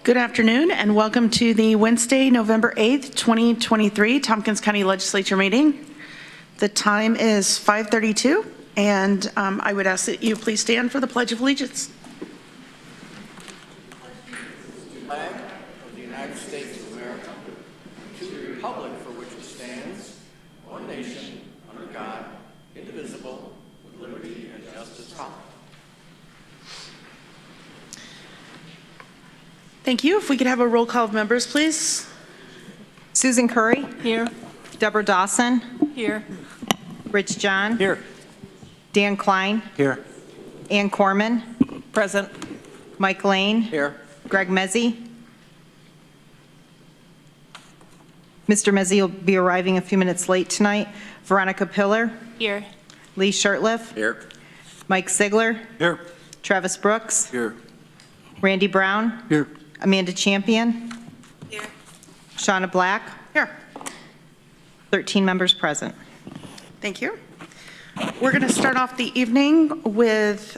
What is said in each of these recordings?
Good afternoon and welcome to the Wednesday, November 8th, 2023 Tompkins County Legislature meeting. The time is 5:32 and I would ask that you please stand for the Pledge of Allegiance. Flag of the United States of America, to the republic for which it stands, one nation, under God, indivisible, with liberty and justice for all. Thank you. If we could have a roll call of members, please. Susan Curry. Here. Deborah Dawson. Here. Rich John. Here. Dan Klein. Here. Ann Corman. Present. Mike Lane. Here. Greg Mezzi. Mr. Mezzi will be arriving a few minutes late tonight. Veronica Pillar. Here. Lee Shurtleff. Here. Mike Sigler. Here. Travis Brooks. Here. Randy Brown. Here. Amanda Champion. Here. Shauna Black. Here. 13 members present. Thank you. We're going to start off the evening with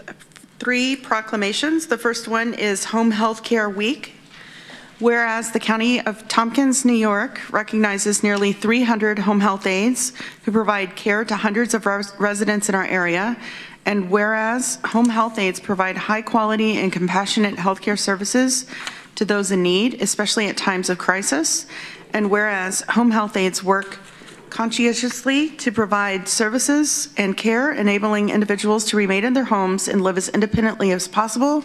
3 proclamations. The first one is Home Health Care Week. Whereas the County of Tompkins, New York recognizes nearly 300 home health aides who provide care to hundreds of residents in our area, and whereas home health aides provide high quality and compassionate healthcare services to those in need, especially at times of crisis, and whereas home health aides work conscientiously to provide services and care, enabling individuals to remain in their homes and live as independently as possible.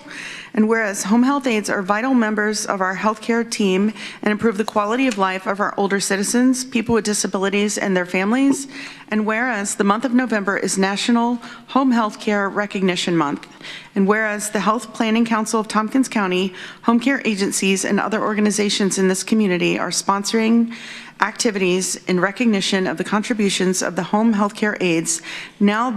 And whereas home health aides are vital members of our healthcare team and improve the quality of life of our older citizens, people with disabilities, and their families. And whereas the month of November is National Home Health Care Recognition Month. And whereas the Health Planning Council of Tompkins County, home care agencies, and other organizations in this community are sponsoring activities in recognition of the contributions of the home healthcare aides. Now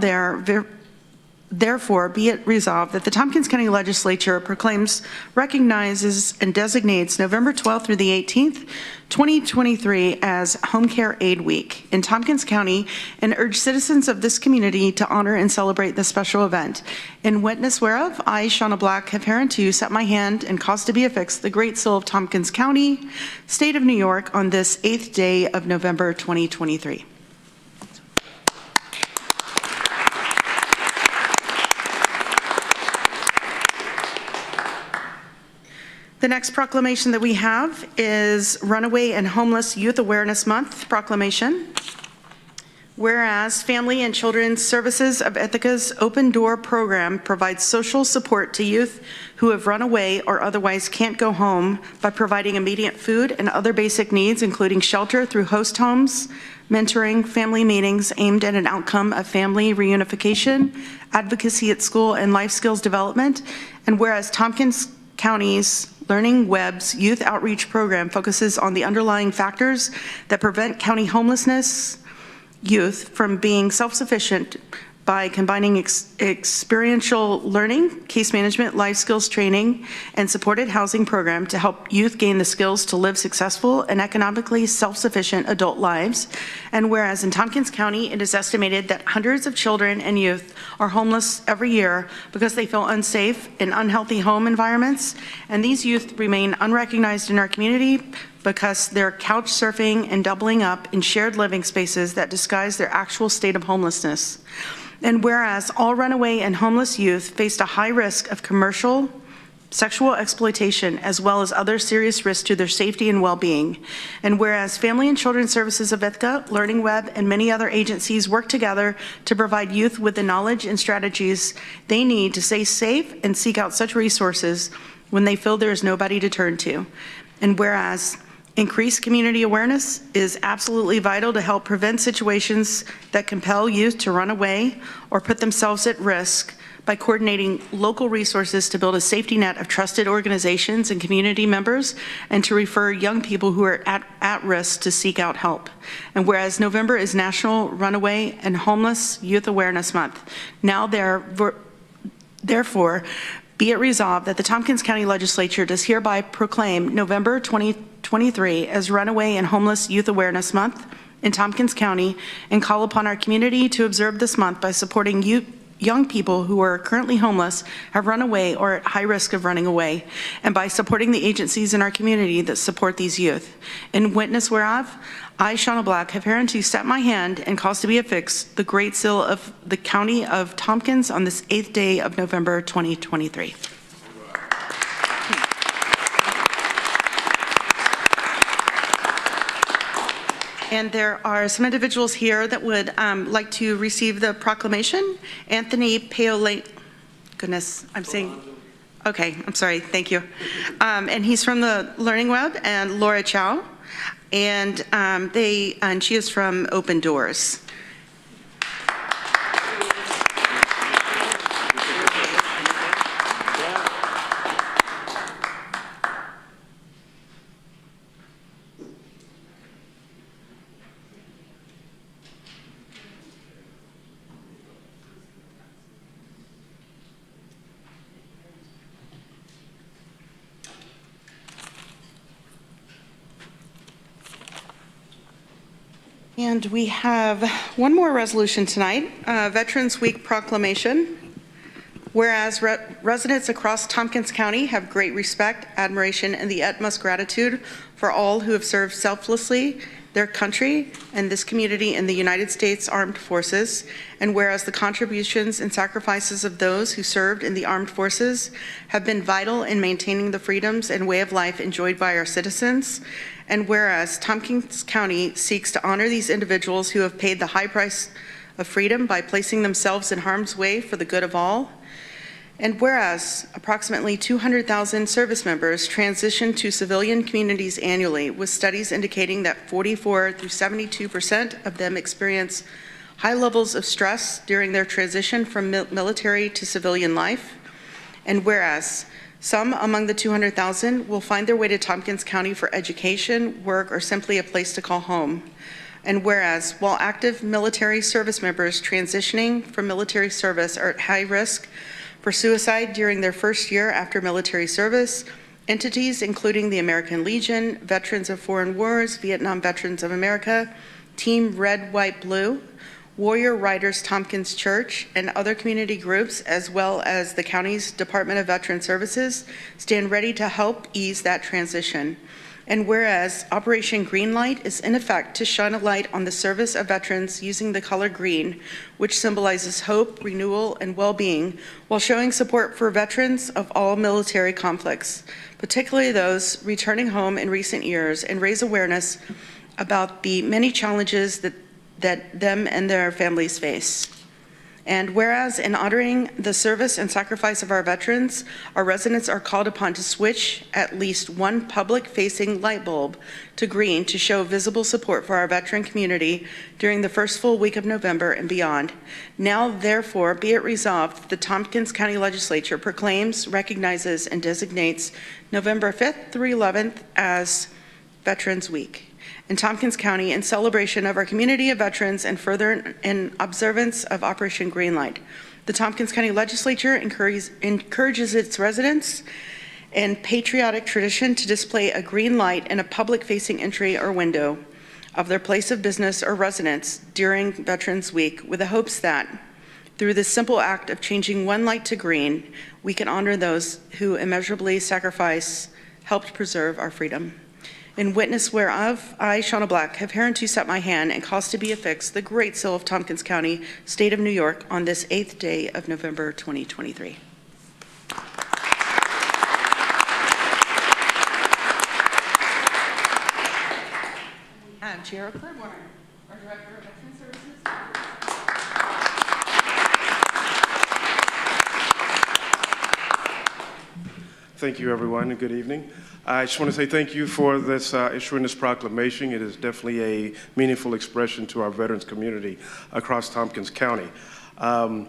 therefore be it resolved that the Tompkins County Legislature proclaims, recognizes, and designates November 12th through the 18th, 2023 as Home Care Aid Week in Tompkins County, and urge citizens of this community to honor and celebrate this special event. In witness whereof, I, Shauna Black, have hereunto set my hand and caused to be affixed the Great Seal of Tompkins County, State of New York, on this 8th day of November 2023. The next proclamation that we have is Runaway and Homeless Youth Awareness Month proclamation. Whereas Family and Children's Services of Ithaca's Open Door program provides social support to youth who have run away or otherwise can't go home by providing immediate food and other basic needs, including shelter through host homes, mentoring, family meetings aimed at an outcome of family reunification, advocacy at school, and life skills development. And whereas Tompkins County's Learning Web's youth outreach program focuses on the underlying factors that prevent county homelessness youth from being self-sufficient by combining experiential learning, case management, life skills training, and supported housing program to help youth gain the skills to live successful and economically self-sufficient adult lives. And whereas in Tompkins County, it is estimated that hundreds of children and youth are homeless every year because they feel unsafe in unhealthy home environments, and these youth remain unrecognized in our community because they're couch surfing and doubling up in shared living spaces that disguise their actual state of homelessness. And whereas all runaway and homeless youth faced a high risk of commercial sexual exploitation as well as other serious risks to their safety and well-being. And whereas Family and Children's Services of Ithaca, Learning Web, and many other agencies work together to provide youth with the knowledge and strategies they need to stay safe and seek out such resources when they feel there is nobody to turn to. And whereas increased community awareness is absolutely vital to help prevent situations that compel youth to run away or put themselves at risk by coordinating local resources to build a safety net of trusted organizations and community members, and to refer young people who are at risk to seek out help. And whereas November is National Runaway and Homeless Youth Awareness Month, now therefore be it resolved that the Tompkins County Legislature does hereby proclaim November 2023 as Runaway and Homeless Youth Awareness Month in Tompkins County, and call upon our community to observe this month by supporting young people who are currently homeless, have run away, or at high risk of running away, and by supporting the agencies in our community that support these youth. In witness whereof, I, Shauna Black, have hereunto set my hand and cause to be affixed the Great Seal of the County of Tompkins on this 8th day of November 2023. And there are some individuals here that would like to receive the proclamation. Anthony Paolate, goodness, I'm saying, okay, I'm sorry, thank you. And he's from the Learning Web, and Laura Chow, and she is from Open Doors. And we have one more resolution tonight, Veterans Week proclamation. Whereas residents across Tompkins County have great respect, admiration, and the utmost gratitude for all who have served selflessly their country and this community in the United States Armed Forces, and whereas the contributions and sacrifices of those who served in the armed forces have been vital in maintaining the freedoms and way of life enjoyed by our citizens, and whereas Tompkins County seeks to honor these individuals who have paid the high price of freedom by placing themselves in harm's way for the good of all, and whereas approximately 200,000 service members transition to civilian communities annually, with studies indicating that 44 through 72% of them experience high levels of stress during their transition from military to civilian life, and whereas some among the 200,000 will find their way to Tompkins County for education, work, or simply a place to call home. And whereas while active military service members transitioning from military service are at high risk for suicide during their first year after military service, entities including the American Legion, Veterans of Foreign Wars, Vietnam Veterans of America, Team Red, White, Blue, Warrior Riders Tompkins Church, and other community groups, as well as the county's Department of Veteran Services, stand ready to help ease that transition. And whereas Operation Greenlight is in effect to shine a light on the service of veterans using the color green, which symbolizes hope, renewal, and well-being, while showing support for veterans of all military conflicts, particularly those returning home in recent years, and raise awareness about the many challenges that them and their families face. And whereas in honoring the service and sacrifice of our veterans, our residents are called upon to switch at least one public-facing light bulb to green to show visible support for our veteran community during the first full week of November and beyond. Now, therefore, be it resolved that the Tompkins County Legislature proclaims, recognizes, and designates November 5th through 11th as Veterans Week in Tompkins County in celebration of our community of veterans and further in observance of Operation Greenlight. The Tompkins County Legislature encourages its residents and patriotic tradition to display a green light in a public-facing entry or window of their place of business or residence during Veterans Week, with the hopes that through this simple act of changing one light to green, we can honor those who immeasurably helped preserve our freedom. In witness whereof, I, Shauna Black, have hereunto set my hand and cause to be affixed the Great Seal of Tompkins County, State of New York, on this 8th day of November 2023. And Chair Clearwater, our Director of Veteran Services. Thank you, everyone, and good evening. I just want to say thank you for this issuing this proclamation. It is definitely a meaningful expression to our veterans community across Tompkins County. As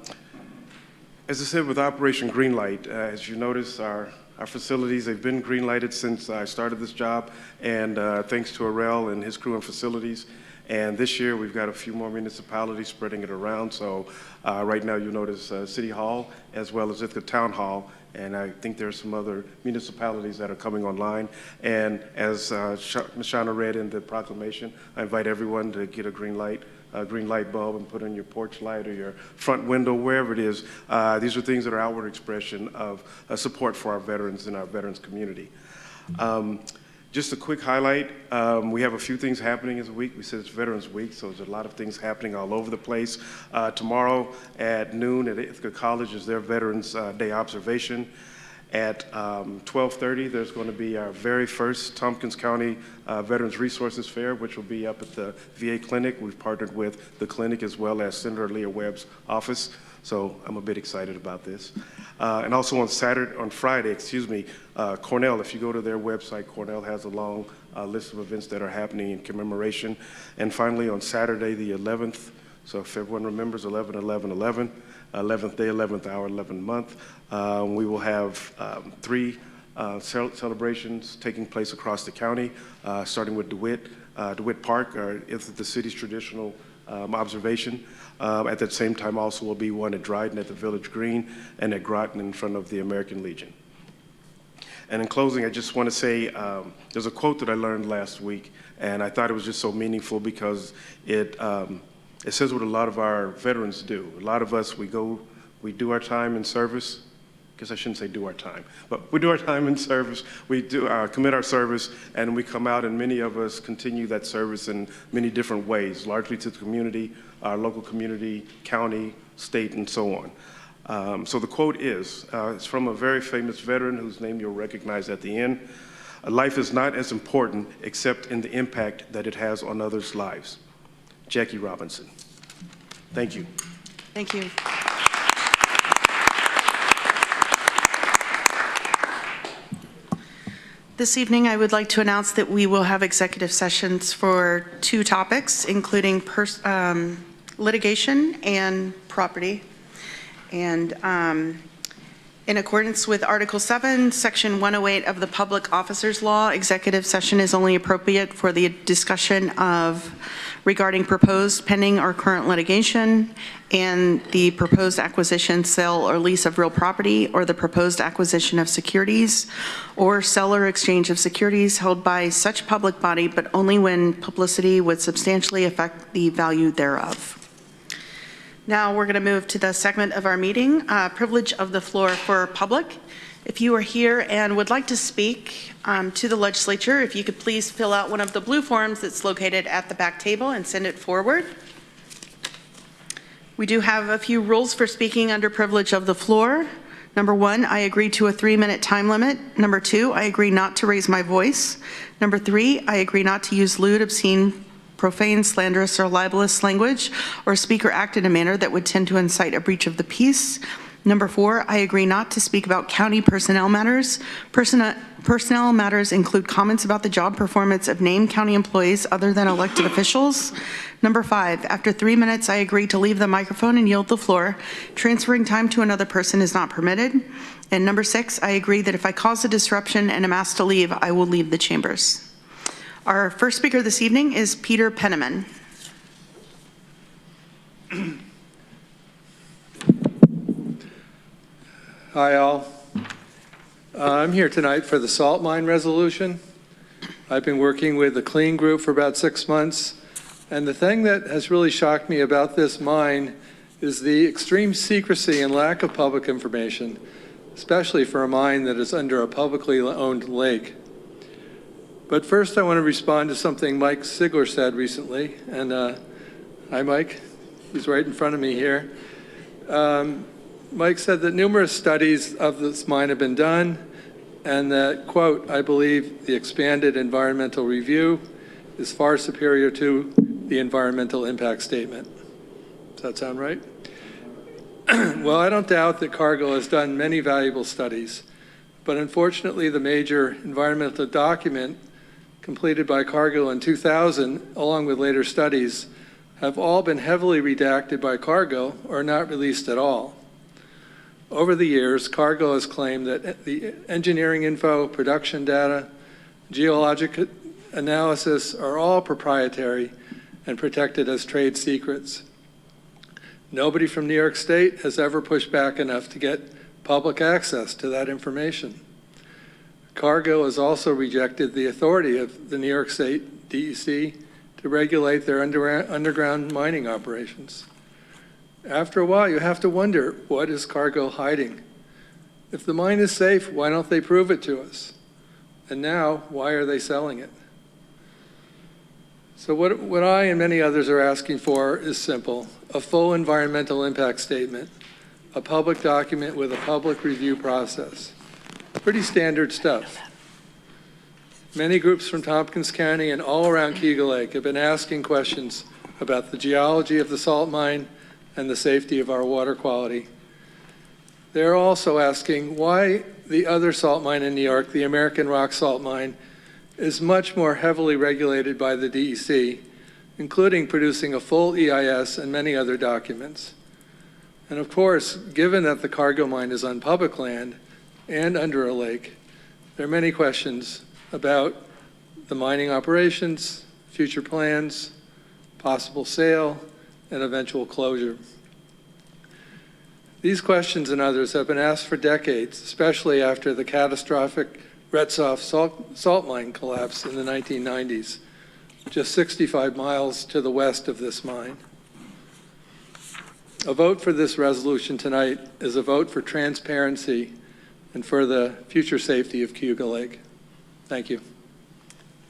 I said, with Operation Greenlight, as you notice, our facilities, they've been green-lighted since I started this job, and thanks to Arel and his crew and facilities. And this year, we've got a few more municipalities spreading it around. So right now, you'll notice City Hall, as well as Ithaca Town Hall, and I think there are some other municipalities that are coming online. And as Ms. Shauna read in the proclamation, I invite everyone to get a green light green light bulb and put on your porch light or your front window, wherever it is. These are things that are outward expression of support for our veterans and our veterans community. Just a quick highlight, we have a few things happening this week. We said it's Veterans Week, so there's a lot of things happening all over the place. Tomorrow at noon at Ithaca College is their Veterans Day observation. At 12:30, there's going to be our very first Tompkins County Veterans Resources Fair, which will be up at the VA clinic. We've partnered with the clinic as well as Senator Leah Webb's office, so I'm a bit excited about this. And also on Friday, Cornell, if you go to their website, Cornell has a long list of events that are happening in commemoration. And finally, on Saturday, the 11th, so if everyone remembers 11/11/11, 11th day, 11th hour, 11th month, we will have 3 celebrations taking place across the county, starting with DeWitt Park, the city's traditional observation. At that same time also will be one at Dryden at the Village Green and at Groton in front of the American Legion. And in closing, I just want to say there's a quote that I learned last week, and I thought it was just so meaningful because it says what a lot of our veterans do. A lot of us, we do our time in service. I guess I shouldn't say do our time, but we do our time in service. We do commit our service, and we come out, and many of us continue that service in many different ways, largely to the community, our local community, county, state, and so on. So the quote is, it's from a very famous veteran whose name you'll recognize at the end. Life is not as important except in the impact that it has on others' lives. Jackie Robinson. Thank you. Thank you. This evening, I would like to announce that we will have executive sessions for 2 topics, including litigation and property. And in accordance with Article 7, Section 108 of the Public Officers Law, executive session is only appropriate for the discussion of regarding proposed, pending, or current litigation, and the proposed acquisition, sale, or lease of real property, or the proposed acquisition of securities, or sell or exchange of securities held by such public body, but only when publicity would substantially affect the value thereof. Now we're going to move to the segment of our meeting, privilege of the floor for public. If you are here and would like to speak to the legislature, if you could please fill out one of the blue forms that's located at the back table and send it forward. We do have a few rules for speaking under privilege of the floor. Number 1, I agree to a 3-minute time limit. Number 2, I agree not to raise my voice. Number 3, I agree not to use lewd, obscene, profane, slanderous, or libelous language, or speak or act in a manner that would tend to incite a breach of the peace. Number 4, I agree not to speak about county personnel matters. Personnel matters include comments about the job performance of named county employees other than elected officials. Number 5, after 3 minutes, I agree to leave the microphone and yield the floor. Transferring time to another person is not permitted. And number 6, I agree that if I cause a disruption and am asked to leave, I will leave the chambers. Our first speaker this evening is Peter Penniman. Hi, all. I'm here tonight for the salt mine resolution. I've been working with the Clean Group for about 6 months, and the thing that has really shocked me about this mine is the extreme secrecy and lack of public information, especially for a mine that is under a publicly owned lake. But first, I want to respond to something Mike Sigler said recently, and hi, Mike. He's right in front of me here. Mike said that numerous studies of this mine have been done, and that, quote, I believe the expanded environmental review is far superior to the environmental impact statement. Does that sound right? Well, I don't doubt that Cargill has done many valuable studies, but unfortunately the major environmental document completed by Cargill in 2000, along with later studies, have all been heavily redacted by Cargill or not released at all. Over the years, Cargill has claimed that the engineering info, production data, geologic analysis are all proprietary and protected as trade secrets. Nobody from New York State has ever pushed back enough to get public access to that information. Cargill has also rejected the authority of the New York State DEC to regulate their underground mining operations. After a while, you have to wonder, what is Cargill hiding? If the mine is safe, why don't they prove it to us? And now, why are they selling it? So what I and many others are asking for is simple: a full environmental impact statement, a public document with a public review process. Pretty standard stuff. Many groups from Tompkins County and all around Keuga Lake have been asking questions about the geology of the salt mine and the safety of our water quality. They're also asking why the other salt mine in New York, the American Rock Salt Mine, is much more heavily regulated by the DEC, including producing a full EIS and many other documents. And of course, given that the Cargill mine is on public land and under a lake, there are many questions about the mining operations, future plans, possible sale, and eventual closure. These questions and others have been asked for decades, especially after the catastrophic Retzoff salt mine collapse in the 1990s, just 65 miles to the west of this mine. A vote for this resolution tonight is a vote for transparency and for the future safety of Keuga Lake. Thank you.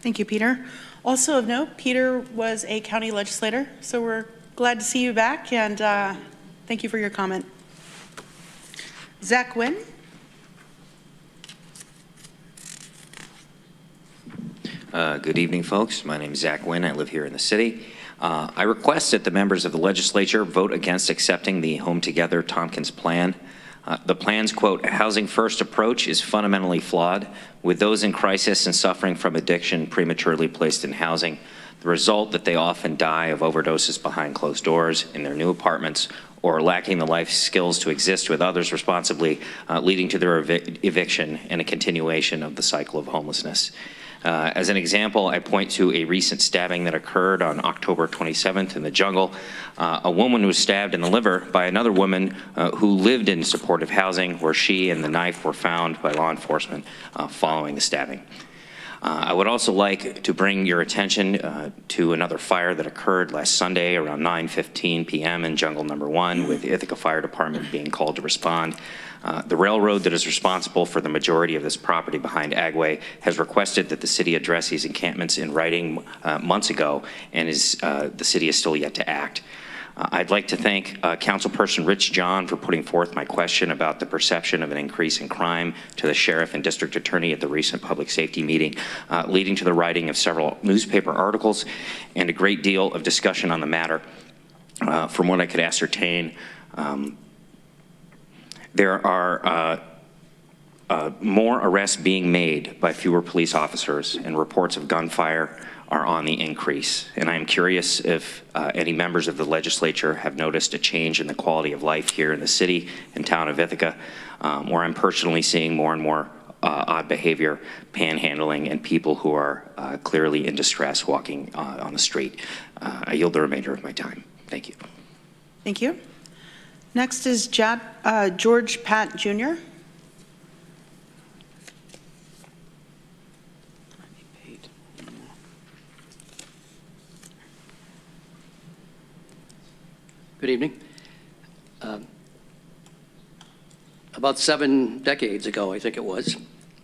Thank you, Peter. Also of note, Peter was a county legislator, so we're glad to see you back, and thank you for your comment. Zach Wynn. Good evening, folks. My name is Zach Wynn. I live here in the city. I request that the members of the legislature vote against accepting the Home Together Tompkins plan. The plan's, quote, housing first approach is fundamentally flawed, with those in crisis and suffering from addiction prematurely placed in housing. The result that they often die of overdoses behind closed doors in their new apartments, or lacking the life skills to exist with others responsibly, leading to their eviction and a continuation of the cycle of homelessness. As an example, I point to a recent stabbing that occurred on October 27th in the jungle. A woman was stabbed in the liver by another woman who lived in supportive housing, where she and the knife were found by law enforcement following the stabbing. I would also like to bring your attention to another fire that occurred last Sunday around 9:15 p.m. in Jungle Number 1, with the Ithaca Fire Department being called to respond. The railroad that is responsible for the majority of this property behind Agway has requested that the city address these encampments in writing months ago, and the city is still yet to act. I'd like to thank Councilperson Rich John for putting forth my question about the perception of an increase in crime to the sheriff and district attorney at the recent public safety meeting, leading to the writing of several newspaper articles and a great deal of discussion on the matter. From what I could ascertain, there are more arrests being made by fewer police officers, and reports of gunfire are on the increase. And I'm curious if any members of the legislature have noticed a change in the quality of life here in the city and town of Ithaca, where I'm personally seeing more and more odd behavior, panhandling, and people who are clearly in distress walking on the street. I yield the remainder of my time. Thank you. Thank you. Next is George Pat Jr. Good evening. About 7 decades ago, I think it was,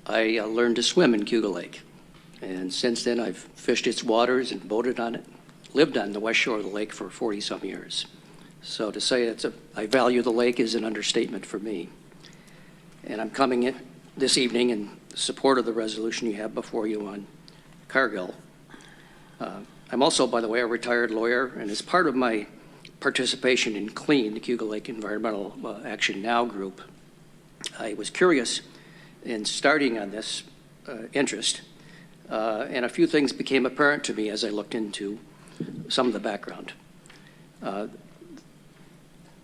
I learned to swim in Keuga Lake. And since then, I've fished its waters and boated on it, lived on the west shore of the lake for 40-some years. So to say I value the lake is an understatement for me. And I'm coming in this evening in support of the resolution you have before you on Cargill. I'm also, by the way, a retired lawyer, and as part of my participation in CLEAN, the Keuga Lake Environmental Action Now group, I was curious in starting on this interest, and a few things became apparent to me as I looked into some of the background.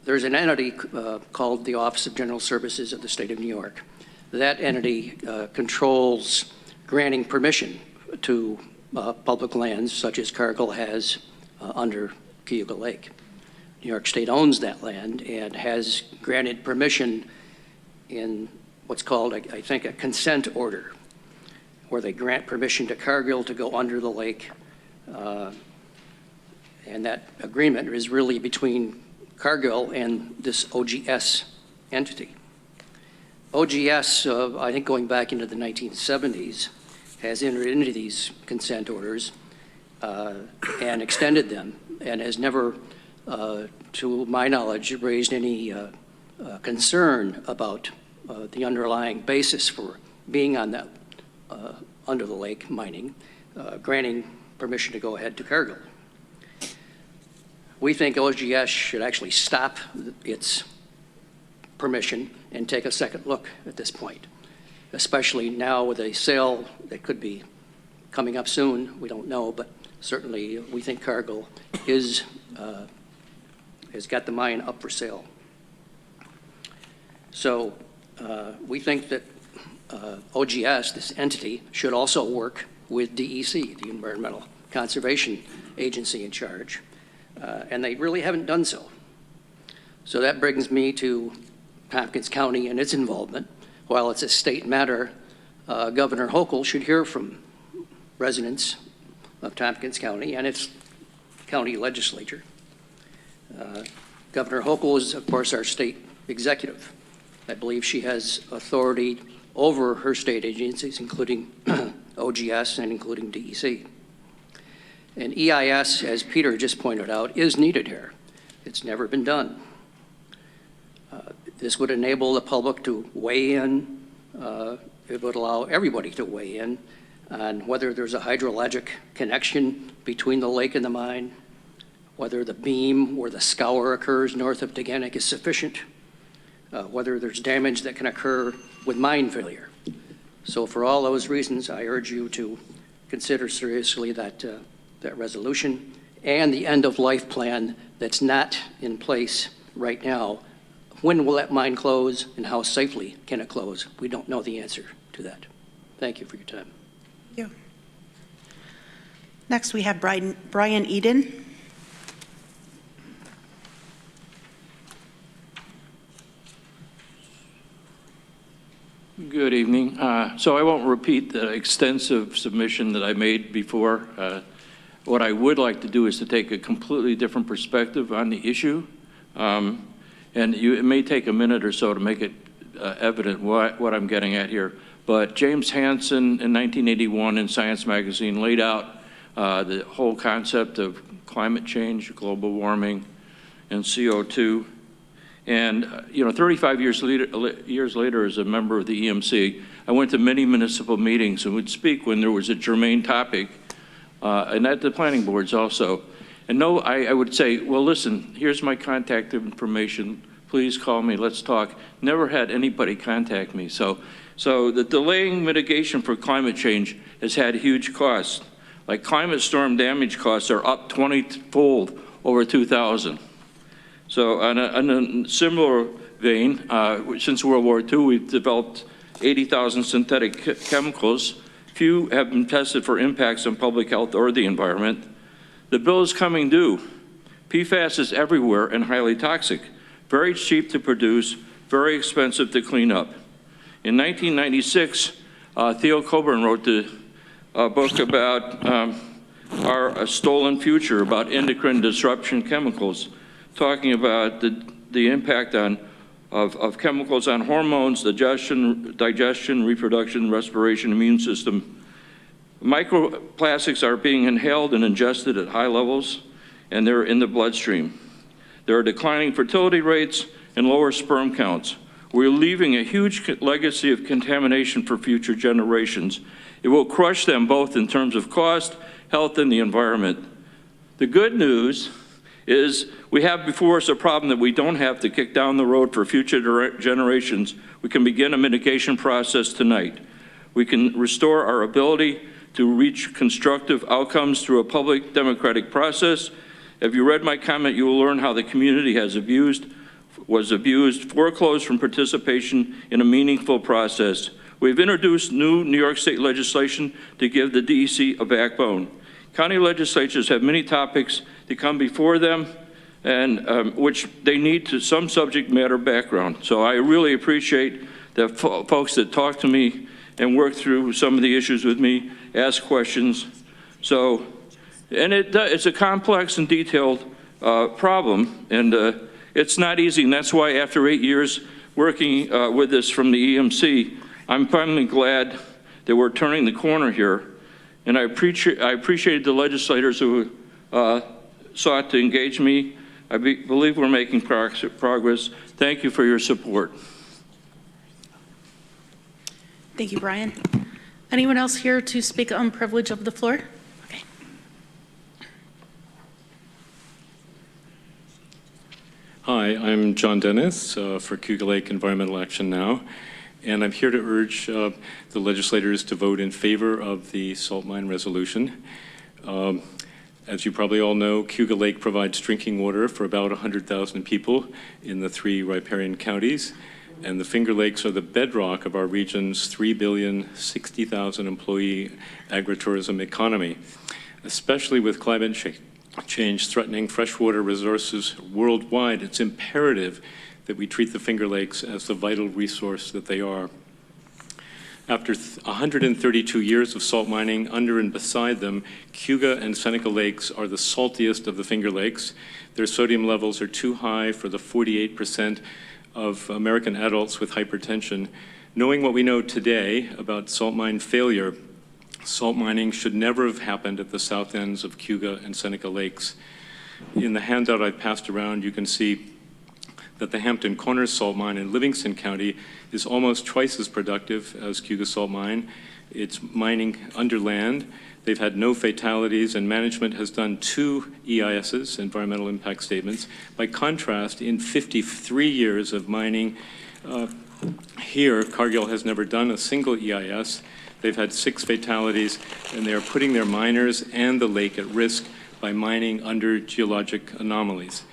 There's an entity called the Office of General Services of the State of New York. That entity controls granting permission to public lands such as Cargill has under Keuga Lake. New York State owns that land and has granted permission in what's called, I think, a consent order, where they grant permission to Cargill to go under the lake And that agreement is really between Cargill and this OGS entity. OGS, I think going back into the 1970s, has entered into these consent orders and extended them, and has never, to my knowledge, raised any concern about the underlying basis for being on that under the lake mining, granting permission to go ahead to Cargill. We think OGS should actually stop its permission and take a second look at this point, especially now with a sale that could be coming up soon. We don't know, but certainly we think Cargill has got the mine up for sale. So we think that OGS, this entity, should also work with DEC, the Environmental Conservation Agency in charge, and they really haven't done so. So that brings me to Tompkins County and its involvement. While it's a state matter, Governor Hochul should hear from residents of Tompkins County and its county legislature. Governor Hochul is, of course, our state executive. I believe she has authority over her state agencies, including OGS and including DEC. And EIS, as Peter just pointed out, is needed here. It's never been done. This would enable the public to weigh in. It would allow everybody to weigh in on whether there's a hydrologic connection between the lake and the mine, whether the beam where the scour occurs north of Deganek is sufficient, whether there's damage that can occur with mine failure. So for all those reasons, I urge you to consider seriously that resolution and the end-of-life plan that's not in place right now. When will that mine close, and how safely can it close? We don't know the answer to that. Thank you for your time. Thank you. Next, we have Brian Eden. Good evening. So I won't repeat the extensive submission that I made before. What I would like to do is to take a completely different perspective on the issue. And it may take a minute or so to make it evident what I'm getting at here. But James Hansen in 1981 in Science magazine laid out the whole concept of climate change, global warming, and CO2. And 35 years later, as a member of the EMC, I went to many municipal meetings and would speak when there was a germane topic, and at the planning boards also. And no, I would say, well, listen, here's my contact information. Please call me, let's talk. Never had anybody contact me. So the delaying mitigation for climate change has had huge costs. Like climate storm damage costs are up 20-fold over 2000. So on a similar vein, since World War II, we've developed 80,000 synthetic chemicals. Few have been tested for impacts on public health or the environment. The bill is coming due. PFAS is everywhere and highly toxic. Very cheap to produce, very expensive to clean up. In 1996, Theo Coburn wrote the book about our stolen future, about endocrine disruption chemicals, talking about the impact of chemicals on hormones, digestion, reproduction, respiration, immune system. Microplastics are being inhaled and ingested at high levels, and they're in the bloodstream. There are declining fertility rates and lower sperm counts. We're leaving a huge legacy of contamination for future generations. It will crush them both in terms of cost, health, and the environment. The good news is we have before us a problem that we don't have to kick down the road for future generations. We can begin a mitigation process tonight. We can restore our ability to reach constructive outcomes through a public democratic process. If you read my comment, you will learn how the community was abused, foreclosed from participation in a meaningful process. We've introduced new New York State legislation to give the DEC a backbone. County legislatures have many topics that come before them and which they need to some subject matter background. So I really appreciate the folks that talk to me and work through some of the issues with me, ask questions. So And it's a complex and detailed problem, and it's not easy, and that's why after 8 years working with this from the EMC, I'm finally glad that we're turning the corner here, and I appreciated the legislators who sought to engage me. I believe we're making progress. Thank you for your support. Thank you, Brian. Anyone else here to speak on privilege of the floor? Okay. Hi, I'm John Dennis for Cougar Lake Environmental Action Now, and I'm here to urge the legislators to vote in favor of the salt mine resolution. As you probably all know, Cougar Lake provides drinking water for about 100,000 people in the 3 riparian counties, and the Finger Lakes are the bedrock of our region's 3,060,000 employee agritourism economy, especially with climate change threatening freshwater resources worldwide. It's imperative that we treat the Finger Lakes as the vital resource that they are. After 132 years of salt mining under and beside them, Cougar and Seneca Lakes are the saltiest of the Finger Lakes. Their sodium levels are too high for the 48% of American adults with hypertension. Knowing what we know today about salt mine failure, salt mining should never have happened at the south ends of Cougar and Seneca Lakes. In the handout I've passed around, you can see that the Hampton Corners salt mine in Livingston County is almost twice as productive as Cougar salt mine. It's mining under land. They've had no fatalities, and management has done 2 EISs, environmental impact statements. By contrast, in 53 years of mining here, Cargill has never done a single EIS. They've had 6 fatalities, and they are putting their miners and the lake at risk by mining under geologic anomalies.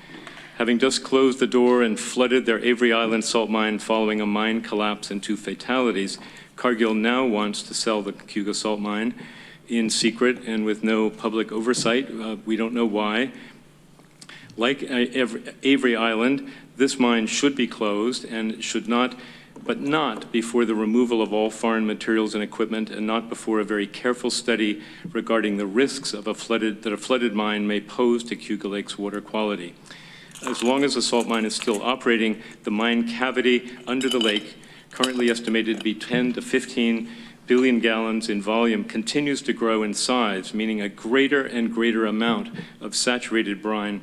Having just closed the door and flooded their Avery Island salt mine following a mine collapse and 2 fatalities, Cargill now wants to sell the Cougar salt mine in secret and with no public oversight. We don't know why. Like Avery Island, this mine should be closed and should not, but not before the removal of all foreign materials and equipment, and not before a very careful study regarding the risks of a flooded mine may pose to Cougar Lake's water quality. As long as the salt mine is still operating, the mine cavity under the lake, currently estimated to be 10 to 15 billion gallons in volume, continues to grow in size, meaning a greater and greater amount of saturated brine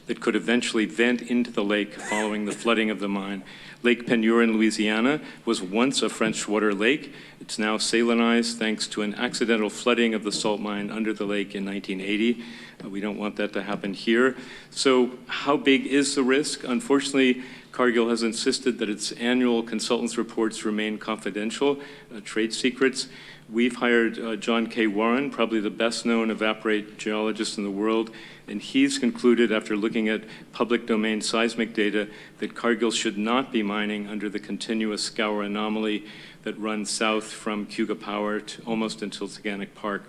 that could eventually vent into the lake following the flooding of the mine. Lake Penieur in Louisiana was once a freshwater lake. It's now salinized thanks to an accidental flooding of the salt mine under the lake in 1980. We don't want that to happen here. So how big is the risk? Unfortunately, Cargill has insisted that its annual consultants' reports remain confidential, trade secrets. We've hired John K. Warren, probably the best-known evaporate geologist in the world, and he's concluded after looking at public domain seismic data that Cargill should not be mining under the continuous scour anomaly that runs south from Cougar Power to almost until Taganic Park.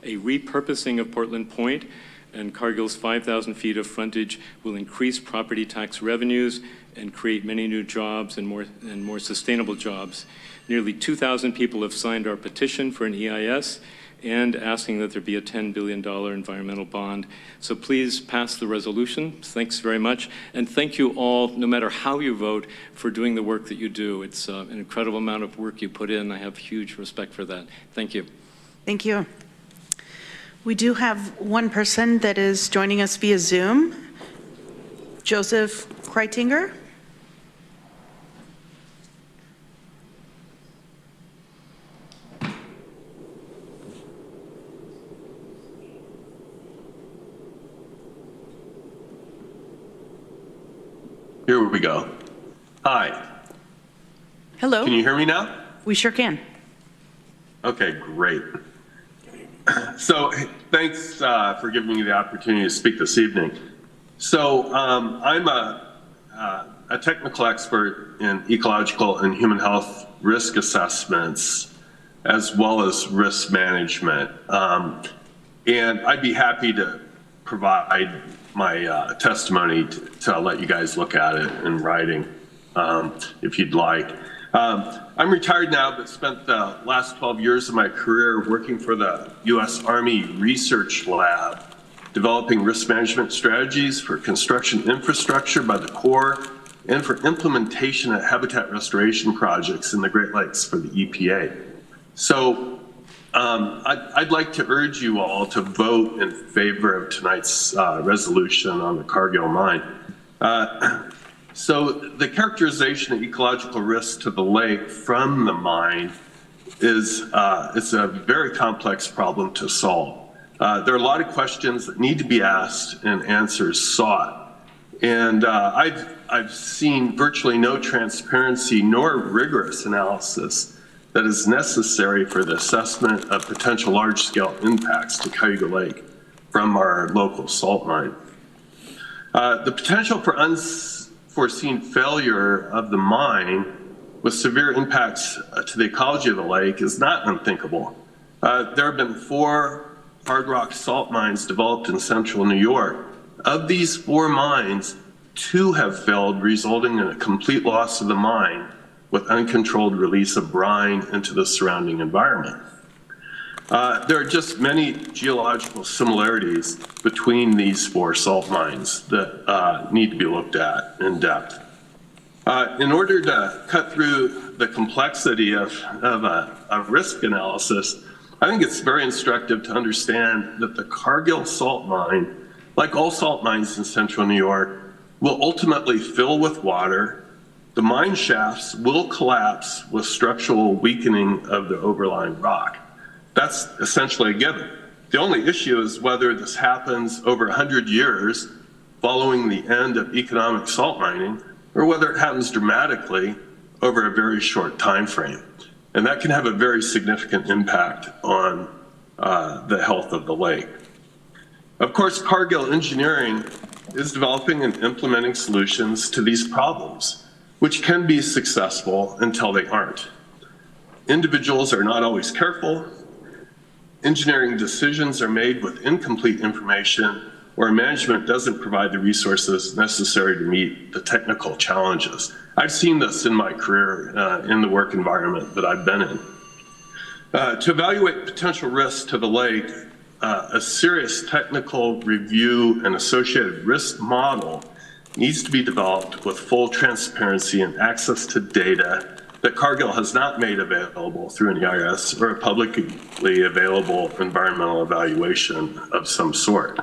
A repurposing of Portland Point and Cargill's 5,000 feet of frontage will increase property tax revenues and create many new jobs and more sustainable jobs. Nearly 2,000 people have signed our petition for an EIS and asking that there be a $10 billion environmental bond. So please pass the resolution. Thanks very much. And thank you all, no matter how you vote, for doing the work that you do. It's an incredible amount of work you put in. I have huge respect for that. Thank you. Thank you. We do have one person that is joining us via Zoom, Joseph Kreitinger. Here we go. Hi. Hello. Can you hear me now? We sure can. Okay, great. So thanks for giving me the opportunity to speak this evening. So I'm a technical expert in ecological and human health risk assessments, as well as risk management. And I'd be happy to provide my testimony to let you guys look at it in writing if you'd like. I'm retired now, but spent the last 12 years of my career working for the U.S. Army Research Lab, developing risk management strategies for construction infrastructure by the Corps and for implementation of habitat restoration projects in the Great Lakes for the EPA. So I'd like to urge you all to vote in favor of tonight's resolution on the Cargill mine. So the characterization of ecological risk to the lake from the mine is it's a very complex problem to solve. There are a lot of questions that need to be asked and answers sought. And I've seen virtually no transparency nor rigorous analysis that is necessary for the assessment of potential large-scale impacts to Cayuga Lake from our local salt mine. The potential for unforeseen failure of the mine with severe impacts to the ecology of the lake is not unthinkable. There have been 4 hard rock salt mines developed in central New York. Of these 4 mines, 2 have failed, resulting in a complete loss of the mine with uncontrolled release of brine into the surrounding environment. There are just many geological similarities between these 4 salt mines that need to be looked at in depth. In order to cut through the complexity of a risk analysis, I think it's very instructive to understand that the Cargill salt mine, like all salt mines in central New York, will ultimately fill with water. The mine shafts will collapse with structural weakening of the overlying rock. That's essentially a given. The only issue is whether this happens over 100 years following the end of economic salt mining, or whether it happens dramatically over a very short time frame. And that can have a very significant impact on the health of the lake. Of course, Cargill Engineering is developing and implementing solutions to these problems, which can be successful until they aren't. Individuals are not always careful. Engineering decisions are made with incomplete information, or management doesn't provide the resources necessary to meet the technical challenges. I've seen this in my career in the work environment that I've been in. To evaluate potential risks to the lake, a serious technical review and associated risk model needs to be developed with full transparency and access to data that Cargill has not made available through an EIS or a publicly available environmental evaluation of some sort.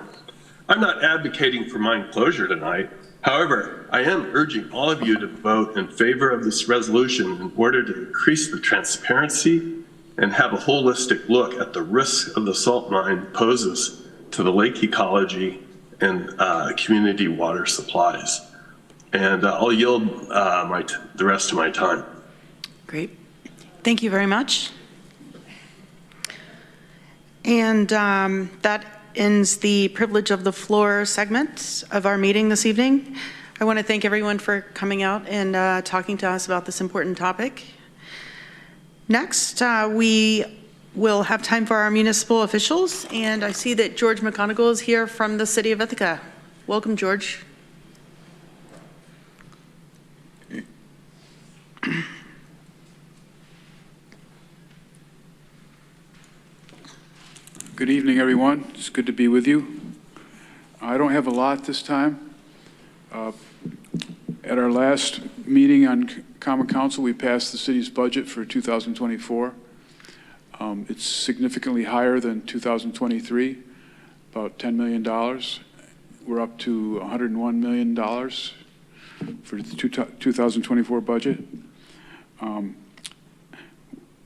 I'm not advocating for mine closure tonight. However, I am urging all of you to vote in favor of this resolution in order to increase the transparency and have a holistic look at the risks of the salt mine poses to the lake ecology and community water supplies. And I'll yield the rest of my time. Great. Thank you very much. And that ends the privilege of the floor segment of our meeting this evening. I want to thank everyone for coming out and talking to us about this important topic. Next, we will have time for our municipal officials, and I see that George McGonigal is here from the City of Ithaca. Welcome, George. Good evening, everyone. It's good to be with you. I don't have a lot this time. At our last meeting on Common Council, we passed the city's budget for 2024. It's significantly higher than 2023, about $10 million. We're up to $101 million for the 2024 budget.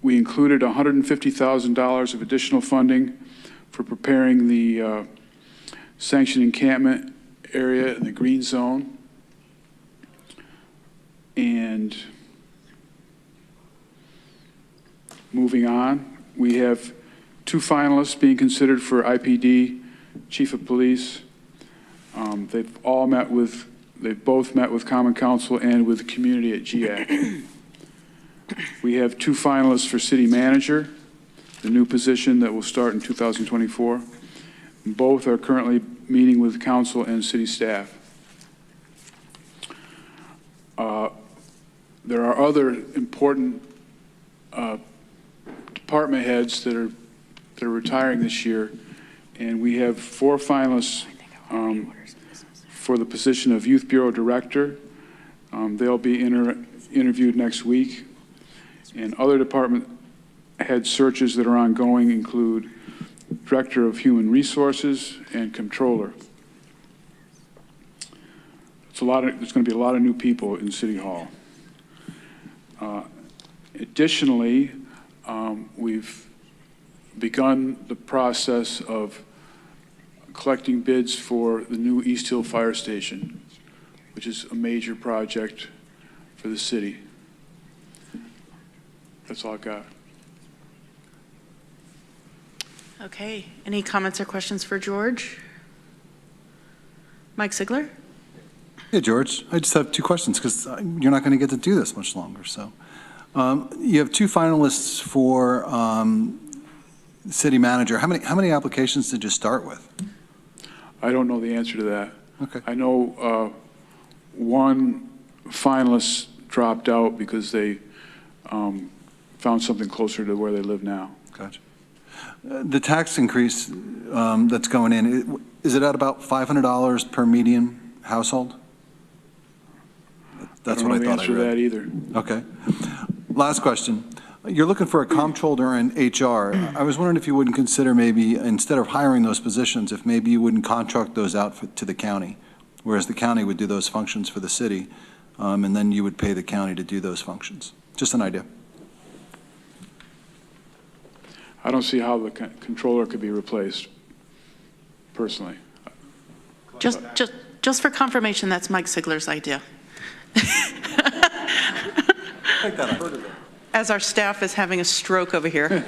We included $150,000 of additional funding for preparing the sanctioned encampment area in the green zone. And moving on, we have 2 finalists being considered for IPD, Chief of Police. They've both met with Common Council and with the community at GIAC. We have 2 finalists for City Manager, the new position that will start in 2024. Both are currently meeting with council and city staff. there are other important department heads that are retiring this year, and we have 4 finalists for the position of Youth Bureau Director. They'll be interviewed next week. And other department head searches that are ongoing include Director of Human Resources and Controller. There's going to be a lot of new people in City Hall. Additionally, we've begun the process of collecting bids for the new East Hill Fire Station, which is a major project for the city. That's all I got. Okay, any comments or questions for George? Mike Sigler? Hey, George. I just have 2 questions because you're not going to get to do this much longer. So you have 2 finalists for city manager. How many applications did you start with? I don't know the answer to that. Okay. I know one finalist dropped out because they found something closer to where they live now. Gotcha. The tax increase that's going in, is it at about $500 per median household? That's what I thought I read. I don't know the answer to that either. Okay. Last question. You're looking for a comptroller and HR. I was wondering if you wouldn't consider maybe, instead of hiring those positions, if maybe you wouldn't contract those out to the county, whereas the county would do those functions for the city, and then you would pay the county to do those functions. Just an idea. I don't see how the controller could be replaced, personally. Just for confirmation, that's Mike Sigler's idea. I think that I heard of it. As our staff is having a stroke over here.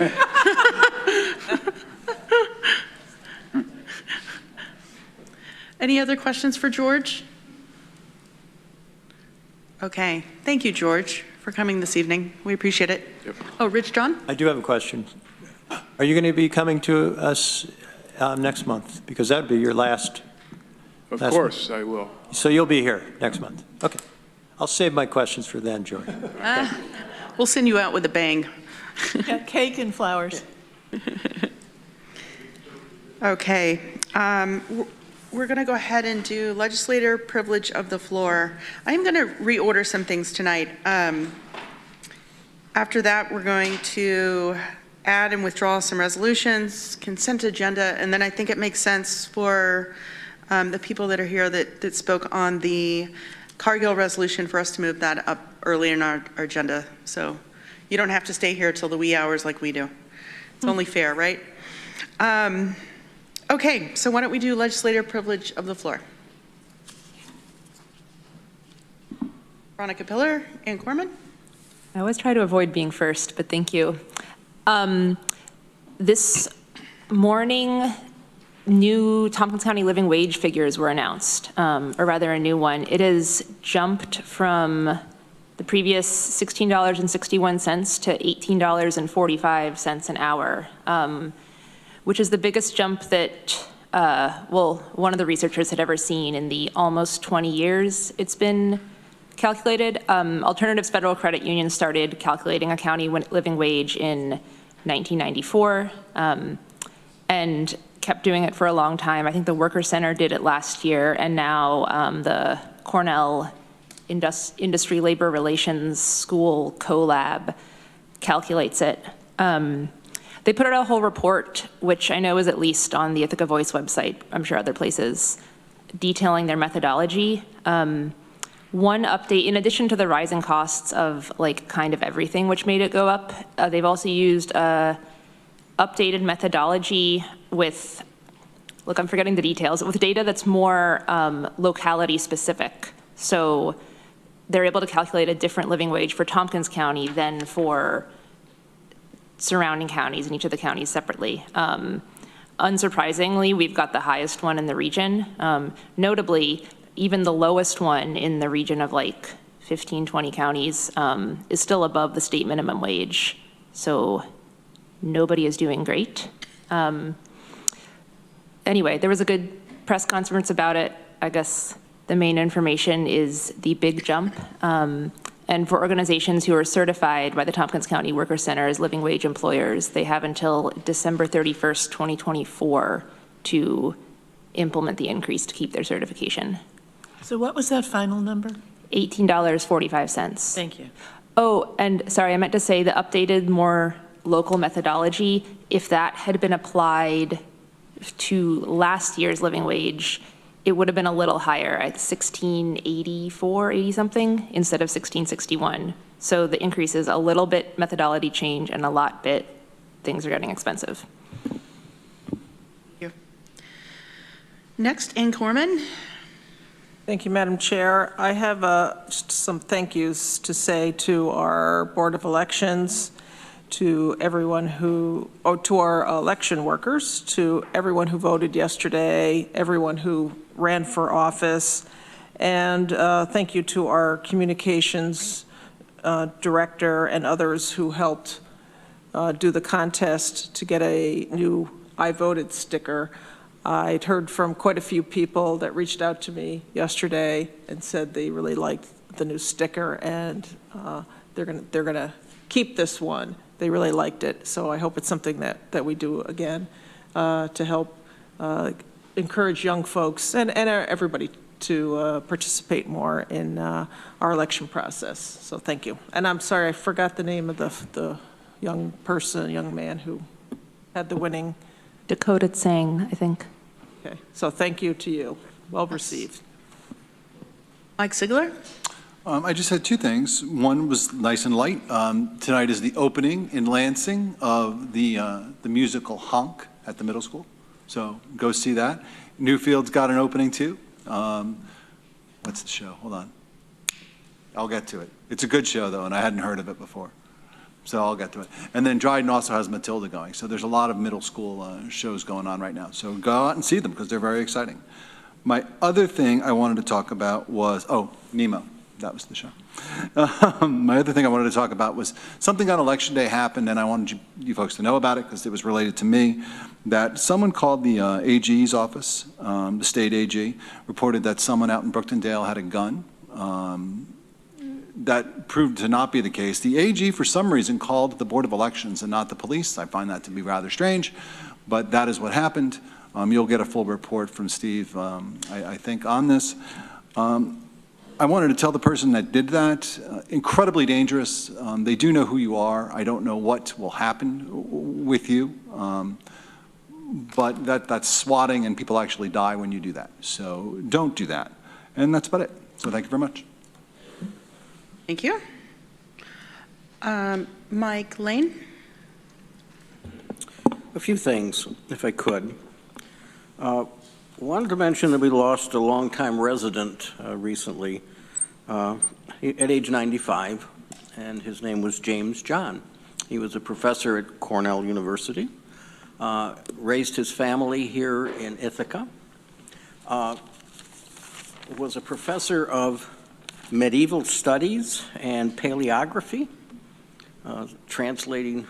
Any other questions for George? Okay, thank you, George, for coming this evening. We appreciate it. Yep. Oh, Rich John? I do have a question. Are you going to be coming to us next month? Because that would be your last. Of course, I will. So you'll be here next month. Okay. I'll save my questions for then, George. We'll send you out with a bang. Yeah, cake and flowers. Okay. We're going to go ahead and do legislator privilege of the floor. I'm going to reorder some things tonight. After that, we're going to add and withdraw some resolutions, consent agenda, and then I think it makes sense for the people that are here that spoke on the Cargill resolution for us to move that up early in our agenda. So you don't have to stay here till the wee hours like we do. It's only fair, right? Okay, so why don't we do legislator privilege of the floor? Veronica Pillar, Ann Corman. I always try to avoid being first, but thank you. This morning, new Tompkins County living wage figures were announced, or rather a new one. It has jumped from the previous $16.61 to $18.45 an hour, which is the biggest jump that, one of the researchers had ever seen in the almost 20 years it's been calculated. Alternatives Federal Credit Union started calculating a county living wage in 1994, and kept doing it for a long time. I think the Worker Center did it last year, and now the Cornell Industry Labor Relations School CoLab calculates it. They put out a whole report, which I know is at least on the Ithaca Voice website, I'm sure other places, detailing their methodology. One update, in addition to the rising costs of like kind of everything which made it go up, they've also used updated methodology with, look, I'm forgetting the details, with data that's more locality specific. So they're able to calculate a different living wage for Tompkins County than for surrounding counties in each of the counties separately. Unsurprisingly, we've got the highest one in the region. Notably, even the lowest one in the region of like 15, 20 counties is still above the state minimum wage. So nobody is doing great. Anyway, there was a good press conference about it. I guess the main information is the big jump. And for organizations who are certified by the Tompkins County Worker Center as living wage employers, they have until December 31st, 2024 to implement the increase to keep their certification. So what was that final number? $18.45. Thank you. Oh, and sorry, I meant to say the updated, more local methodology, if that had been applied to last year's living wage, it would have been a little higher at 1684, 80 something instead of 1661. So the increase is a little bit methodology change and a lot bit things are getting expensive. Thank you. Next, Ann Corman. Thank you, Madam Chair. I have just some thank yous to say to our Board of Elections, to everyone who, to our election workers, to everyone who voted yesterday, everyone who ran for office, and thank you to our communications director and others who helped do the contest to get a new I voted sticker. I'd heard from quite a few people that reached out to me yesterday and said they really liked the new sticker, and they're gonna keep this one. They really liked it, so I hope it's something that we do again to help encourage young folks and everybody to participate more in our election process. So thank you. And I'm sorry, I forgot the name of the young man who had the winning. Dakota Tsang, I think. Okay, so thank you to you. Well received. Mike Sigler. I just had two things. One was nice and light. Tonight is the opening in Lansing of the musical Honk at the middle school. So go see that. Newfield's got an opening too. What's the show? Hold on. I'll get to it. It's a good show though, and I hadn't heard of it before. So I'll get to it. And then Dryden also has Matilda going. So there's a lot of middle school shows going on right now. So go out and see them because they're very exciting. My other thing I wanted to talk about was, Nemo. That was the show. My other thing I wanted to talk about was something on Election Day happened, and I wanted you folks to know about it because it was related to me, that someone called the AG's office, the state AG, reported that someone out in Brooktondale had a gun. That proved to not be the case. The AG, for some reason, called the Board of Elections and not the police. I find that to be rather strange, but that is what happened. You'll get a full report from Steve, I think, on this. I wanted to tell the person that did that, incredibly dangerous. They do know who you are. I don't know what will happen with you, but that's swatting, and people actually die when you do that. So don't do that. And that's about it. So thank you very much. Thank you. Mike Lane. A few things, if I could. Wanted to mention that we lost a longtime resident recently at age 95, and his name was James John. He was a professor at Cornell University, raised his family here in Ithaca, was a professor of medieval studies and paleography, translating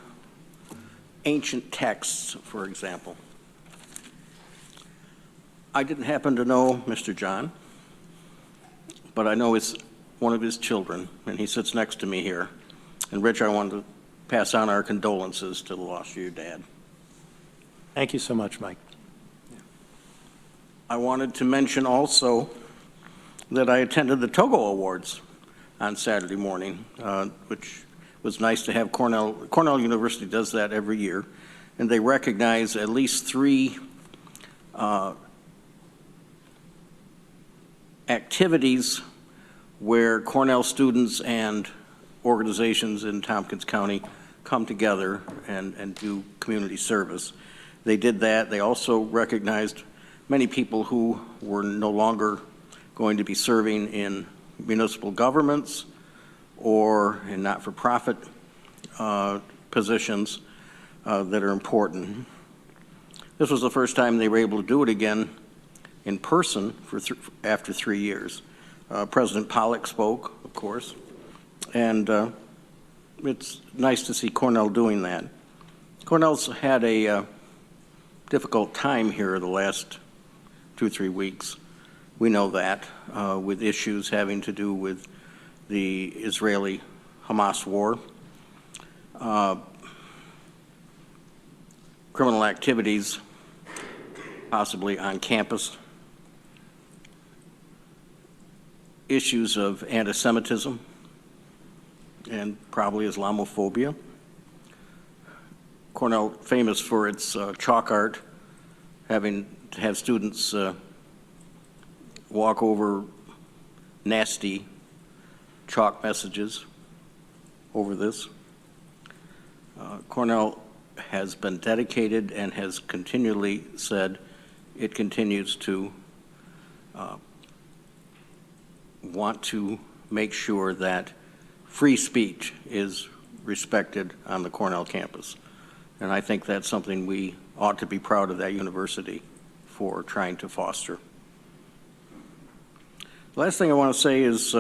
ancient texts, for example. I didn't happen to know Mr. John, but I know one of his children, and he sits next to me here. And Rich, I wanted to pass on our condolences to the loss of your dad. Thank you so much, Mike. I wanted to mention also that I attended the Togo Awards on Saturday morning, which was nice to have. Cornell University does that every year, and they recognize at least 3 activities where Cornell students and organizations in Tompkins County come together and do community service. They did that. They also recognized many people who were no longer going to be serving in municipal governments or in not-for-profit positions that are important. This was the first time they were able to do it again in person after 3 years. President Pollock spoke, of course, and it's nice to see Cornell doing that. Cornell's had a difficult time here the last 2-3 weeks. We know that, with issues having to do with the Israeli-Hamas war, criminal activities, possibly on campus, issues of anti-Semitism and probably Islamophobia. Cornell, famous for its chalk art, having to have students walk over nasty chalk messages over this. Cornell has been dedicated and has continually said it continues to want to make sure that free speech is respected on the Cornell campus. And I think that's something we ought to be proud of that university for trying to foster. The last thing I want to say is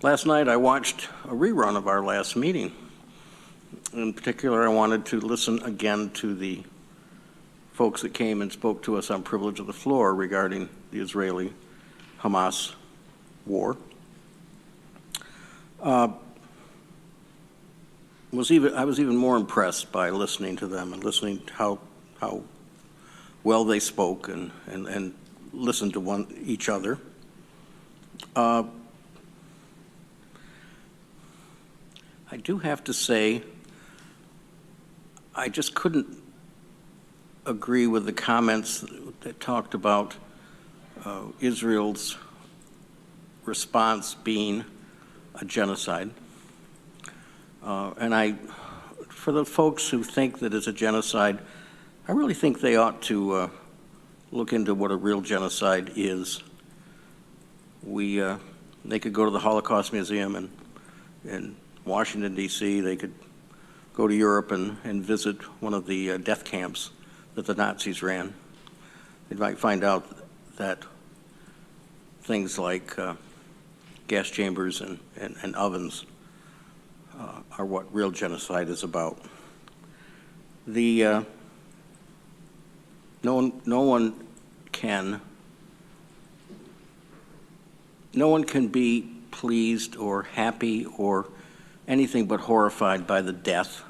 last night I watched a rerun of our last meeting. In particular, I wanted to listen again to the folks that came and spoke to us on Privilege of the Floor regarding the Israeli-Hamas war. I was even more impressed by listening to them and listening to how well they spoke and listened to each other. I do have to say, I just couldn't agree with the comments that talked about Israel's response being a genocide. And for the folks who think that it's a genocide, I really think they ought to look into what a real genocide is. They could go to the Holocaust Museum in Washington, D.C. They could go to Europe and visit one of the death camps that the Nazis ran. They might find out that things like gas chambers and ovens are what real genocide is about. No one can be pleased or happy or anything but horrified by the deaths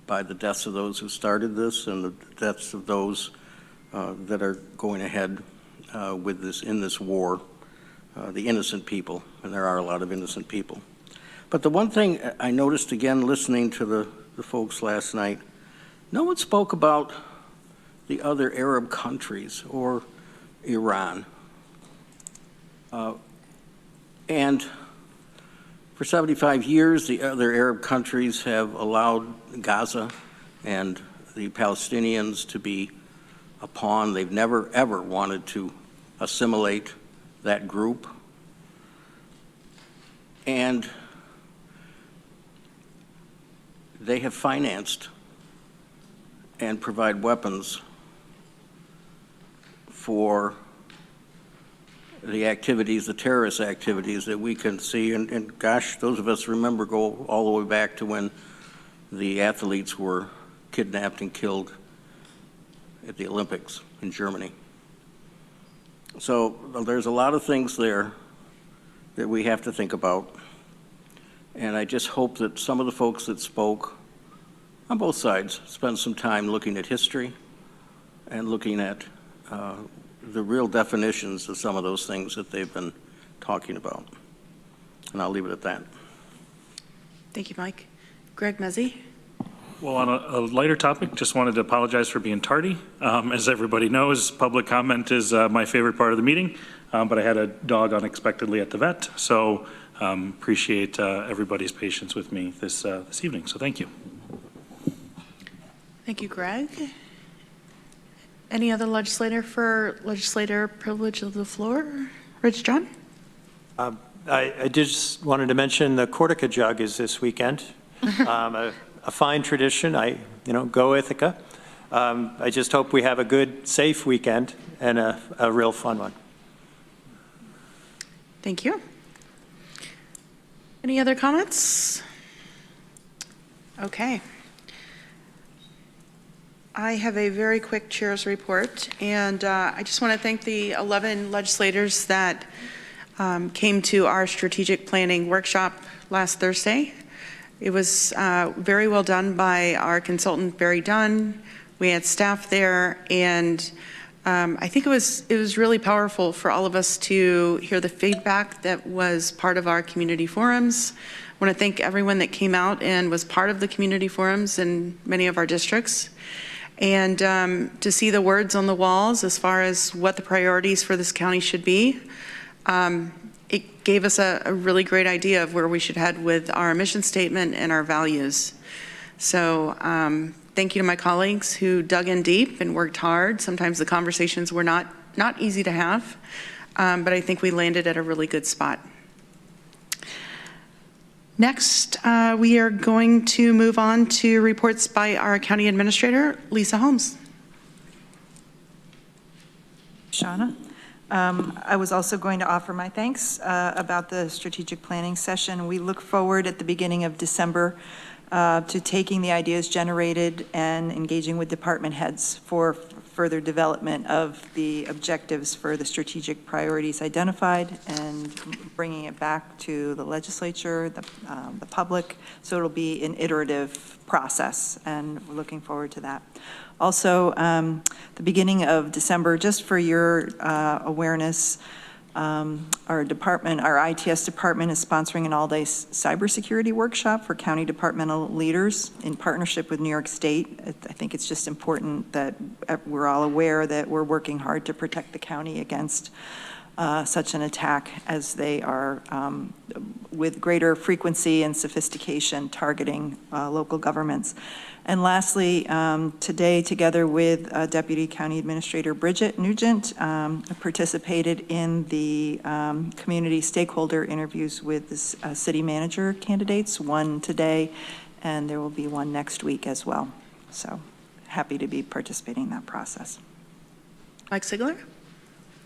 of those who started this and the deaths of those that are going ahead with this in this war, the innocent people, and there are a lot of innocent people. But the one thing I noticed again listening to the folks last night, no one spoke about the other Arab countries or Iran. And for 75 years, the other Arab countries have allowed Gaza and the Palestinians to be a pawn. They've never, ever wanted to assimilate that group. And they have financed and provide weapons for the activities, the terrorist activities that we can see. And gosh, those of us remember go all the way back to when the athletes were kidnapped and killed at the Olympics in Germany. So there's a lot of things there that we have to think about. And I just hope that some of the folks that spoke on both sides spend some time looking at history and looking at the real definitions of some of those things that they've been talking about. And I'll leave it at that. Thank you, Mike. Greg Mezzi. Well, on a lighter topic, just wanted to apologize for being tardy. As everybody knows, public comment is my favorite part of the meeting, but I had a dog unexpectedly at the vet, so appreciate everybody's patience with me this evening, so thank you. Thank you, Greg. Any other legislator for legislator privilege of the floor? Rich John? I just wanted to mention the Cortica Jug is this weekend. A fine tradition. Go Ithaca. I just hope we have a good, safe weekend and a real fun one. Thank you. Any other comments? Okay. I have a very quick chair's report, and I just want to thank the 11 legislators that came to our strategic planning workshop last Thursday. It was very well done by our consultant, Barry Dunn. We had staff there, and I think it was really powerful for all of us to hear the feedback that was part of our community forums. I want to thank everyone that came out and was part of the community forums in many of our districts. And to see the words on the walls as far as what the priorities for this county should be, it gave us a really great idea of where we should head with our mission statement and our values. So thank you to my colleagues who dug in deep and worked hard. Sometimes the conversations were not easy to have, but I think we landed at a really good spot. Next, we are going to move on to reports by our County Administrator, Lisa Holmes. Shauna. I was also going to offer my thanks about the strategic planning session. We look forward at the beginning of December to taking the ideas generated and engaging with department heads for further development of the objectives for the strategic priorities identified and bringing it back to the legislature, the public. So it'll be an iterative process, and we're looking forward to that. Also, the beginning of December, just for your awareness, our ITS department is sponsoring an all-day cybersecurity workshop for county departmental leaders in partnership with New York State. I think it's just important that we're all aware that we're working hard to protect the county against such an attack, as they are with greater frequency and sophistication targeting local governments. And lastly, today, together with Deputy County Administrator Bridget Nugent, participated in the community stakeholder interviews with the city manager candidates, one today, and there will be one next week as well. So happy to be participating in that process. Mike Sigler?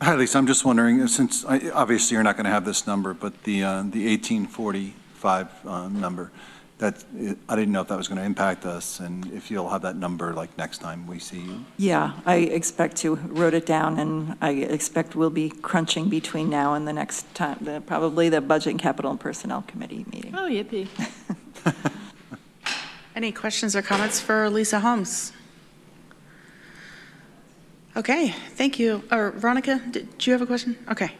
Hi, Lisa. I'm just wondering, since obviously you're not going to have this number, but the 1845 number, that I didn't know if that was going to impact us, and if you'll have that number like next time we see you. Yeah, I expect to. Wrote it down, and I expect we'll be crunching between now and the next time, probably the Budget and Capital and Personnel Committee meeting. Oh, yippee. Any questions or comments for Lisa Holmes? Okay, thank you. Or Veronica, did you have a question? Okay.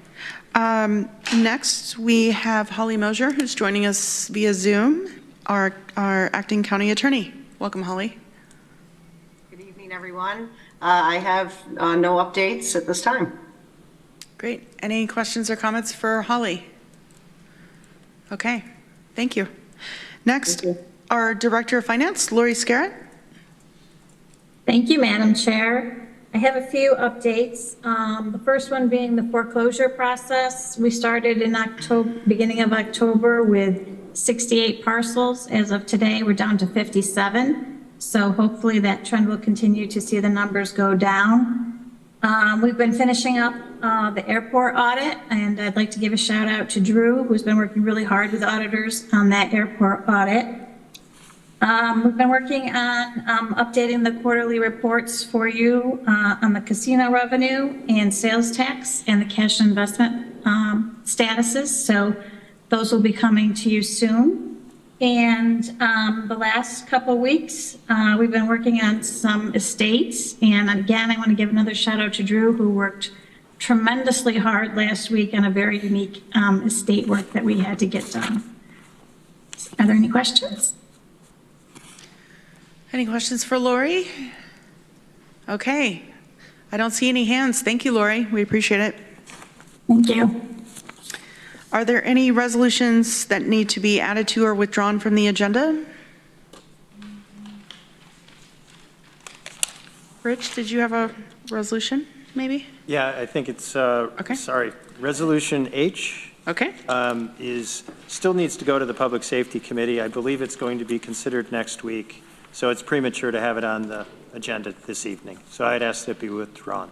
Next, we have Holly Mosier, who's joining us via Zoom, our acting county attorney. Welcome, Holly. Good evening, everyone. I have no updates at this time. Great. Any questions or comments for Holly? Okay, thank you. Next, our Director of Finance, Lori Scarrett. Thank you, Madam Chair. I have a few updates. The first one being the foreclosure process. We started in beginning of October with 68 parcels. As of today, we're down to 57. So hopefully that trend will continue to see the numbers go down. We've been finishing up the airport audit, and I'd like to give a shout out to Drew, who's been working really hard with auditors on that airport audit. We've been working on updating the quarterly reports for you on the casino revenue and sales tax and the cash investment statuses. So those will be coming to you soon. And the last couple of weeks, we've been working on some estates. And again, I want to give another shout out to Drew, who worked tremendously hard last week on a very unique estate work that we had to get done. Are there any questions? Any questions for Lori? Okay. I don't see any hands. Thank you, Lori. We appreciate it. Thank you. Are there any resolutions that need to be added to or withdrawn from the agenda? Rich, did you have a resolution, maybe? Yeah, I think it's, sorry, Resolution H. Okay. Still needs to go to the Public Safety Committee. I believe it's going to be considered next week. So it's premature to have it on the agenda this evening. So I'd ask that it be withdrawn.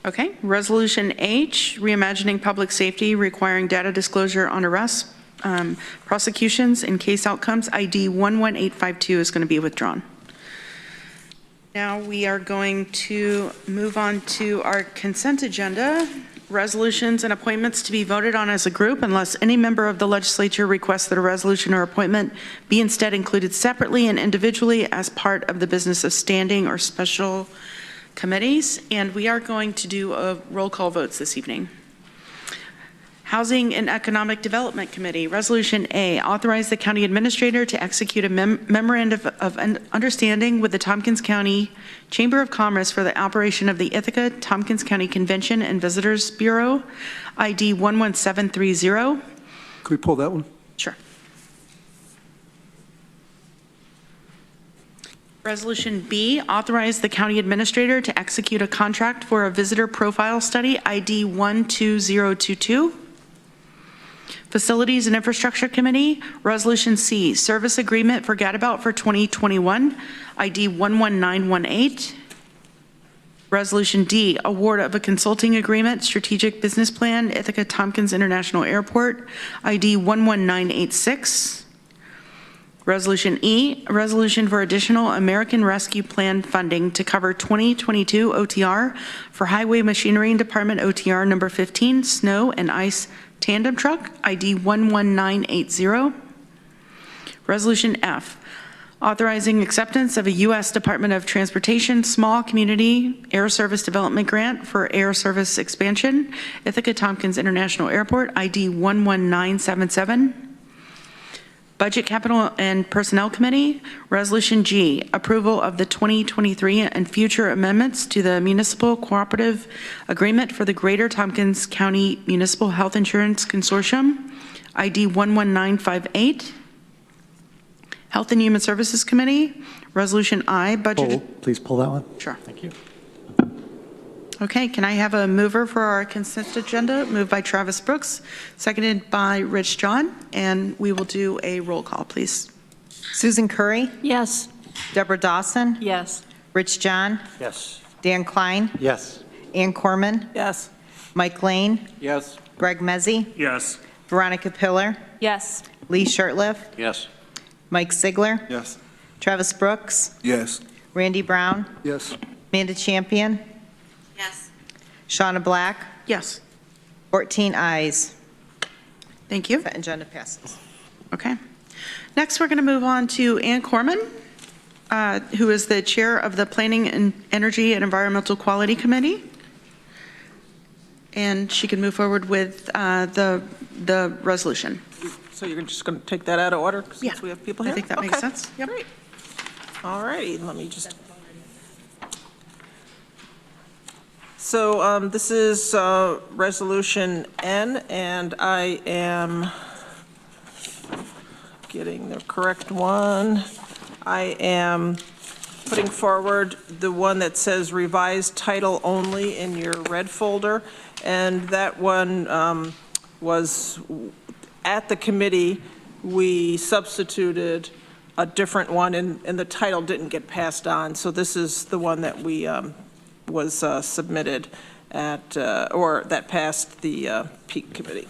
Okay. Resolution H, reimagining public safety, requiring data disclosure on arrests, prosecutions, and case outcomes. ID 11852 is going to be withdrawn. Now we are going to move on to our consent agenda. resolutions and appointments to be voted on as a group unless any member of the legislature requests that a resolution or appointment be instead included separately and individually as part of the business of standing or special committees. And we are going to do a roll call votes this evening. Housing and Economic Development Committee, Resolution A, authorize the county administrator to execute a memorandum of understanding with the Tompkins County Chamber of Commerce for the operation of the Ithaca Tompkins County Convention and Visitors Bureau, ID 11730. Could we pull that one? Sure. Resolution B, authorize the county administrator to execute a contract for a visitor profile study, ID 12022. Facilities and Infrastructure Committee, Resolution C, service agreement for Gadabout for 2021, ID 11918. Resolution D, award of a consulting agreement, strategic business plan, Ithaca Tompkins International Airport, ID 11986. Resolution E, a resolution for additional American Rescue Plan funding to cover 2022 OTR for Highway Machinery Department OTR number 15, snow and ice tandem truck, ID 11980. Resolution F, authorizing acceptance of a U.S. Department of Transportation Small Community Air Service Development Grant for air service expansion, Ithaca Tompkins International Airport, ID 11977. Budget, Capital, and Personnel Committee, Resolution G, approval of the 2023 and future amendments to the Municipal Cooperative Agreement for the Greater Tompkins County Municipal Health Insurance Consortium, ID 11958. Health and Human Services Committee, Resolution I, budget. Please pull that one. Sure. Thank you. Okay, can I have a mover for our consent agenda? Moved by Travis Brooks, seconded by Rich John, and we will do a roll call, please. Susan Curry? Yes. Deborah Dawson? Yes. Rich John? Yes. Dan Klein? Yes. Ann Corman? Yes. Mike Lane? Yes. Greg Mezzi? Yes. Veronica Pillar? Yes. Lee Shurtleff? Yes. Mike Sigler? Yes. Travis Brooks? Yes. Randy Brown? Yes. Amanda Champion? Yes. Shauna Black? Yes. 14 ayes. Thank you. That agenda passes. Okay. Next, we're going to move on to Ann Corman, who is the chair of the Planning and Energy and Environmental Quality Committee. And she can move forward with the resolution. So you're just going to take that out of order since Yeah. we have people here? I think that makes Okay. sense. Yep. Great. All righty, let me just. So this is Resolution N, and I am getting the correct one. I am putting forward the one that says revised title only in your red folder, and that one was at the committee, we substituted a different one, and the title didn't get passed on. So this is the one that we was submitted at, or that passed the Peak Committee.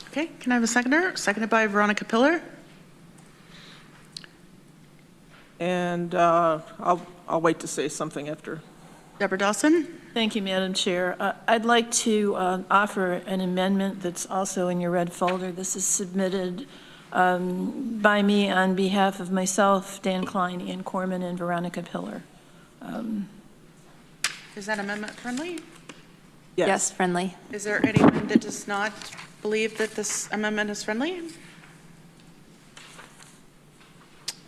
Okay, can I have a seconder? Seconded by Veronica Pillar. And I'll wait to say something after. Deborah Dawson? Thank you, Madam Chair. I'd like to offer an amendment that's also in your red folder. This is submitted by me on behalf of myself, Dan Klein, Ann Corman, and Veronica Pillar. Is that amendment friendly? Yes, friendly. Is there anyone that does not believe that this amendment is friendly?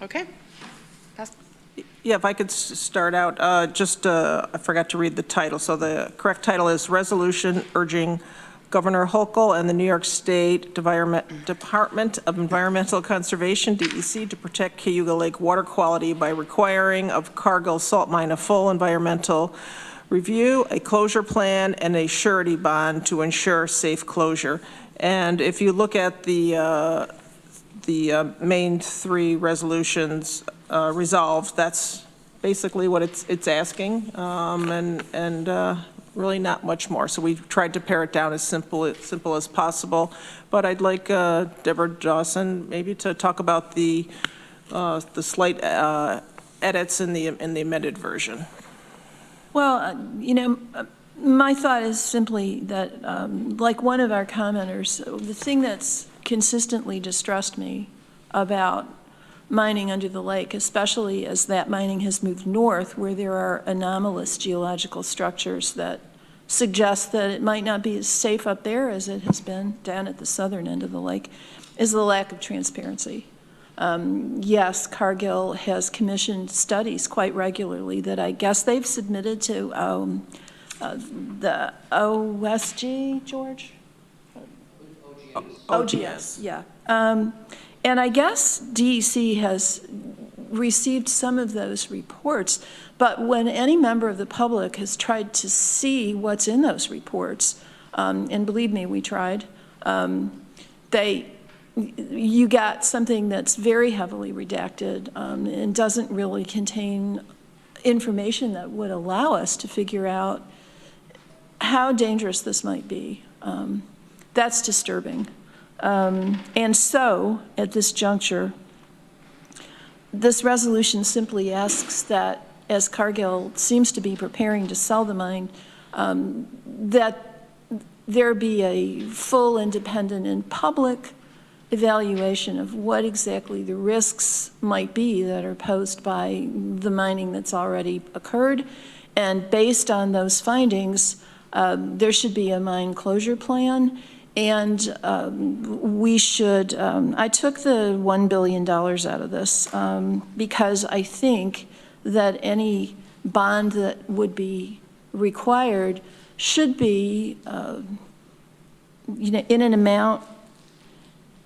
Okay. Pass. Yeah, if I could start out, I forgot to read the title. So the correct title is Resolution Urging Governor Hochul and the New York State Department of Environmental Conservation, DEC, to protect Cayuga Lake water quality by requiring of Cargill Salt Mine a full environmental review, a closure plan, and a surety bond to ensure safe closure. And if you look at the main three resolutions resolved, that's basically what it's asking, and really not much more. So we've tried to pare it down as simple as possible. But I'd like Deborah Dawson maybe to talk about the slight edits in the amended version. Well, My thought is simply that, like one of our commenters, the thing that's consistently distressed me about mining under the lake, especially as that mining has moved north, where there are anomalous geological structures that suggest that it might not be as safe up there as it has been down at the southern end of the lake, is the lack of transparency. Yes, Cargill has commissioned studies quite regularly that I guess they've submitted to the OSG, George? OGS, yeah. And I guess DEC has received some of those reports, but when any member of the public has tried to see what's in those reports, and believe me, we tried, you got something that's very heavily redacted and doesn't really contain information that would allow us to figure out how dangerous this might be. That's disturbing. And so, at this juncture, this resolution simply asks that, as Cargill seems to be preparing to sell the mine, that there be a full, independent, and public evaluation of what exactly the risks might be that are posed by the mining that's already occurred. And based on those findings, there should be a mine closure plan. And we should, I took the $1 billion out of this because I think that any bond that would be required should be in an amount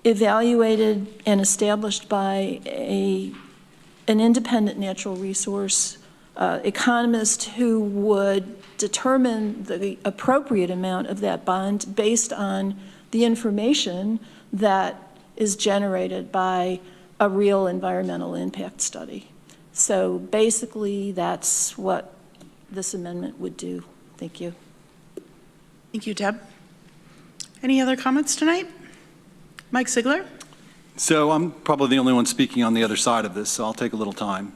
evaluated and established by an independent natural resource economist who would determine the appropriate amount of that bond based on the information that is generated by a real environmental impact study. So basically, that's what this amendment would do. Thank you. Thank you, Deb. Any other comments tonight? Mike Sigler? So I'm probably the only one speaking on the other side of this, so I'll take a little time.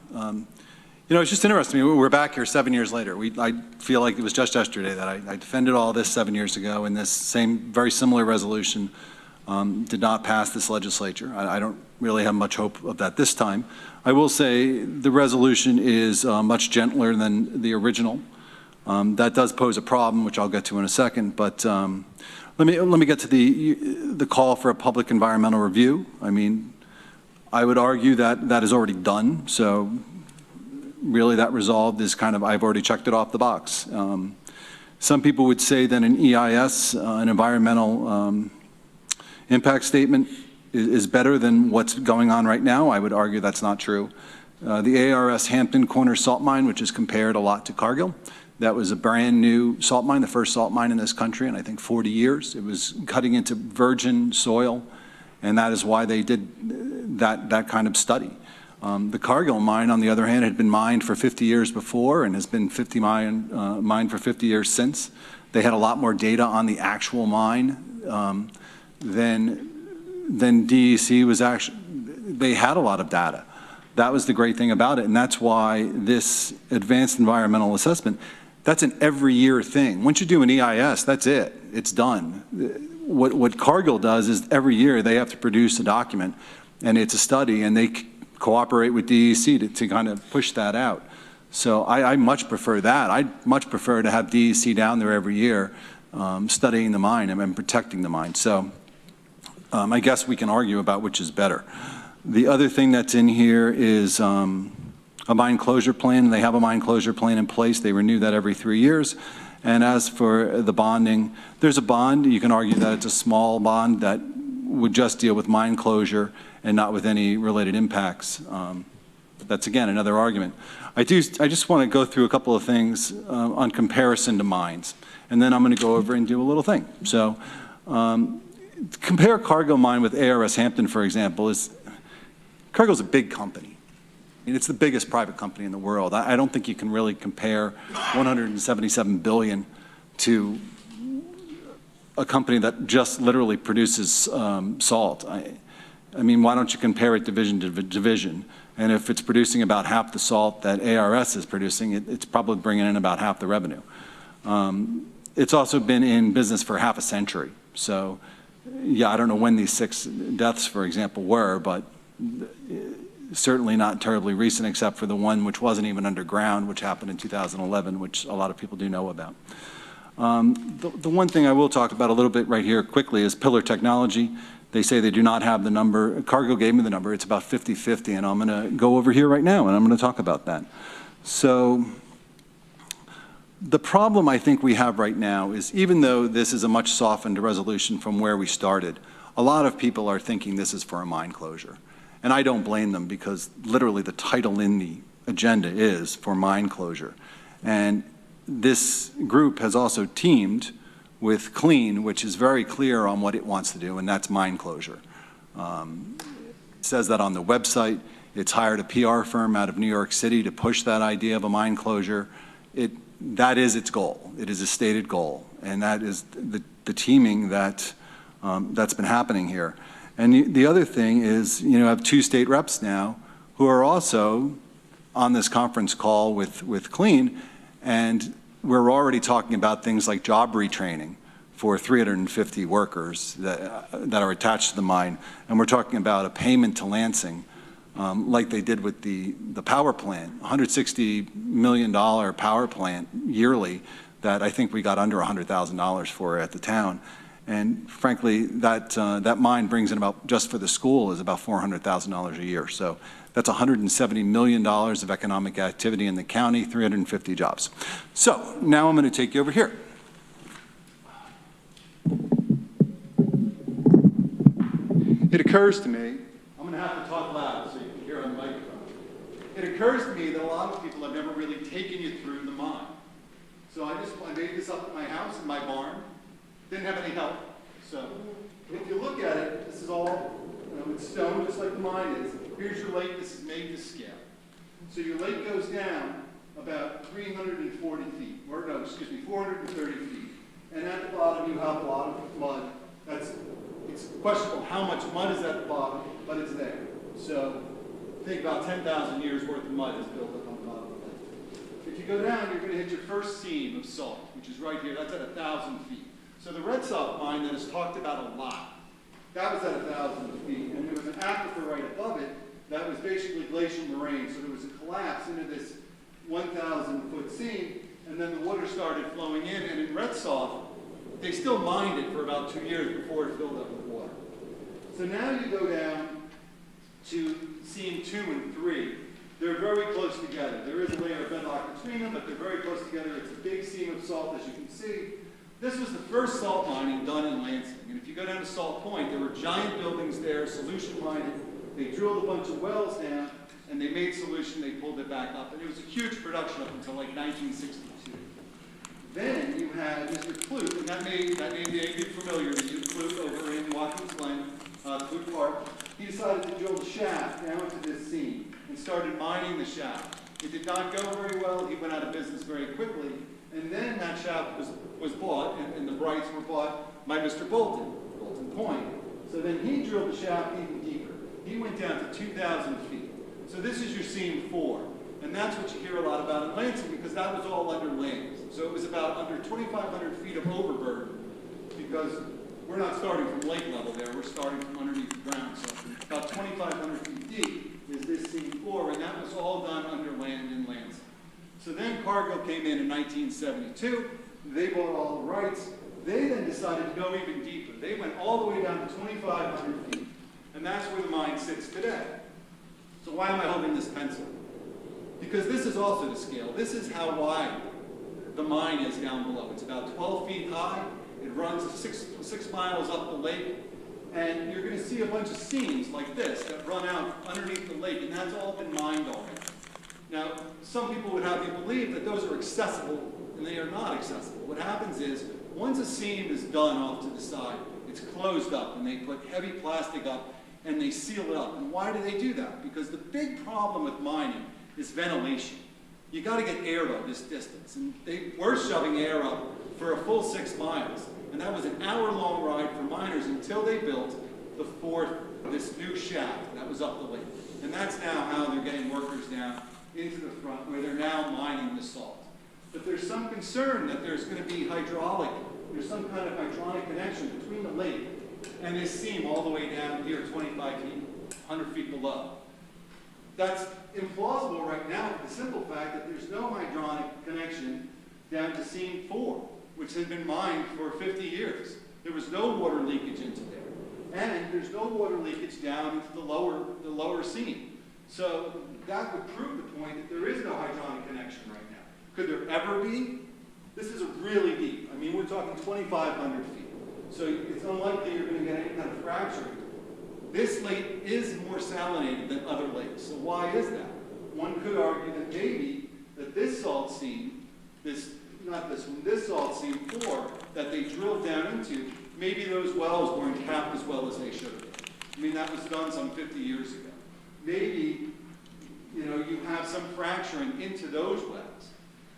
It's just interesting. We're back here 7 years later. I feel like it was just yesterday that I defended all this 7 years ago, and this same, very similar resolution did not pass this legislature. I don't really have much hope of that this time. I will say the resolution is much gentler than the original. That does pose a problem, which I'll get to in a second, but let me get to the call for a public environmental review. I mean, I would argue that that is already done, so really that resolved is kind of, I've already checked it off the box. Some people would say that an EIS, an environmental impact statement, is better than what's going on right now. I would argue that's not true. The ARS Hampton Corner salt mine, which is compared a lot to Cargill, that was a brand new salt mine, the first salt mine in this country in I think 40 years. It was cutting into virgin soil, and that is why they did that kind of study. The Cargill mine, on the other hand, had been mined for 50 years before and has been mined for 50 years since. They had a lot more data on the actual mine than DEC was actually. They had a lot of data. That was the great thing about it, and that's why this advanced environmental assessment, that's an every year thing. Once you do an EIS, that's it. It's done. What Cargill does is every year they have to produce a document, and it's a study, and they cooperate with DEC to kind of push that out. So I much prefer that. I'd much prefer to have DEC down there every year studying the mine and protecting the mine. So I guess we can argue about which is better. The other thing that's in here is a mine closure plan. They have a mine closure plan in place. They renew that every 3 years. And as for the bonding, there's a bond. You can argue that it's a small bond that would just deal with mine closure and not with any related impacts. That's, again, another argument. I just want to go through a couple of things on comparison to mines, and then I'm going to go over and do a little thing. So compare Cargill mine with ARS Hampton, for example. Cargill's a big company. I mean, it's the biggest private company in the world. I don't think you can really compare $177 billion to a company that just literally produces salt. I mean, why don't you compare it division to division? And if it's producing about half the salt that ARS is producing, it's probably bringing in about half the revenue. It's also been in business for half a century. So, yeah, I don't know when these 6 deaths, for example, were, but certainly not terribly recent, except for the one which wasn't even underground, which happened in 2011, which a lot of people do know about. The one thing I will talk about a little bit right here quickly is Pillar Technology. They say they do not have the number. Cargill gave me the number. It's about 50-50, and I'm going to go over here right now, and I'm going to talk about that. So the problem I think we have right now is, even though this is a much softened resolution from where we started, a lot of people are thinking this is for a mine closure. And I don't blame them, because literally the title in the agenda is for mine closure. And this group has also teamed with Clean, which is very clear on what it wants to do, and that's mine closure. It says that on the website. It's hired a PR firm out of New York City to push that idea of a mine closure. That is its goal. It is a stated goal, and that is the teaming that's been happening here. And the other thing is, I have 2 state reps now who are also on this conference call with Clean, and we're already talking about things like job retraining for 350 workers that are attached to the mine, and we're talking about a payment to Lansing, like they did with the power plant, $160 million power plant yearly that I think we got under $100,000 for at the town. And frankly, that mine brings in about, just for the school, is about $400,000 a year. So that's $170 million of economic activity in the county, 350 jobs. So now I'm going to take you over here. It occurs to me, I'm going to have to talk loud so you can hear on the microphone. It occurs to me that a lot of people have never really taken you through the mine. So I made this up at my house, in my barn. Didn't have any help. So if you look at it, this is all, it's stone just like the mine is. Here's your lake. This is made to scale. So your lake goes down about 340 feet, or no, excuse me, 430 feet. And at the bottom you have a lot of mud. It's questionable how much mud is at the bottom, but it's there. So think about 10,000 years worth of mud is built up on the bottom of the lake. If you go down, you're going to hit your first seam of salt, which is right here. That's at 1,000 feet. So the red salt mine that is talked about a lot, that was at 1,000 feet, and there was an aquifer right above it that was basically glacial moraine. So there was a collapse into this 1,000-foot seam, and then the water started flowing in. And in red salt, they still mined it for about 2 years before it filled up with water. So now you go down to seam 2 and 3. They're very close together. There is a layer of bedrock between them, but they're very close together. It's a big seam of salt, as you can see. This was the first salt mining done in Lansing. And if you go down to Salt Point, there were giant buildings there, solution mining. They drilled a bunch of wells down, and they made solution. They pulled it back up. And it was a huge production up until like 1962. Then you had Mr. Clute, and that name may be familiar to you, Clute over in Watkins Glen, Clute Park. He decided to drill the shaft down to this seam and started mining the shaft. It did not go very well. He went out of business very quickly. And then that shaft was bought, and the Brights were bought by Mr. Bolton Point. So then he drilled the shaft even deeper. He went down to 2,000 feet. So this is your seam 4. And that's what you hear a lot about in Lansing, because that was all under land. So it was about under 2,500 feet of overburden, because we're not starting from lake level there. We're starting from underneath the ground. So about 2,500 feet deep is this seam 4, and that was all done under land in Lansing. So then Cargill came in 1972. They bought all the rights. They then decided to go even deeper. They went all the way down to 2,500 feet. And that's where the mine sits today. So why am I holding this pencil? Because this is also to scale. This is how wide the mine is down below. It's about 12 feet high. It runs 6 miles up the lake. And you're going to see a bunch of seams like this that run out underneath the lake. And that's all been mined already. Now, some people would have you believe that those are accessible, and they are not accessible. What happens is, once a seam is done off to the side, it's closed up, and they put heavy plastic up, and they seal it up. And why do they do that? Because the big problem with mining is ventilation. You got to get air though this distance, and they were shoving air up for a full 6 miles, and that was an hour-long ride for miners until they built this new shaft that was up the lake. And that's now how they're getting workers down into the front, where they're now mining the salt. But there's some concern that there's going to be there's some kind of hydronic connection between the lake and this seam all the way down here, 25 feet, 100 feet below. That's implausible right now for the simple fact that there's no hydronic connection down to seam 4, which had been mined for 50 years. There was no water leakage into there. And there's no water leakage down into the lower seam. So that would prove the point that there is no hydronic connection right now. Could there ever be? This is really deep. I mean, we're talking 2,500 feet. So it's unlikely you're going to get any kind of fracturing. This lake is more salinated than other lakes. So why is that? One could argue that maybe that this salt seam, this salt seam 4 that they drilled down into, maybe those wells weren't capped as well as they should have been. I mean, that was done some 50 years ago. Maybe, you have some fracturing into those wells.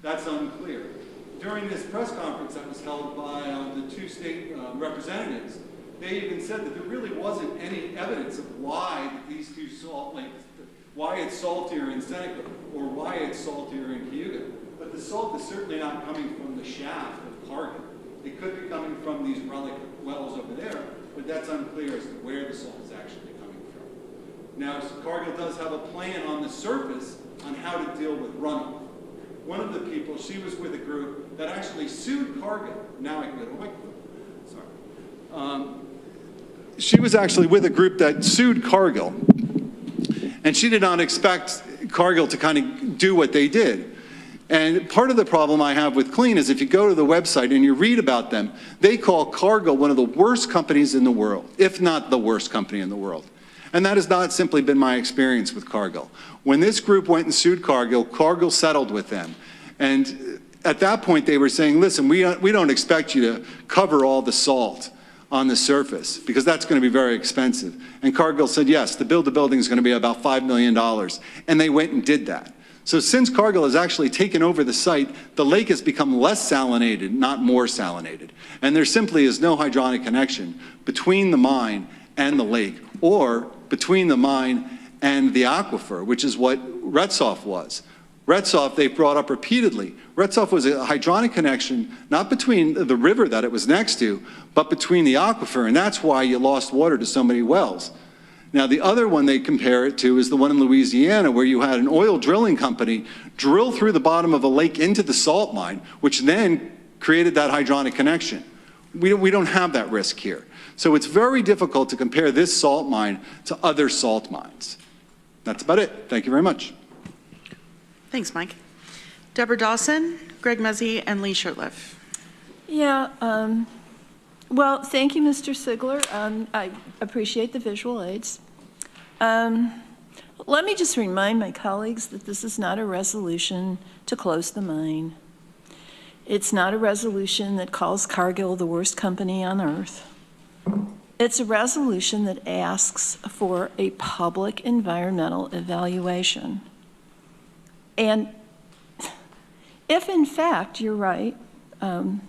That's unclear. During this press conference that was held by the 2 state representatives, they even said that there really wasn't any evidence of why these 2 salt lakes, why it's saltier in Seneca or why it's saltier in Cayuga. But the salt is certainly not coming from the shaft of Cargill. It could be coming from these relic wells over there, but that's unclear as to where the salt is actually coming from. Now, Cargill does have a plan on the surface on how to deal with runoff. One of the people, she was with a group that actually sued Cargill. Now I can go to my group. Sorry. She was actually with a group that sued Cargill, and she did not expect Cargill to kind of do what they did. And part of the problem I have with Clean is if you go to the website and you read about them, they call Cargill one of the worst companies in the world, if not the worst company in the world. And that has not simply been my experience with Cargill. When this group went and sued Cargill, Cargill settled with them. And at that point they were saying, listen, we don't expect you to cover all the salt on the surface because that's going to be very expensive. And Cargill said, yes, the building is going to be about $5 million. And they went and did that. So since Cargill has actually taken over the site, the lake has become less salinated, not more salinated. And there simply is no hydronic connection between the mine and the lake, or between the mine and the aquifer, which is what Retsoff was. Retsoff, they've brought up repeatedly. Retsoff was a hydronic connection, not between the river that it was next to, but between the aquifer, and that's why you lost water to so many wells. Now, the other one they compare it to is the one in Louisiana, where you had an oil drilling company drill through the bottom of a lake into the salt mine, which then created that hydronic connection. We don't have that risk here. So it's very difficult to compare this salt mine to other salt mines. That's about it. Thank you very much. Thanks, Mike. Deborah Dawson, Greg Mezzi, and Lee Shurtleff. Yeah, well, thank you, Mr. Sigler. I appreciate the visual aids. Let me just remind my colleagues that this is not a resolution to close the mine. It's not a resolution that calls Cargill the worst company on earth. It's a resolution that asks for a public environmental evaluation. And if in fact you're right, and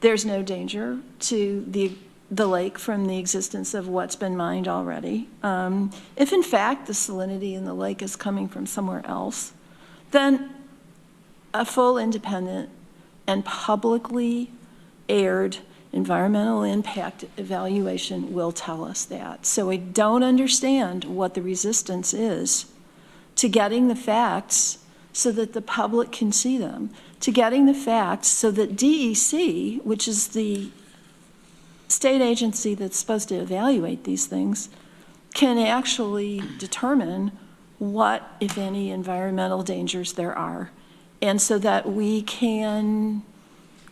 there's no danger to the lake from the existence of what's been mined already, if in fact the salinity in the lake is coming from somewhere else, then a full, independent, and publicly aired environmental impact evaluation will tell us that. So I don't understand what the resistance is to getting the facts so that the public can see them, to getting the facts so that DEC, which is the state agency that's supposed to evaluate these things, can actually determine what, if any, environmental dangers there are. And so that we can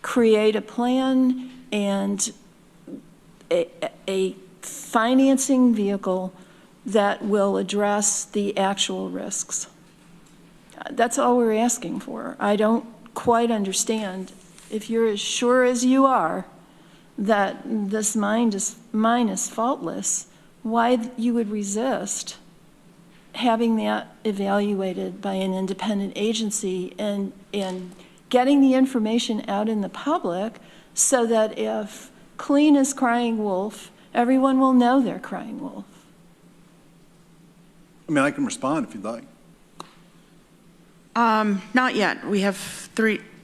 create a plan and a financing vehicle that will address the actual risks. That's all we're asking for. I don't quite understand, if you're as sure as you are that this mine is faultless, why you would resist having that evaluated by an independent agency and getting the information out in the public so that if Clean is crying wolf, everyone will know they're crying wolf. I mean, I can respond if you'd like. Not yet. We have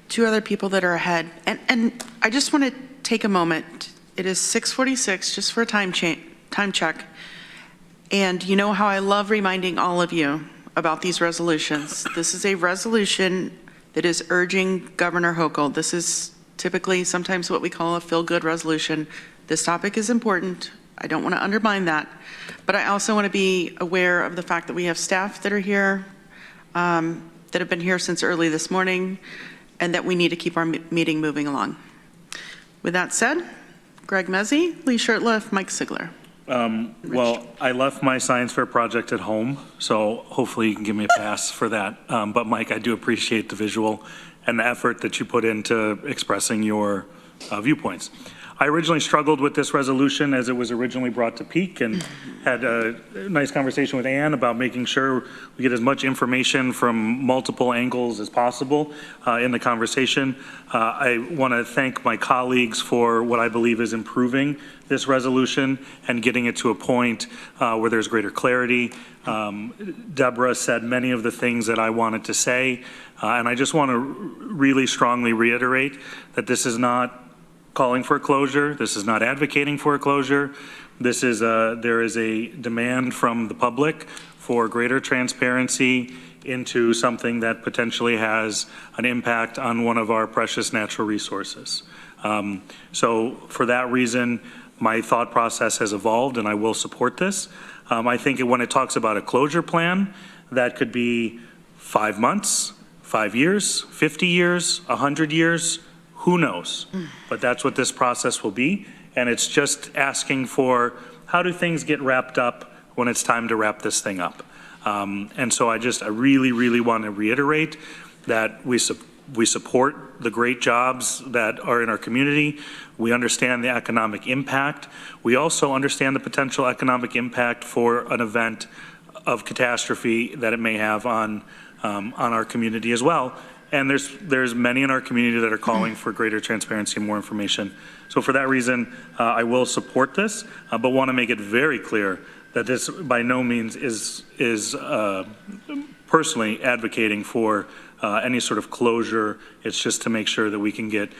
two other people that are ahead. And I just want to take a moment. It is 6:46, just for a time check. And you know how I love reminding all of you about these resolutions. This is a resolution that is urging Governor Hochul. This is typically sometimes what we call a feel-good resolution. This topic is important. I don't want to undermine that. But I also want to be aware of the fact that we have staff that are here, that have been here since early this morning, and that we need to keep our meeting moving along. With that said, Greg Mezzi, Lee Shurtleff, Mike Sigler. Well, I left my science fair project at home, so hopefully you can give me a pass for that. But Mike, I do appreciate the visual and the effort that you put into expressing your viewpoints. I originally struggled with this resolution as it was originally brought to Peak, and had a nice conversation with Ann about making sure we get as much information from multiple angles as possible in the conversation. I want to thank my colleagues for what I believe is improving this resolution and getting it to a point where there's greater clarity. Deborah said many of the things that I wanted to say, and I just want to really strongly reiterate that this is not calling for a closure. This is not advocating for a closure. This is there is a demand from the public for greater transparency into something that potentially has an impact on one of our precious natural resources. So for that reason, my thought process has evolved, and I will support this. I think when it talks about a closure plan, that could be 5 months, 5 years, 50 years, 100 years, who knows? But that's what this process will be, and it's just asking for how do things get wrapped up when it's time to wrap this thing up. And so I really, really want to reiterate that we support the great jobs that are in our community. We understand the economic impact. We also understand the potential economic impact for an event of catastrophe that it may have on our community as well. And there's many in our community that are calling for greater transparency and more information. So for that reason, I will support this, but want to make it very clear that this by no means is personally advocating for any sort of closure. It's just to make sure that we can get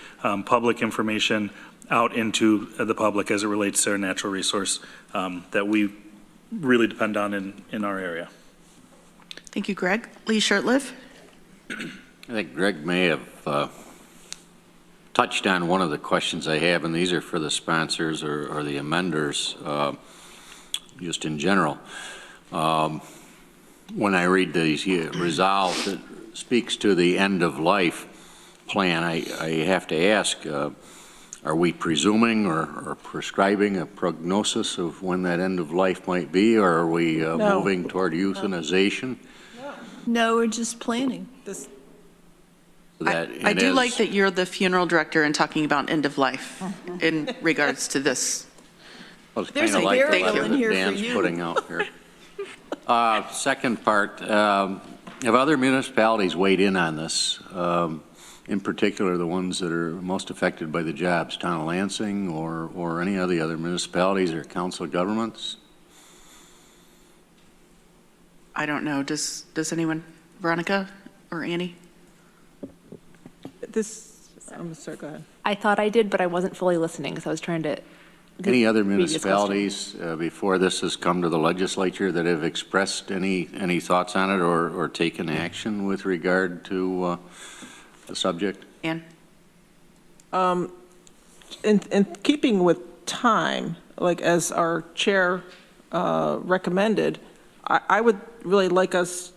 public information out into the public as it relates to our natural resource that we really depend on in our area. Thank you, Greg. Lee Shurtleff. I think Greg may have touched on one of the questions I have, and these are for the sponsors or the amenders, just in general. When I read these resolve that speaks to the end of life plan, I have to ask, are we presuming or prescribing a prognosis of when that end of life might be, or are we moving toward euthanization? No, we're just planning this. I do like that you're the funeral director and talking about end of life in regards to this. Well, it's There's kind of a like the burial one in here that for Dan's you. putting out here. Second part, have other municipalities weighed in on this? In particular, the ones that are most affected by the jobs, Town of Lansing or any of the other municipalities or council governments? I don't know. Does anyone, Veronica or Annie? Sorry, go ahead. I thought I did, but I wasn't fully listening because I was trying to. Any other municipalities before this has come to the legislature that have expressed any thoughts on it or taken action with regard to the subject? Ann? In keeping with time, like as our chair recommended, I would really like us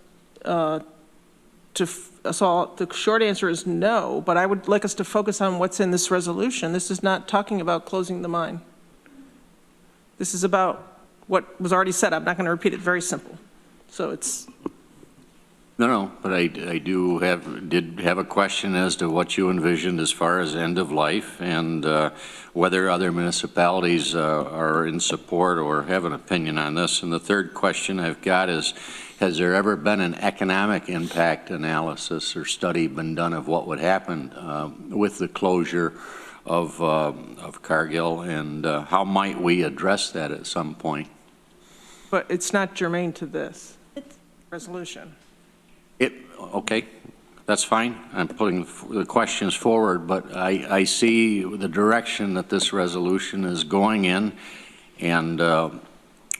so the short answer is no, but I would like us to focus on what's in this resolution. This is not talking about closing the mine. This is about what was already said. I'm not going to repeat it. Very simple. So it's. No, but I did have a question as to what you envisioned as far as end of life and whether other municipalities are in support or have an opinion on this. And the third question I've got is, has there ever been an economic impact analysis or study been done of what would happen with the closure of Cargill, and how might we address that at some point? But it's not germane to this resolution. Okay, That's fine. I'm putting the questions forward, but I see the direction that this resolution is going in and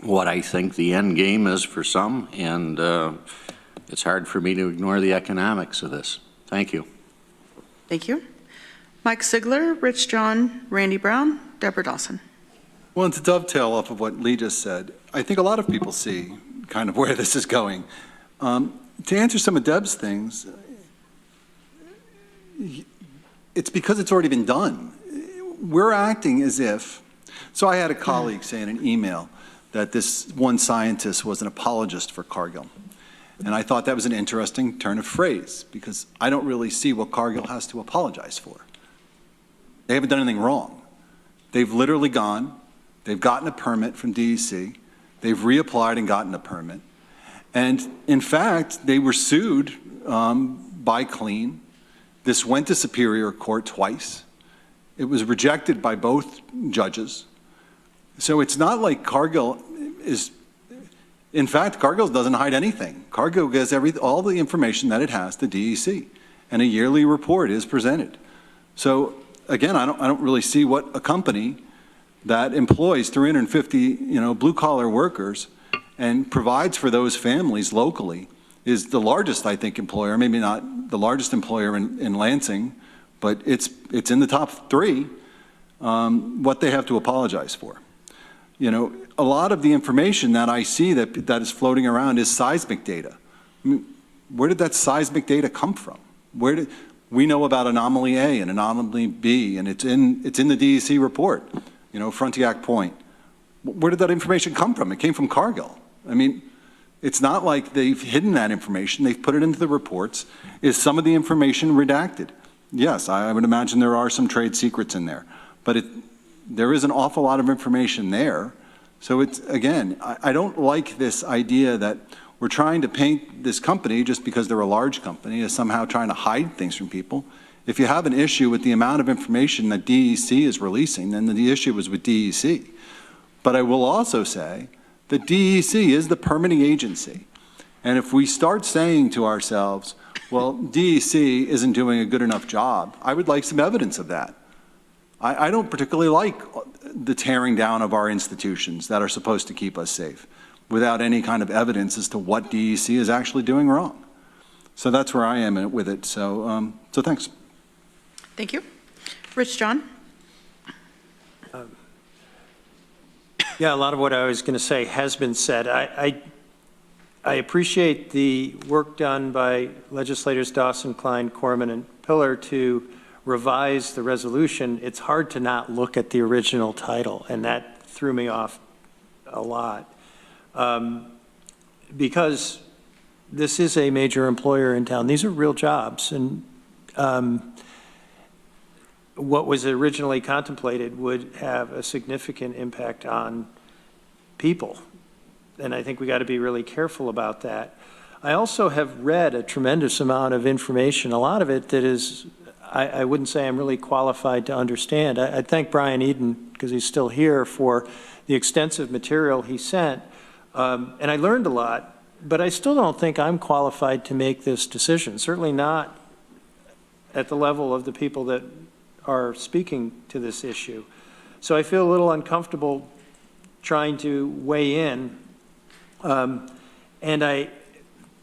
what I think the end game is for some, and it's hard for me to ignore the economics of this. Thank you. Thank you. Mike Sigler, Rich John, Randy Brown, Deborah Dawson. Well, and to dovetail off of what Lee just said, I think a lot of people see kind of where this is going. To answer some of Deb's things, it's because it's already been done. We're acting as if, so I had a colleague say in an email that this one scientist was an apologist for Cargill. And I thought that was an interesting turn of phrase, because I don't really see what Cargill has to apologize for. They haven't done anything wrong. They've literally gone, they've gotten a permit from DEC, they've reapplied and gotten a permit. And in fact, they were sued by Clean. This went to Superior Court twice. It was rejected by both judges. So it's not like Cargill is, in fact, Cargill doesn't hide anything. Cargill gives all the information that it has to DEC, and a yearly report is presented. So again, I don't really see what a company that employs 350, blue-collar workers and provides for those families locally is the largest, I think, employer, maybe not the largest employer in Lansing, but it's in the top 3, what they have to apologize for. A lot of the information that I see that is floating around is seismic data. I mean, where did that seismic data come from? We know about anomaly A and anomaly B, and it's in the DEC report, Frontenac Point. Where did that information come from? It came from Cargill. I mean, it's not like they've hidden that information. They've put it into the reports. Is some of the information redacted? Yes, I would imagine there are some trade secrets in there, but there is an awful lot of information there. So it's, again, I don't like this idea that we're trying to paint this company just because they're a large company as somehow trying to hide things from people. If you have an issue with the amount of information that DEC is releasing, then the issue is with DEC. But I will also say that DEC is the permitting agency. And if we start saying to ourselves, well, DEC isn't doing a good enough job, I would like some evidence of that. I don't particularly like the tearing down of our institutions that are supposed to keep us safe without any kind of evidence as to what DEC is actually doing wrong. So that's where I am with it. So, so thanks. Thank you. Rich John. Yeah, a lot of what I was going to say has been said. I appreciate the work done by legislators Dawson, Klein, Corman, and Pillar to revise the resolution. It's hard to not look at the original title, and that threw me off a lot. Because this is a major employer in town. These are real jobs, and what was originally contemplated would have a significant impact on people. And I think we got to be really careful about that. I also have read a tremendous amount of information, a lot of it that is, I wouldn't say I'm really qualified to understand. I thank Brian Eden, because he's still here, for the extensive material he sent. And I learned a lot, but I still don't think I'm qualified to make this decision, certainly not at the level of the people that are speaking to this issue. So I feel a little uncomfortable trying to weigh in, and I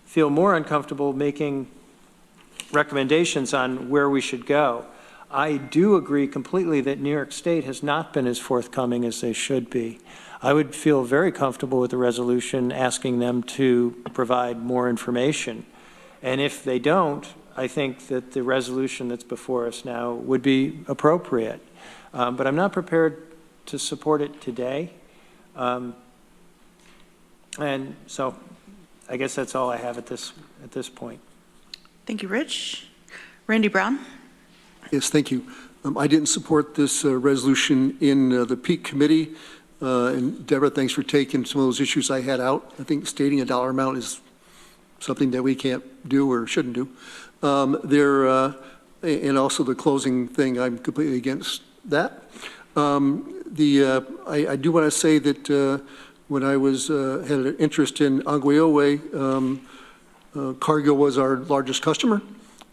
feel more uncomfortable making recommendations on where we should go. I do agree completely that New York State has not been as forthcoming as they should be. I would feel very comfortable with the resolution asking them to provide more information. And if they don't, I think that the resolution that's before us now would be appropriate. But I'm not prepared to support it today. And so I guess that's all I have at this point. Thank you, Rich. Randy Brown. Yes, thank you. I didn't support this resolution in the peak committee. And Deborah, thanks for taking some of those issues I had out. I think stating a dollar amount is something that we can't do or shouldn't do. And also the closing thing, I'm completely against that. I do want to say that when I had an interest in Anguiowe, Cargill was our largest customer.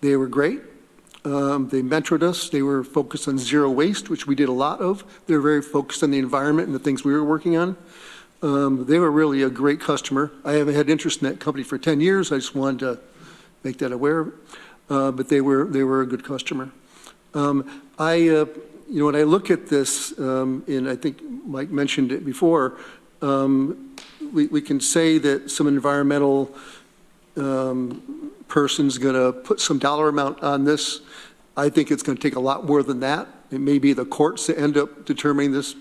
They were great. They mentored us. They were focused on zero waste, which we did a lot of. They were very focused on the environment and the things we were working on. They were really a great customer. I haven't had interest in that company for 10 years. I just wanted to make that aware. But they were a good customer. When I look at this, and I think Mike mentioned it before, we can say that some environmental person's going to put some dollar amount on this. I think it's going to take a lot more than that. It may be the courts that end up determining this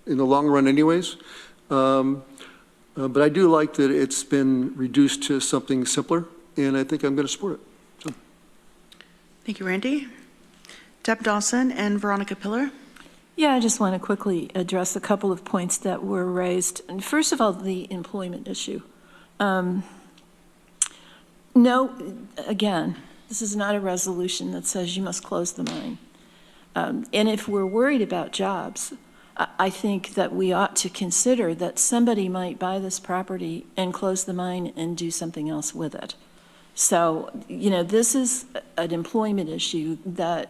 in the long run anyways. But I do like that it's been reduced to something simpler, and I think I'm going to support it. So. Thank you, Randy. Deb Dawson and Veronica Pillar. Yeah, I just want to quickly address a couple of points that were raised. And first of all, the employment issue. No, again, this is not a resolution that says you must close the mine. And if we're worried about jobs, I think that we ought to consider that somebody might buy this property and close the mine and do something else with it. So, this is an employment issue that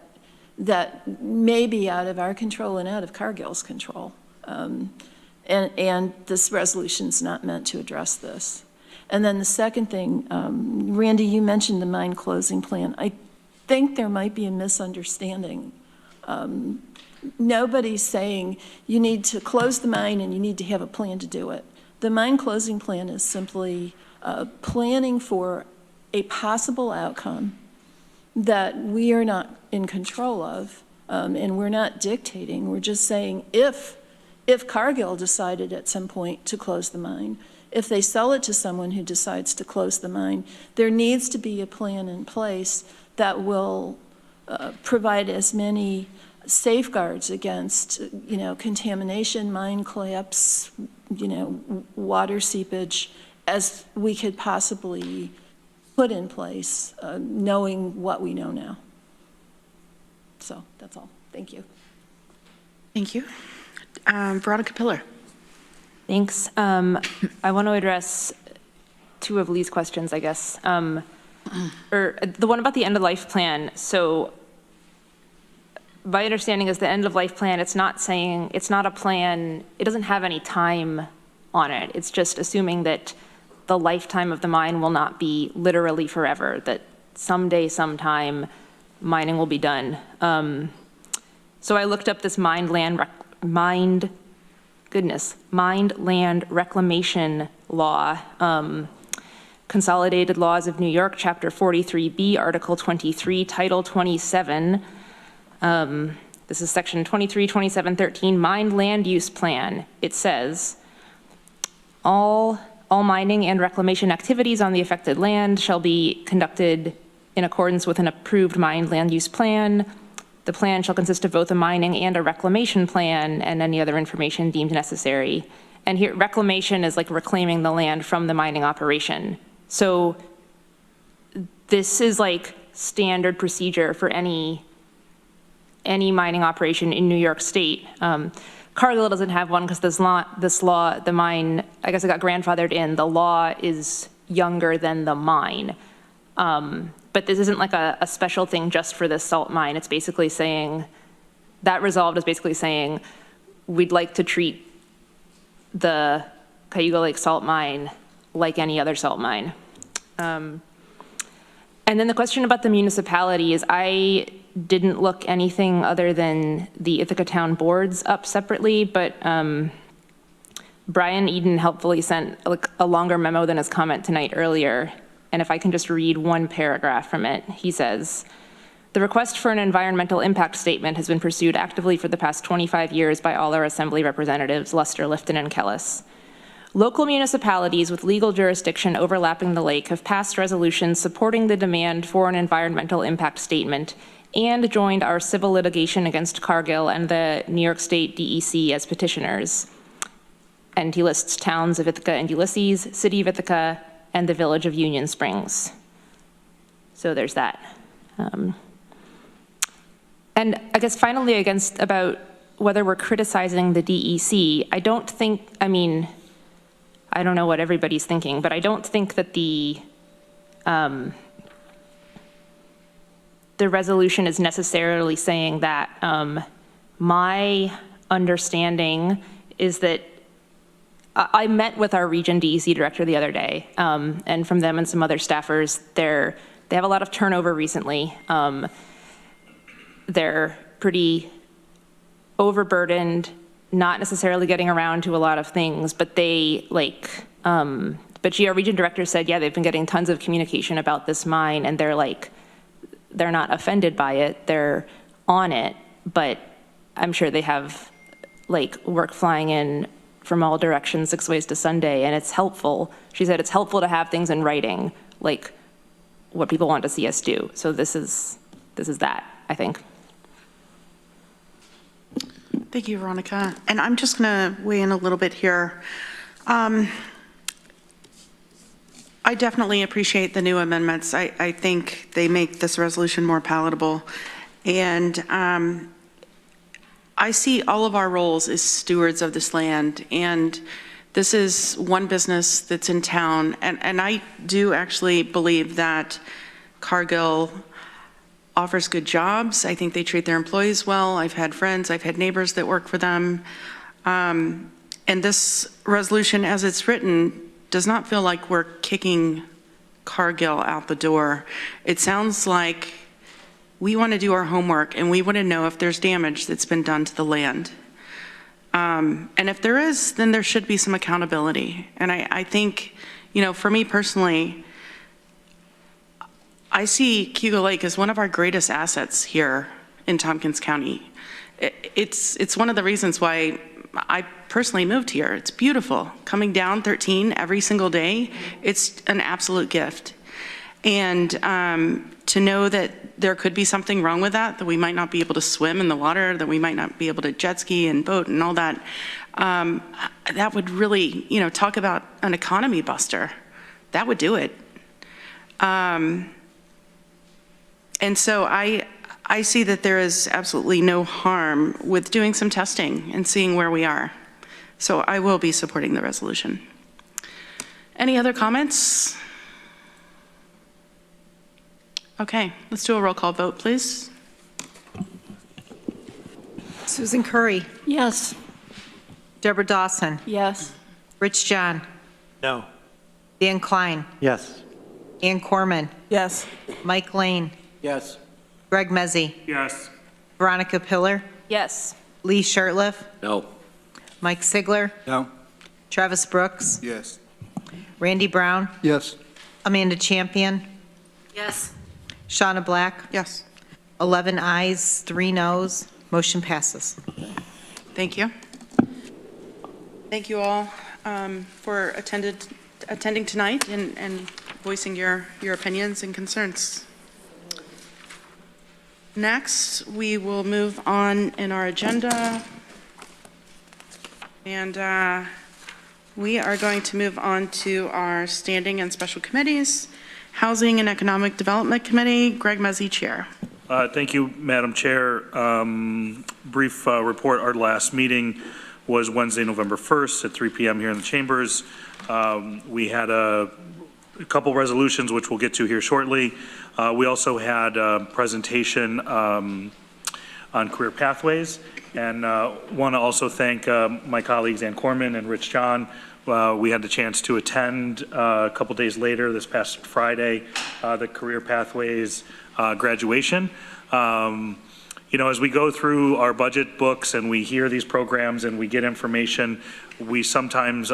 may be out of our control and out of Cargill's control. And this resolution's not meant to address this. And then the second thing, Randy, you mentioned the mine closing plan. I think there might be a misunderstanding. Nobody's saying you need to close the mine and you need to have a plan to do it. The mine closing plan is simply planning for a possible outcome that we are not in control of, and we're not dictating. We're just saying if Cargill decided at some point to close the mine, if they sell it to someone who decides to close the mine, there needs to be a plan in place that will provide as many safeguards against, contamination, mine collapse, water seepage, as we could possibly put in place, knowing what we know now. So that's all. Thank you. Thank you. Veronica Pillar. Thanks. I want to address two of Lee's questions, I guess. Or the one about the end-of-life plan. So my understanding is the end-of-life plan, it's not a plan, it doesn't have any time on it. It's just assuming that the lifetime of the mine will not be literally forever, that someday, sometime, mining will be done. So I looked up this mined land reclamation law, Consolidated Laws of New York, Chapter 43B, Article 23, Title 27. This is Section 232713, Mined Land Use Plan. It says, all mining and reclamation activities on the affected land shall be conducted in accordance with an approved mined land use plan. The plan shall consist of both a mining and a reclamation plan and any other information deemed necessary. And here, reclamation is like reclaiming the land from the mining operation. So this is like standard procedure for any mining operation in New York State. Cargill doesn't have one because this law, the mine, I guess it got grandfathered in. The law is younger than the mine. But this isn't like a special thing just for this salt mine. It's basically saying, that resolved is basically saying, we'd like to treat the Cayuga Lake salt mine like any other salt mine. And then the question about the municipalities, I didn't look anything other than the Ithaca Town boards up separately, but Brian Eden helpfully sent a longer memo than his comment tonight earlier. And if I can just read one paragraph from it, he says, the request for an environmental impact statement has been pursued actively for the past 25 years by all our assembly representatives, Luster, Lifton, and Kellis. Local municipalities with legal jurisdiction overlapping the lake have passed resolutions supporting the demand for an environmental impact statement and joined our civil litigation against Cargill and the New York State DEC as petitioners. And he lists towns of Ithaca and Ulysses, city of Ithaca, and the village of Union Springs. So there's that. And I guess finally, about whether we're criticizing the DEC, I don't know what everybody's thinking, but I don't think that the resolution is necessarily saying that. My understanding is that I met with our Region DEC director the other day, and from them and some other staffers, they have a lot of turnover recently. They're pretty overburdened, not necessarily getting around to a lot of things, but but our region director said, yeah, they've been getting tons of communication about this mine, and they're not offended by it, they're on it, but I'm sure they have work flying in from all directions 6 ways to Sunday, and it's helpful. She said it's helpful to have things in writing, like what people want to see us do. So this is that, I think. Thank you, Veronica. And I'm just going to weigh in a little bit here. I definitely appreciate the new amendments. I think they make this resolution more palatable. And I see all of our roles as stewards of this land. And this is one business that's in town. And I do actually believe that Cargill offers good jobs. I think they treat their employees well. I've had friends, I've had neighbors that work for them. And this resolution, as it's written, does not feel like we're kicking Cargill out the door. It sounds like we want to do our homework and we want to know if there's damage that's been done to the land. And if there is, then there should be some accountability. And I think, for me personally, I see Cuba Lake as one of our greatest assets here in Tompkins County. It's one of the reasons why I personally moved here. It's beautiful. Coming down 13 every single day, it's an absolute gift. And to know that there could be something wrong with that we might not be able to swim in the water, that we might not be able to jet ski and boat and all that, that would really, talk about an economy buster. That would do it. And so I see that there is absolutely no harm with doing some testing and seeing where we are. So I will be supporting the resolution. Any other comments? Okay, let's do a roll call vote, please. Susan Curry. Yes. Deborah Dawson. Yes. Rich John. No. Dan Klein. Yes. Ann Corman. Yes. Mike Lane. Yes. Greg Mezzi. Yes. Veronica Pillar. Yes. Lee Shirtliff. No. Mike Sigler. No. Travis Brooks. Yes. Randy Brown. Yes. Amanda Champion. Yes. Shauna Black. Yes. 11 ayes, 3 noes. Motion passes. Thank you. Thank you all for attending tonight and voicing your opinions and concerns. Next, we will move on in our agenda. And we are going to move on to our standing and special committees. Housing and Economic Development Committee, Greg Mezzi, Chair. Thank you, Madam Chair. Brief report. Our last meeting was Wednesday, November 1st at 3 p.m. here in the chambers. We had a couple resolutions, which we'll get to here shortly. We also had a presentation on career pathways, and want to also thank my colleagues Ann Corman and Rich John. We had the chance to attend a couple days later, this past Friday, the career pathways graduation. As we go through our budget books and we hear these programs and we get information, we sometimes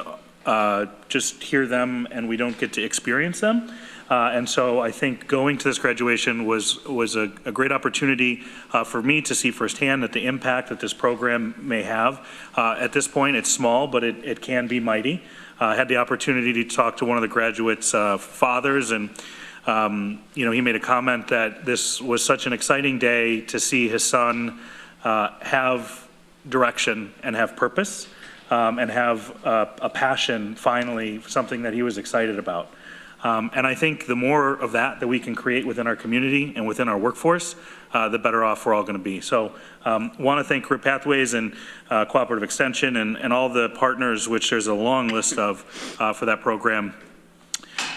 just hear them and we don't get to experience them. And so I think going to this graduation was a great opportunity for me to see firsthand that the impact that this program may have. At this point, it's small, but it can be mighty. I had the opportunity to talk to one of the graduates' fathers, and he made a comment that this was such an exciting day to see his son have direction and have purpose and have a passion, finally, something that he was excited about. And I think the more of that we can create within our community and within our workforce, the better off we're all going to be. So want to thank Career Pathways and Cooperative Extension and all the partners, which there's a long list of for that program.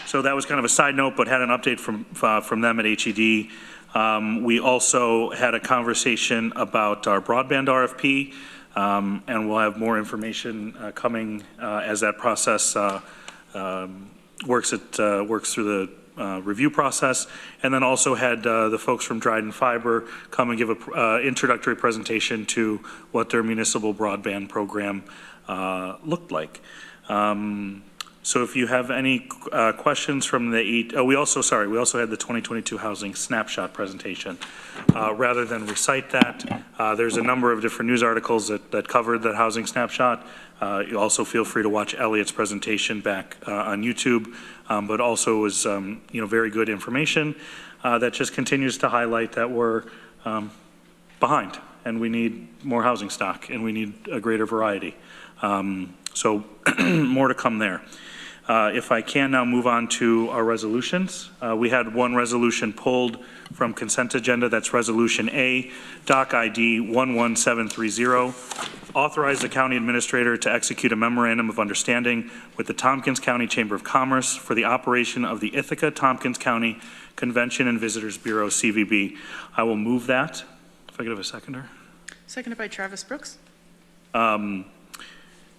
So that was kind of a side note, but had an update from them at HED. We also had a conversation about our broadband RFP, and we'll have more information coming as that process works through the review process. And then also had the folks from Dryden Fiber come and give an introductory presentation to what their municipal broadband program looked like. So if you have any questions from the we also had the 2022 housing snapshot presentation. Rather than recite that, there's a number of different news articles that covered that housing snapshot. You also feel free to watch Elliot's presentation back on YouTube, but also was very good information that just continues to highlight that we're behind and we need more housing stock and we need a greater variety. So more to come there. If I can now move on to our resolutions. We had one resolution pulled from consent agenda. That's Resolution A, Doc ID 11730. Authorize the county administrator to execute a memorandum of understanding with the Tompkins County Chamber of Commerce for the operation of the Ithaca Tompkins County Convention and Visitors Bureau, CVB. I will move that. If I could have a seconder. Seconded by Travis Brooks.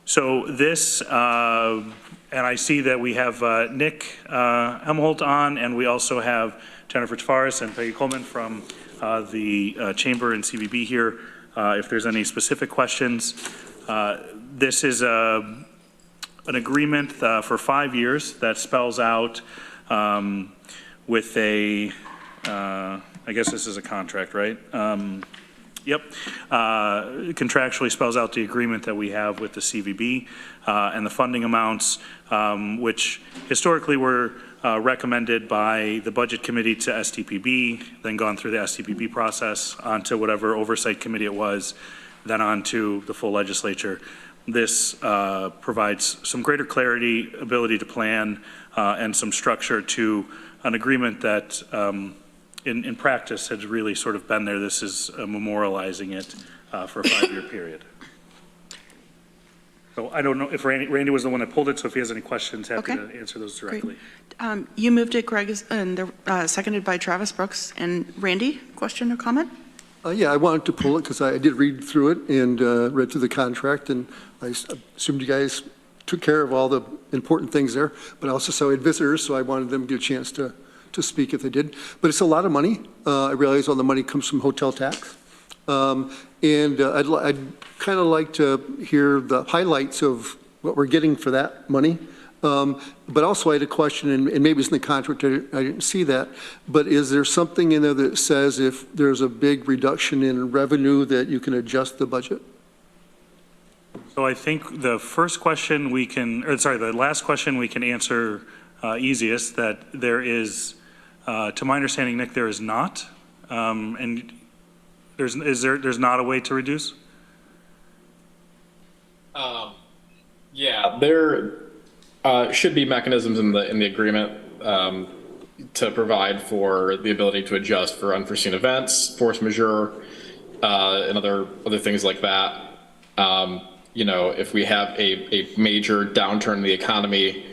So this, and I see that we have Nick Hemholt on, and we also have Jennifer Tavares and Peggy Coleman from the Chamber and CVB here. If there's any specific questions, this is an agreement for 5 years that spells out with a, I guess this is a contract, right? Yep. Contractually spells out the agreement that we have with the CVB and the funding amounts, which historically were recommended by the Budget Committee to STPB, then gone through the STPB process onto whatever oversight committee it was, then on to the full legislature. This provides some greater clarity, ability to plan, and some structure to an agreement that in practice has really sort of been there. This is memorializing it for a 5-year period. So I don't know if Randy was the one that pulled it, so if he has any questions, happy to answer those directly. You moved it, Greg, and seconded by Travis Brooks. And Randy, question or comment? Yeah, I wanted to pull it because I did read through it and read through the contract, and I assumed you guys took care of all the important things there, but I also saw we had visitors, so I wanted them to get a chance to speak if they did. But it's a lot of money. I realize all the money comes from hotel tax. And I'd kind of like to hear the highlights of what we're getting for that money. But also I had a question, and maybe it's in the contract, I didn't see that, but is there something in there that says if there's a big reduction in revenue that you can adjust the budget? So I think the first question we can, or sorry, the last question we can answer easiest, that there is, to my understanding, Nick, there is not. And there's not a way to reduce? Yeah, there should be mechanisms in the agreement to provide for the ability to adjust for unforeseen events, force majeure, and other things like that. If we have a major downturn in the economy,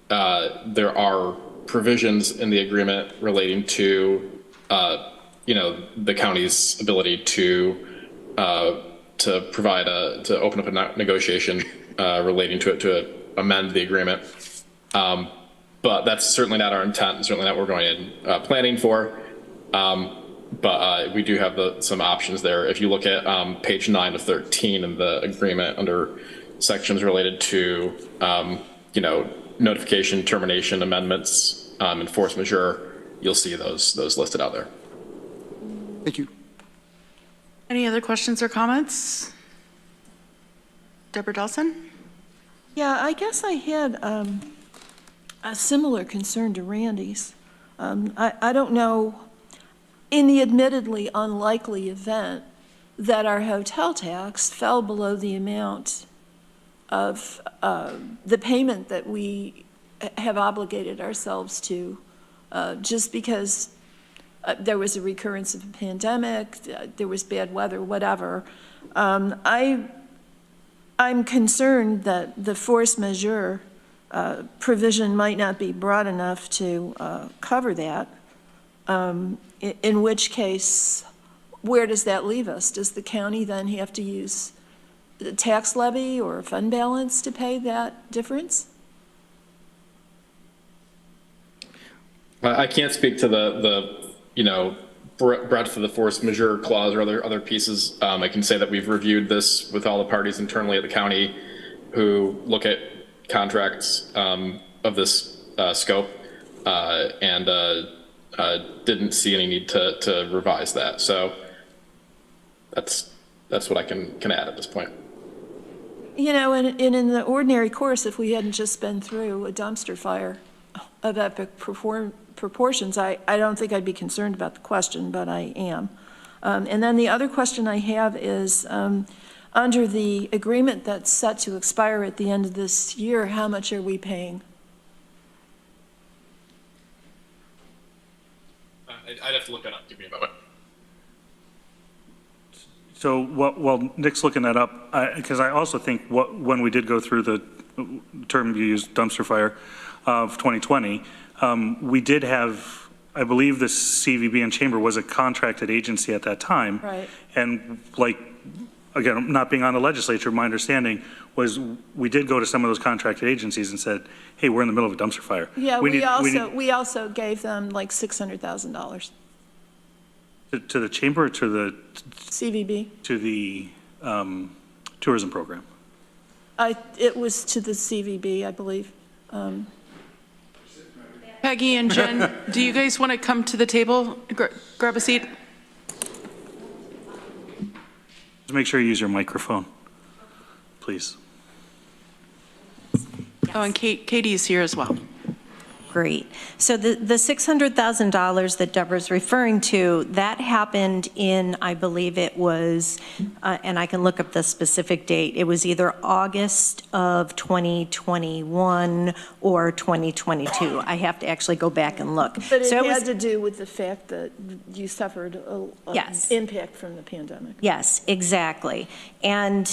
there are provisions in the agreement relating to the county's ability to provide to open up a negotiation relating to it to amend the agreement. But that's certainly not our intent, and certainly not what we're going in planning for. But we do have some options there. If you look at page 9 of 13 in the agreement under sections related to notification, termination, amendments, and force majeure, you'll see those listed out there. Thank you. Any other questions or comments? Deborah Dawson? Yeah, I guess I had a similar concern to Randy's. I don't know, in the admittedly unlikely event that our hotel tax fell below the amount of the payment that we have obligated ourselves to, just because there was a recurrence of a pandemic, there was bad weather, whatever. I'm concerned that the force majeure provision might not be broad enough to cover that. in which case, where does that leave us? Does the county then have to use the tax levy or fund balance to pay that difference? I can't speak to the breadth of the force majeure clause or other pieces. I can say that we've reviewed this with all the parties internally at the county who look at contracts of this scope and didn't see any need to revise that. So that's what I can add at this point. And in the ordinary course, if we hadn't just been through a dumpster fire of epic proportions, I don't think I'd be concerned about the question, but I am. And then the other question I have is, under the agreement that's set to expire at the end of this year, how much are we paying? I'd have to look that up. Give me a moment. So while Nick's looking that up, because I also think when we did go through the term you used, dumpster fire, of 2020, we did have, I believe the CVB and Chamber was a contracted agency at that time. Right. And again, not being on the legislature, my understanding was we did go to some of those contracted agencies and said, hey, we're in the middle of a dumpster fire. Yeah, we also gave them like $600,000. To the Chamber or to the? CVB. To the tourism program? It was to the CVB, I believe. Peggy and Jen, do you guys want to come to the table? Grab a seat. Just make sure you use your microphone, please. Oh, and Katie's here as well. Great. So the $600,000 that Deborah's referring to, that happened in, I believe it was, and I can look up the specific date, it was either August of 2021 or 2022. I have to actually go back and look. But so it had to do with the fact that you suffered an Yes. impact from the pandemic. Yes, exactly. And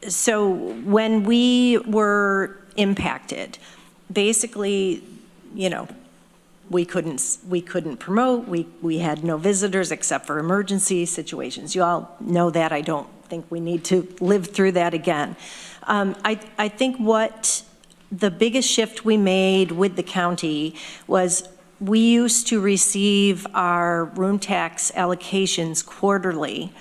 so when we were impacted, basically, we couldn't promote, we had no visitors except for emergency situations. You all know that. I don't think we need to live through that again. I think what the biggest shift we made with the county was we used to receive our room tax allocations quarterly.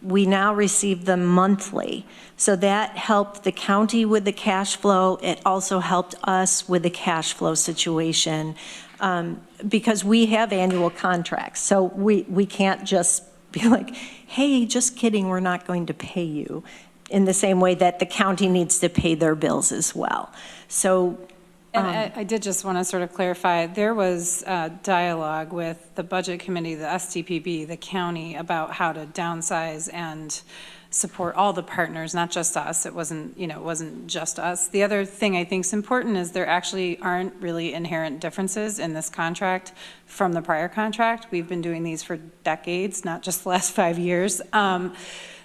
We now receive them monthly. So that helped the county with the cash flow. It also helped us with the cash flow situation because we have annual contracts. So we can't just be like, hey, just kidding, we're not going to pay you, in the same way that the county needs to pay their bills as well. So. And I did just want to sort of clarify, there was dialogue with the Budget Committee, the STPB, the county, about how to downsize and support all the partners, not just us. It wasn't, it wasn't just us. The other thing I think is important is there actually aren't really inherent differences in this contract from the prior contract. We've been doing these for decades, not just the last 5 years.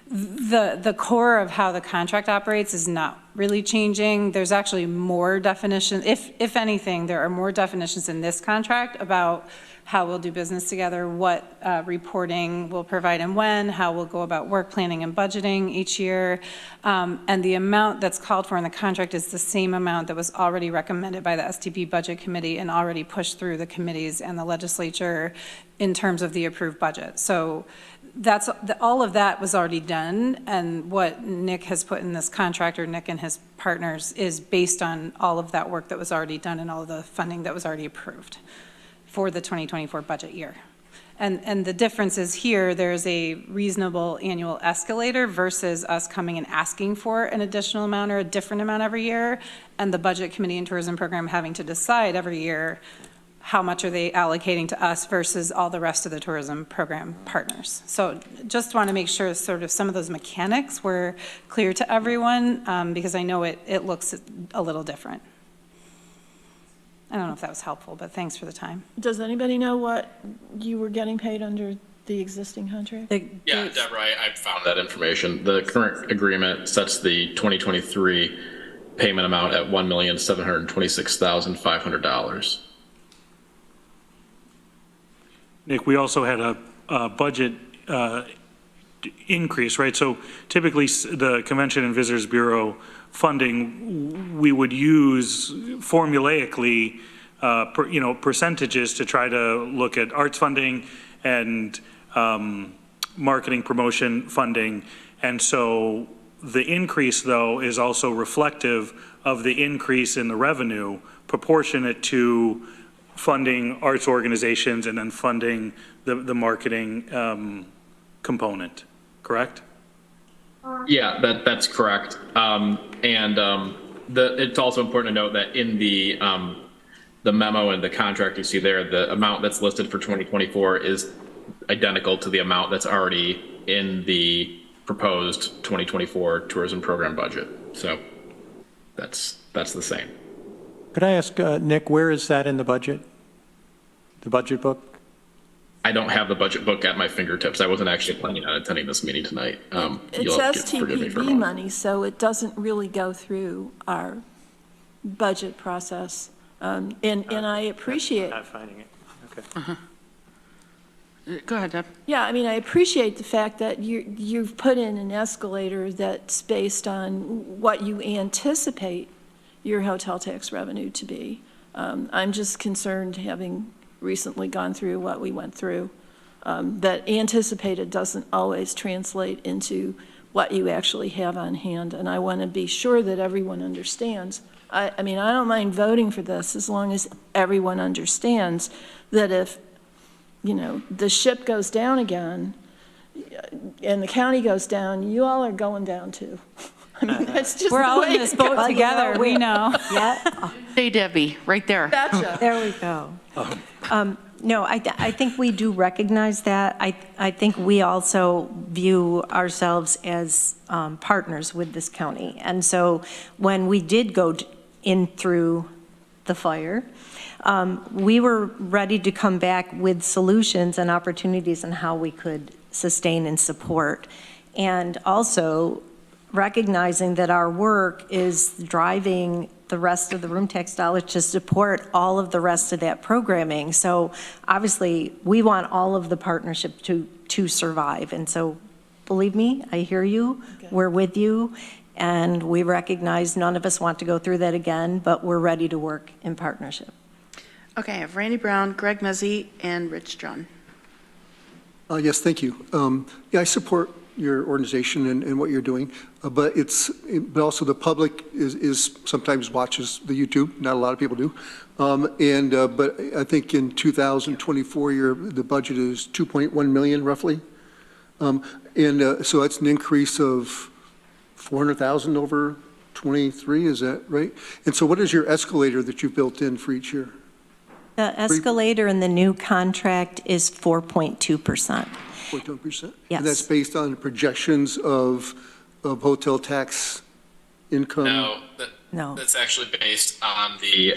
The core of how the contract operates is not really changing. There's actually more definition, if anything, there are more definitions in this contract about how we'll do business together, what reporting we'll provide and when, how we'll go about work planning and budgeting each year. And the amount that's called for in the contract is the same amount that was already recommended by the STP Budget Committee and already pushed through the committees and the legislature in terms of the approved budget. So that's all of that was already done, and what Nick has put in this contract, or Nick and his partners, is based on all of that work that was already done and all of the funding that was already approved for the 2024 budget year. And the difference is here, there's a reasonable annual escalator versus us coming and asking for an additional amount or a different amount every year, and the Budget Committee and Tourism Program having to decide every year how much are they allocating to us versus all the rest of the tourism program partners. So just want to make sure sort of some of those mechanics were clear to everyone because I know it looks a little different. I don't know if that was helpful, but thanks for the time. Does anybody know what you were getting paid under the existing contract? Yeah, Deborah, I found that information. The current agreement sets the 2023 payment amount at $1,726,500. Nick, we also had a budget increase, right? So typically the Convention and Visitors Bureau funding, we would use formulaically, percentages to try to look at arts funding and marketing promotion funding. And so the increase, though, is also reflective of the increase in the revenue proportionate to funding arts organizations and then funding the marketing component, correct? Yeah, that's correct. It's also important to note that in the memo and the contract you see there, the amount that's listed for 2024 is identical to the amount that's already in the proposed 2024 tourism program budget. So that's the same. Could I ask, Nick, where is that in the budget? The budget book? I don't have the budget book at my fingertips. I wasn't actually planning on attending this meeting tonight. It's forgive me for a STPB moment. money, so it doesn't really go through our budget process. And I appreciate. Not finding it. Okay. Go ahead, Deb. Yeah, I mean, I appreciate the fact that you've put in an escalator that's based on what you anticipate your hotel tax revenue to be. I'm just concerned, having recently gone through what we went through, that anticipated doesn't always translate into what you actually have on hand. And I want to be sure that everyone understands. I mean, I don't mind voting for this as long as everyone understands that if, the ship goes down again and the county goes down, you all are going down too. I mean, that's just We're the all way in this it boat goes. together, we know. Yeah. Hey, Debbie, right there. Gotcha. There we go. No, I think we do recognize that. I think we also view ourselves as partners with this county. And so when we did go in through the fire, we were ready to come back with solutions and opportunities on how we could sustain and support. And also recognizing that our work is driving the rest of the room tax dollars to support all of the rest of that programming. So obviously, we want all of the partnership to survive. And so, believe me, I hear you. Okay. We're with you. And we recognize none of us want to go through that again, but we're ready to work in partnership. Okay, I have Randy Brown, Greg Mezzi, and Rich John. Yes, thank you. Yeah, I support your organization and what you're doing, but also the public is sometimes watches the YouTube. Not a lot of people do, but I think in 2024 the budget is 2.1 million roughly, so that's an increase of 400,000 over 23. Is that right? And so, what is your escalator that you built in for each year? The escalator in the new contract is 4.2%. 4.2%? Yes. And that's based on projections of hotel tax income? No. That's actually based on the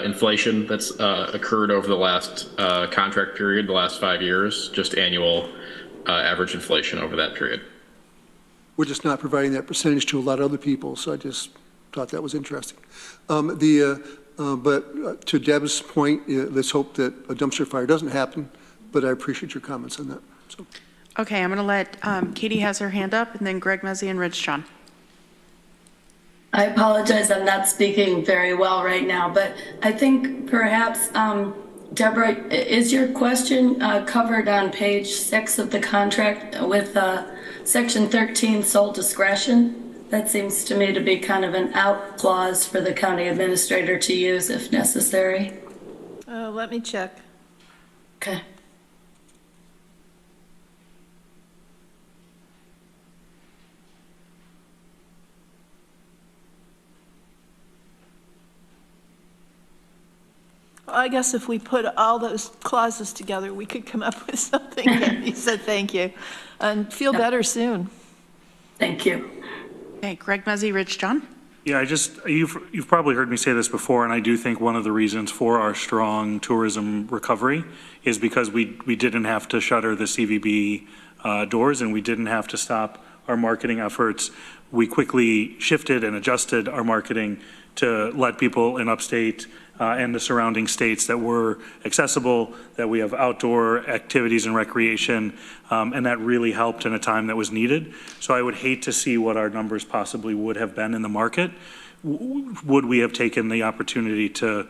inflation that's occurred over the last contract period, the last 5 years, just annual average inflation over that period. We're just not providing that percentage to a lot of other people, so I just thought that was interesting. But to Deb's point, let's hope that a dumpster fire doesn't happen, but I appreciate your comments on that. So. Okay, I'm going to let Katie has her hand up, and then Greg Mezzi and Rich John. I apologize, I'm not speaking very well right now, but I think perhaps, Deborah, is your question covered on page 6 of the contract with section 13, sole discretion? That seems to me to be kind of an out clause for the county administrator to use if necessary. Let me check. Okay. I guess if we put all those clauses together, we could come up with something. You said thank you. And feel better soon. Thank you. Okay, Greg Mezzi, Rich John. Yeah, you've probably heard me say this before, and I do think one of the reasons for our strong tourism recovery is because we didn't have to shutter the CVB doors, and we didn't have to stop our marketing efforts. we quickly shifted and adjusted our marketing to let people in upstate and the surrounding states that were accessible, that we have outdoor activities and recreation, and that really helped in a time that was needed. So I would hate to see what our numbers possibly would have been in the market. Would we have taken the opportunity to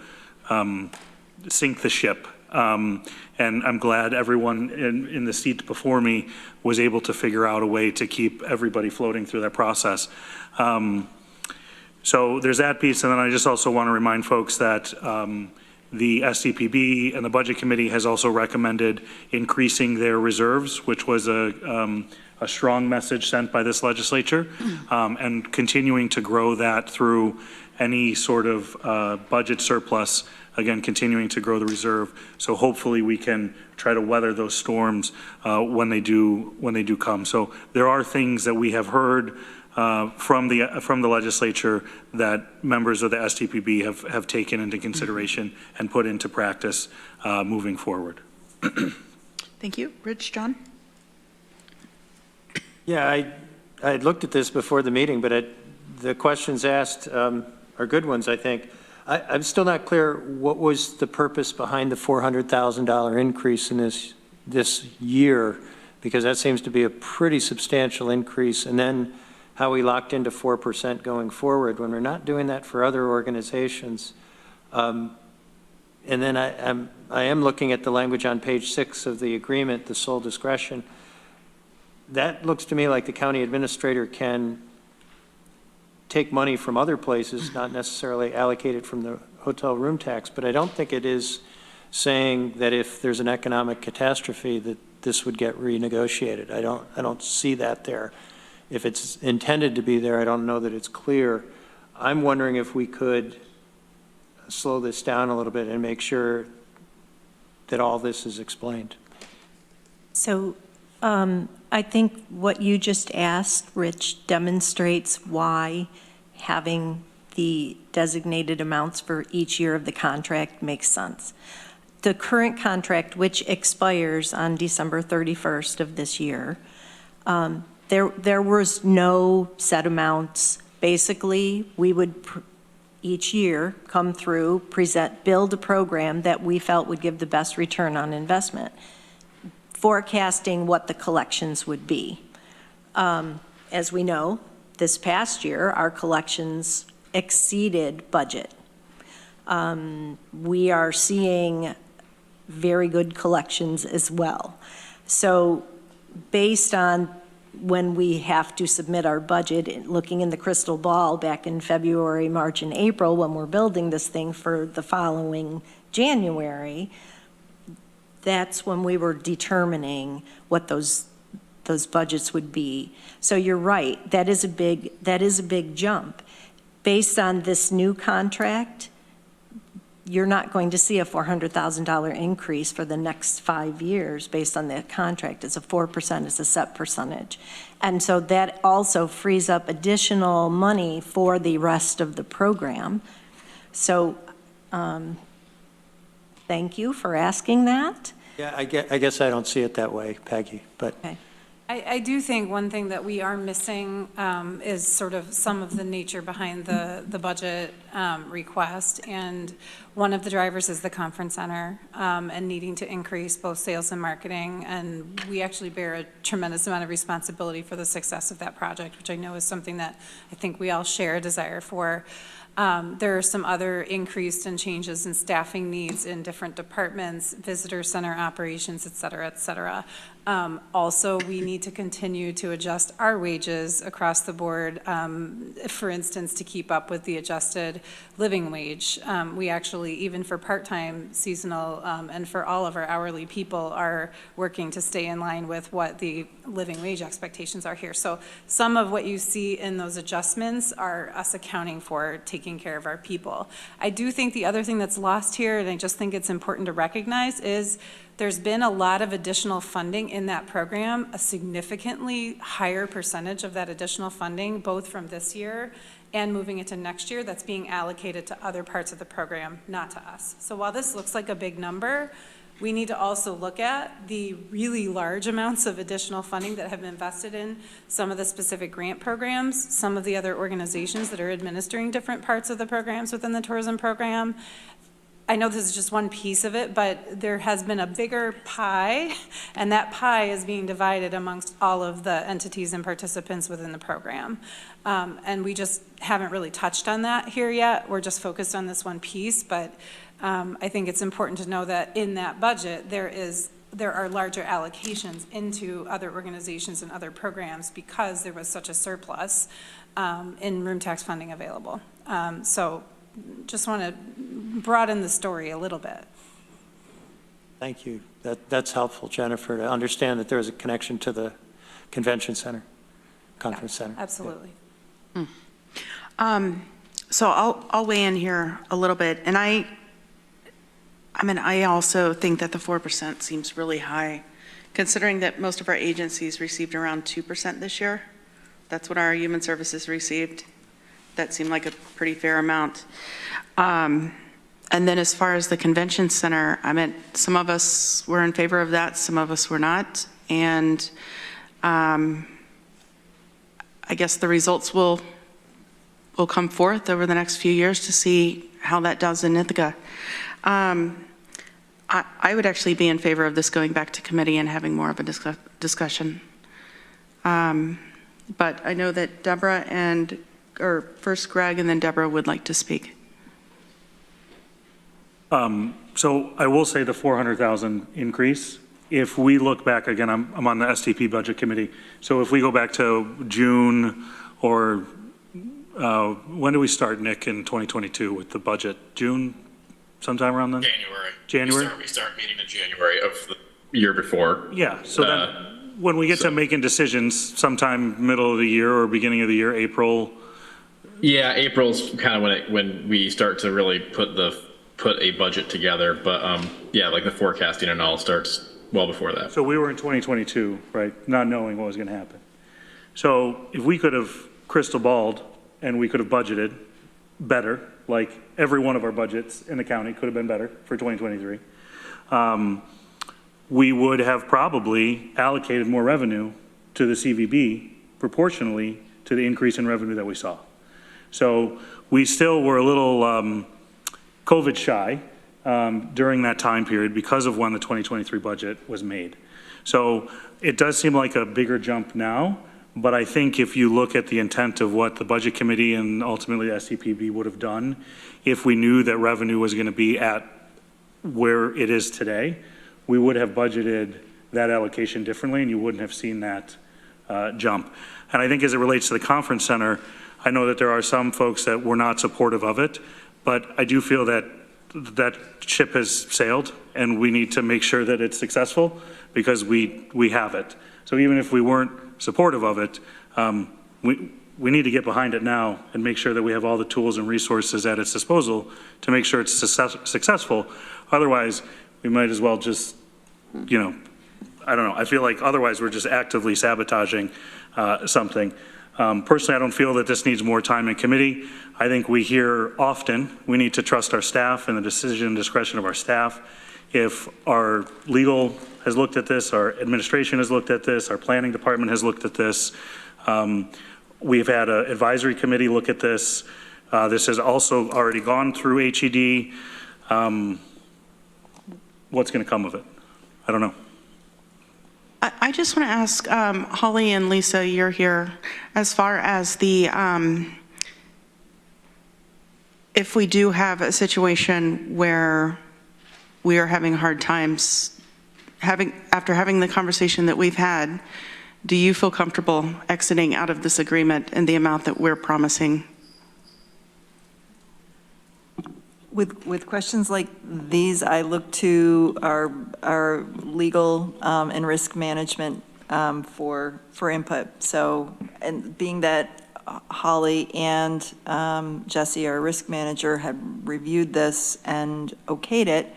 sink the ship? And I'm glad everyone in the seat before me was able to figure out a way to keep everybody floating through that process. So there's that piece, and then I just also want to remind folks that the SCPB and the Budget Committee has also recommended increasing their reserves, which was a strong message sent by this legislature, and continuing to grow that through any sort of budget surplus, again, continuing to grow the reserve. So hopefully we can try to weather those storms when they do come. So there are things that we have heard from the legislature that members of the STPB have taken into consideration and put into practice moving forward. Thank you. Rich, John? Yeah, I had looked at this before the meeting, but the questions asked are good ones, I think. I'm still not clear what was the purpose behind the $400,000 increase in this year, because that seems to be a pretty substantial increase. And then how we locked into 4% going forward when we're not doing that for other organizations. And then I am looking at the language on page 6 of the agreement, the sole discretion. That looks to me like the county administrator can take money from other places, not necessarily allocate it from the hotel room tax, but I don't think it is saying that if there's an economic catastrophe that this would get renegotiated. I don't see that there. If it's intended to be there, I don't know that it's clear. I'm wondering if we could slow this down a little bit and make sure that all this is explained. So I think what you just asked, Rich, demonstrates why having the designated amounts for each year of the contract makes sense. The current contract, which expires on December 31st of this year, there was no set amounts. Basically, we would each year come through, build a program that we felt would give the best return on investment, forecasting what the collections would be. As we know, this past year, our collections exceeded budget. We are seeing very good collections as well. So based on when we have to submit our budget, looking in the crystal ball back in February, March, and April, when we're building this thing for the following January, that's when we were determining what those budgets would be. So you're right, that is a big jump. Based on this new contract, you're not going to see a $400,000 increase for the next 5 years based on that contract. It's a 4%, it's a set percentage. And so that also frees up additional money for the rest of the program. So thank you for asking that. Yeah, I guess I don't see it that way, Peggy, but. Okay. I do think one thing that we are missing is sort of some of the nature behind the budget request. And one of the drivers is the conference center and needing to increase both sales and marketing. And we actually bear a tremendous amount of responsibility for the success of that project, which I know is something that I think we all share a desire for. There are some other increased and changes in staffing needs in different departments, visitor center operations, et cetera, et cetera. Also, we need to continue to adjust our wages across the board, for instance, to keep up with the adjusted living wage. We actually, even for part-time, seasonal, and for all of our hourly people, are working to stay in line with what the living wage expectations are here. So some of what you see in those adjustments are us accounting for taking care of our people. I do think the other thing that's lost here, and I just think it's important to recognize, is there's been a lot of additional funding in that program, a significantly higher percentage of that additional funding, both from this year and moving into next year, that's being allocated to other parts of the program, not to us. So while this looks like a big number, we need to also look at the really large amounts of additional funding that have been invested in some of the specific grant programs, some of the other organizations that are administering different parts of the programs within the tourism program. I know this is just one piece of it, but there has been a bigger pie, and that pie is being divided amongst all of the entities and participants within the program. And we just haven't really touched on that here yet. We're just focused on this one piece, but I think it's important to know that in that budget, there are larger allocations into other organizations and other programs because there was such a surplus in room tax funding available. So just want to broaden the story a little bit. Thank you. That's helpful, Jennifer, to understand that there is a connection to the convention center, conference center. Absolutely. So I'll weigh in here a little bit, and I mean, I also think that the 4% seems really high, considering that most of our agencies received around 2% this year. That's what our human services received. That seemed like a pretty fair amount. And then as far as the convention center, I mean, some of us were in favor of that, some of us were not. And I guess the results will come forth over the next few years to see how that does in Ithaca. I would actually be in favor of this going back to committee and having more of a discussion. But I know that Deborah or first Greg and then Deborah would like to speak. So I will say the 400,000 increase, if we look back, again, I'm on the STP budget committee. So if we go back to June or when do we start, Nick, in 2022 with the budget? June, sometime around then? January? We start meeting in January of the year before. Yeah, so then when we get to making decisions sometime middle of the year or beginning of the year, April. Yeah, April's kind of when we start to really put a budget together. But yeah, like the forecasting and all starts well before that. So we were in 2022, right, not knowing what was going to happen. So if we could have crystal balled and we could have budgeted better, like every one of our budgets in the county could have been better for 2023, we would have probably allocated more revenue to the CVB proportionally to the increase in revenue that we saw. So we still were a little COVID shy during that time period because of when the 2023 budget was made. So it does seem like a bigger jump now, but I think if you look at the intent of what the budget committee and ultimately the SCPB would have done, if we knew that revenue was going to be at where it is today, we would have budgeted that allocation differently and you wouldn't have seen that jump. And I think as it relates to the conference center, I know that there are some folks that were not supportive of it, but I do feel that that ship has sailed and we need to make sure that it's successful because we have it. So even if we weren't supportive of it, we need to get behind it now and make sure that we have all the tools and resources at its disposal to make sure it's successful. Otherwise, we might as well just, I don't know. I feel like otherwise we're just actively sabotaging something. Personally, I don't feel that this needs more time in committee. I think we hear often we need to trust our staff and the decision and discretion of our staff. If our legal has looked at this, our administration has looked at this, our planning department has looked at this. We've had an advisory committee look at this. This has also already gone through HED. What's going to come of it? I don't know. I just want to ask Holly and Lisa, you're here, as far as the, if we do have a situation where we are having hard times, after having the conversation that we've had, do you feel comfortable exiting out of this agreement and the amount that we're promising? With questions like these, I look to our legal and risk management for input. So, and being that Holly and Jesse, our risk manager, had reviewed this and okayed it,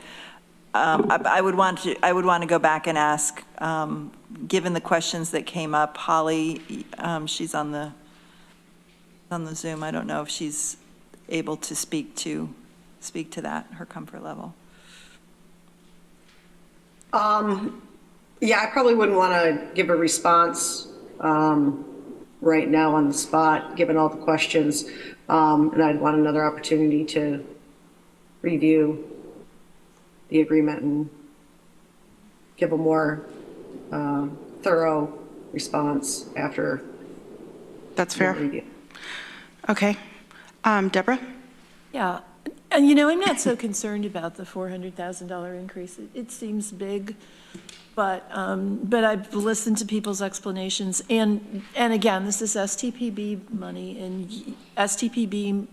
I would want to go back and ask, given the questions that came up, Holly, she's on the Zoom. I don't know if she's able to speak to that, her comfort level. Yeah, I probably wouldn't want to give a response right now on the spot, given all the questions. And I'd want another opportunity to review the agreement and give a more thorough response after. That's fair. Okay. Deborah? Yeah, and I'm not so concerned about the $400,000 increase. It seems big, but I've listened to people's explanations, and again, this is STPB money, and STPB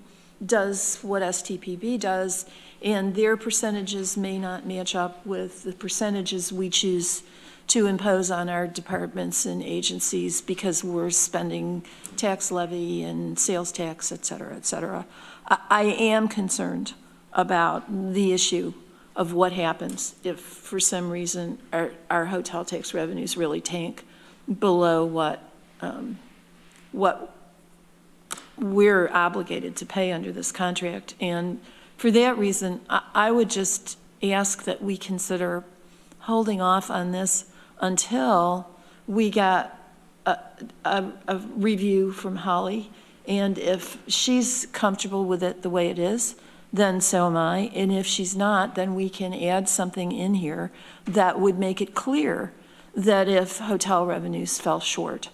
does what STPB does, and their percentages may not match up with the percentages we choose to impose on our departments and agencies because we're spending tax levy and sales tax, et cetera, et cetera. I am concerned about the issue of what happens if, for some reason, our hotel tax revenues really tank below what we're obligated to pay under this contract. And for that reason, I would just ask that we consider holding off on this until we got a review from Holly. And if she's comfortable with it the way it is, then so am I. And if she's not, then we can add something in here that would make it clear that if hotel revenues fell short,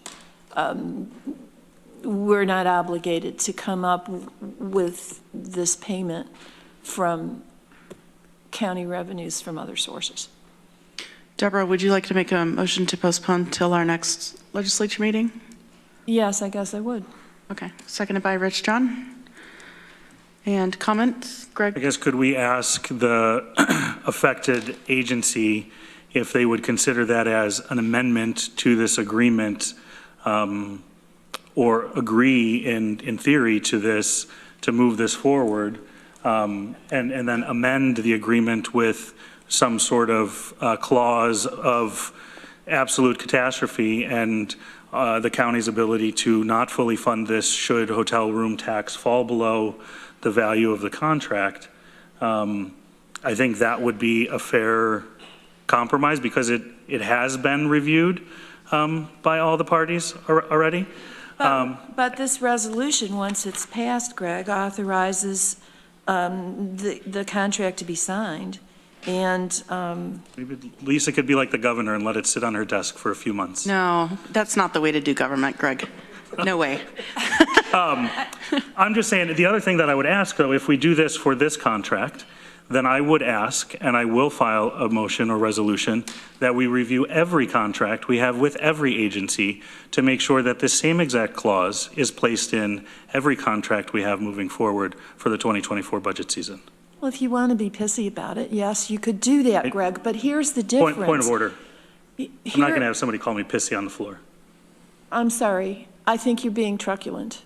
we're not obligated to come up with this payment from county revenues from other sources. Deborah, would you like to make a motion to postpone till our next legislature meeting? Yes, I guess I would. Okay, seconded by Rich John. And comment, Greg? I guess could we ask the affected agency if they would consider that as an amendment to this agreement, or agree in theory to this, to move this forward, and then amend the agreement with some sort of clause of absolute catastrophe and the county's ability to not fully fund this should hotel room tax fall below the value of the contract. I think that would be a fair compromise because it has been reviewed by all the parties already. But this resolution, once it's passed, Greg, authorizes the contract to be signed. And maybe Lisa could be like the governor and let it sit on her desk for a few months. No, that's not the way to do government, Greg. No way. I'm just saying, the other thing that I would ask, though, if we do this for this contract, then I would ask, and I will file a motion or resolution, that we review every contract we have with every agency to make sure that this same exact clause is placed in every contract we have moving forward for the 2024 budget season. well, if you want to be pissy about it, yes, you could do that, Greg, but here's the difference. Point of order. I'm not going to have somebody call me pissy on the floor. I'm sorry. I think you're being truculent.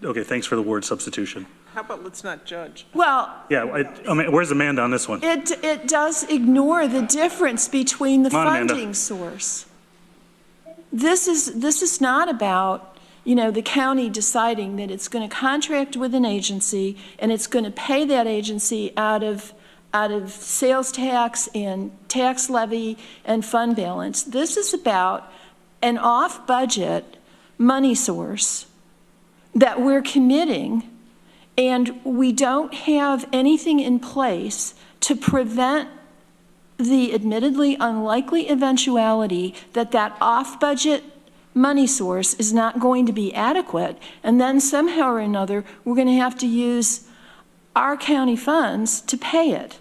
Okay, thanks for the word substitution. How about let's not judge? Well, Yeah, I mean, where's Amanda on this one? it does ignore the difference between the Come on, Amanda. funding source. This is not about, the county deciding that it's going to contract with an agency and it's going to pay that agency out of sales tax and tax levy and fund balance. This is about an off-budget money source that we're committing, and we don't have anything in place to prevent the admittedly unlikely eventuality that that off-budget money source is not going to be adequate, and then somehow or another, we're going to have to use our county funds to pay it.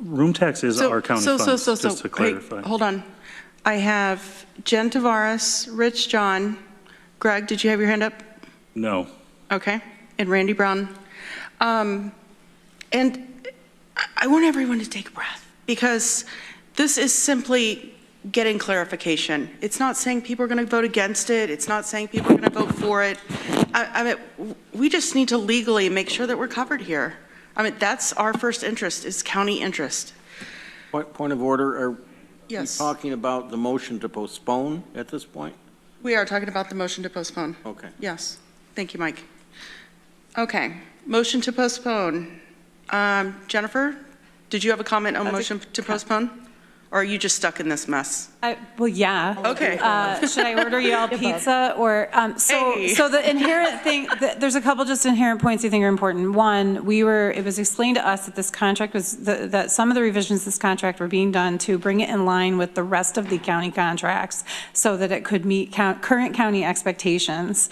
Room tax is our county funds, just to Hey, clarify. hold on. I have Jen Tavares, Rich John, Greg, did you have your hand up? No. Okay, and Randy Brown. And I want everyone to take a breath, because this is simply getting clarification. It's not saying people are going to vote against it. It's not saying people are going to vote for it. I mean, we just need to legally make sure that we're covered here. I mean, that's our first interest, is county interest. Point of order, are Yes. we talking about the motion to postpone at this point? We are talking about the motion to postpone. Okay. Yes. Thank you, Mike. Okay, motion to postpone. Jennifer, did you have a comment on motion to postpone? Or are you just stuck in this mess? Well, yeah. Okay. Should I order you all pizza or, so the inherent thing, there's a couple just inherent points I think are important. One, it was explained to us that this contract was, that some of the revisions to this contract were being done to bring it in line with the rest of the county contracts so that it could meet current county expectations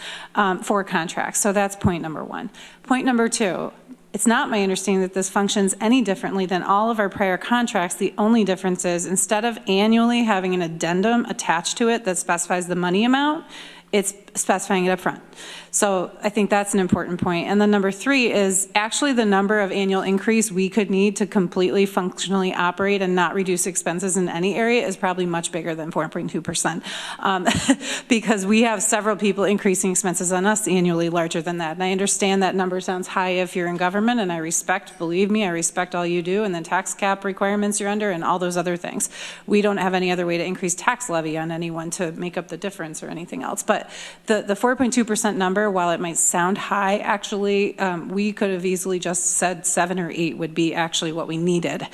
for contracts. So that's point number one. Point number two, it's not my understanding that this functions any differently than all of our prior contracts. The only difference is instead of annually having an addendum attached to it that specifies the money amount, it's specifying it up front. So I think that's an important point. And then number three is actually the number of annual increase we could need to completely functionally operate and not reduce expenses in any area is probably much bigger than 4.2%. Because we have several people increasing expenses on us annually larger than that. And I understand that number sounds high if you're in government, and I respect, believe me, I respect all you do and the tax cap requirements you're under and all those other things. We don't have any other way to increase tax levy on anyone to make up the difference or anything else. But the 4.2% number, while it might sound high, actually, we could have easily just said 7 or 8 would be actually what we needed.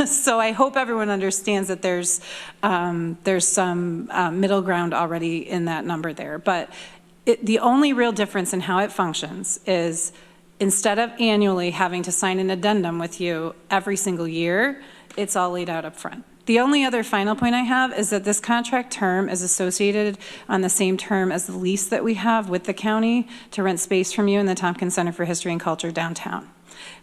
So I hope everyone understands that there's some middle ground already in that number there. But the only real difference in how it functions is instead of annually having to sign an addendum with you every single year, it's all laid out up front. The only other final point I have is that this contract term is associated on the same term as the lease that we have with the county to rent space from you in the Tompkins Center for History and Culture downtown.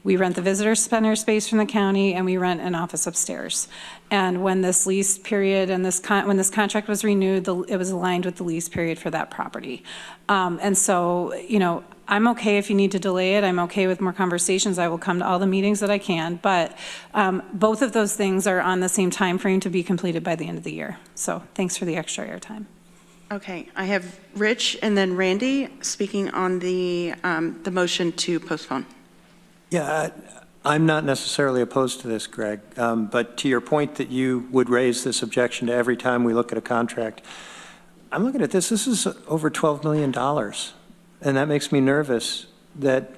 We rent the visitor center space from the county, and we rent an office upstairs. And when this lease period and when this contract was renewed, it was aligned with the lease period for that property. And so, you know, I'm okay if you need to delay it. I'm okay with more conversations. I will come to all the meetings that I can. But both of those things are on the same time frame to be completed by the end of the year. So thanks for the extra airtime. Okay, I have Rich and then Randy speaking on the motion to postpone. Yeah, I'm not necessarily opposed to this, Greg, but to your point that you would raise this objection to every time we look at a contract, I'm looking at this is over $12 million, and that makes me nervous that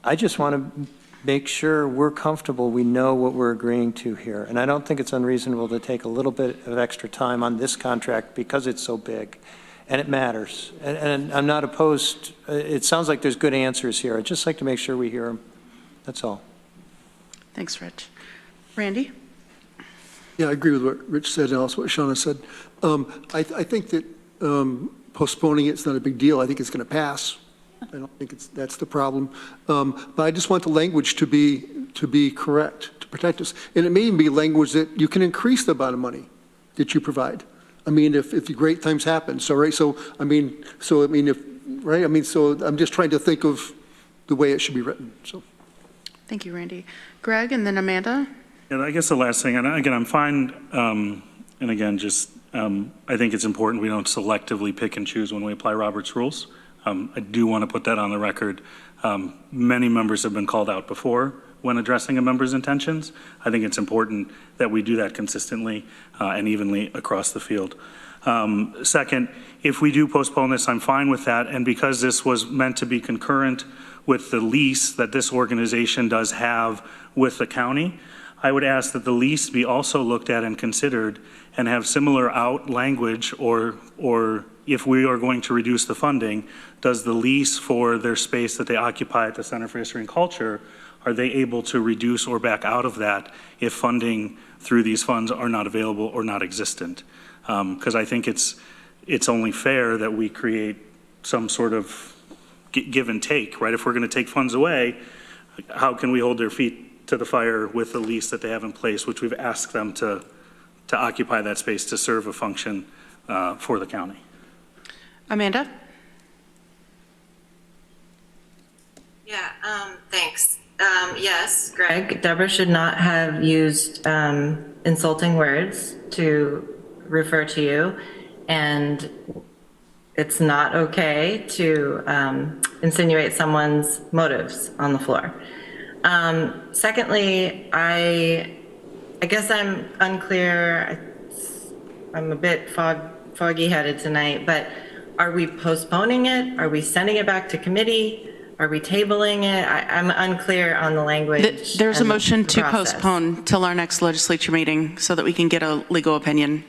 I just want to make sure we're comfortable, we know what we're agreeing to here, and I don't think it's unreasonable to take a little bit of extra time on this contract because it's so big, and it matters, and I'm not opposed. It sounds like there's good answers here. I'd just like to make sure we hear them. That's all. Thanks, Rich. Randy? Yeah, I agree with what Rich said and also what Shauna said. I think that postponing it's not a big deal. I think it's going to pass. I don't think that's the problem. But I just want the language to be correct, to protect us. And it may even be language that you can increase the amount of money that you provide. I mean, if the great times happen. So, right, so I'm just trying to think of the way it should be written, so. Thank you, Randy. Greg, and then Amanda? And I guess the last thing, and again, I'm fine, and again, just, I think it's important we don't selectively pick and choose when we apply Robert's rules. I do want to put that on the record. Many members have been called out before when addressing a member's intentions. I think it's important that we do that consistently and evenly across the field. Second, if we do postpone this, I'm fine with that, and because this was meant to be concurrent with the lease that this organization does have with the county, I would ask that the lease be also looked at and considered and have similar out language, or if we are going to reduce the funding, does the lease for their space that they occupy at the Center for History and Culture, are they able to reduce or back out of that if funding through these funds are not available or not existent? Because I think it's only fair that we create some sort of give and take, right? If we're going to take funds away, how can we hold their feet to the fire with the lease that they have in place, which we've asked them to occupy that space to serve a function for the county? Amanda? Yeah, thanks. Yes, Greg, Deborah should not have used insulting words to refer to you, and it's not okay to insinuate someone's motives on the floor. Secondly, I guess I'm unclear. I'm a bit foggy-headed tonight, but are we postponing it? Are we sending it back to committee? Are we tabling it? I'm unclear on the language. There's a and the motion to process. postpone till our next legislature meeting so that we can get a legal opinion.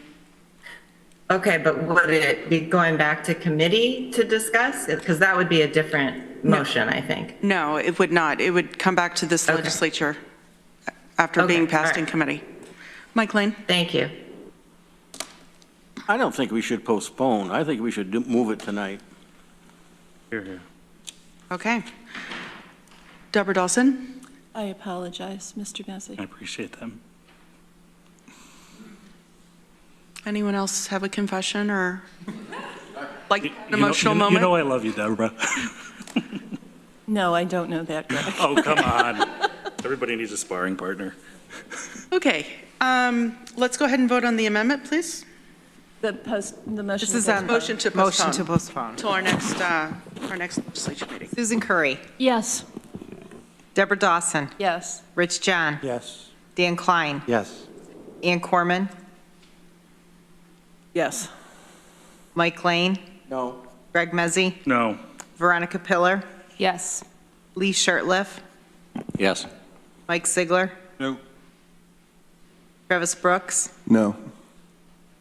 Okay, but would it be going back to committee to discuss? Because that would be a different motion, I think. No, it would not. It would come back to this legislature after being passed in committee. Mike Lane? Thank you. I don't think we should postpone. I think we should move it tonight. Here, here. Okay. Deborah Dawson? I apologize, Mr. Bessie. I appreciate them. Anyone else have a confession or like an You emotional know, moment? You know I love you, Deborah. No, I don't know that, Greg. Oh, come on. Everybody needs a sparring partner. Okay. Let's go ahead and vote on the amendment, please. The motion. This is a Motion to postpone. Motion to postpone. Till our next legislature meeting. Susan Curry. Yes. Deborah Dawson. Yes. Rich John. Yes. Dan Klein. Yes. Ann Corman. Yes. Mike Lane. No. Greg Mezzi. No. Veronica Pillar. Yes. Lee Shirtliff. Yes. Mike Ziegler. No. Travis Brooks. No.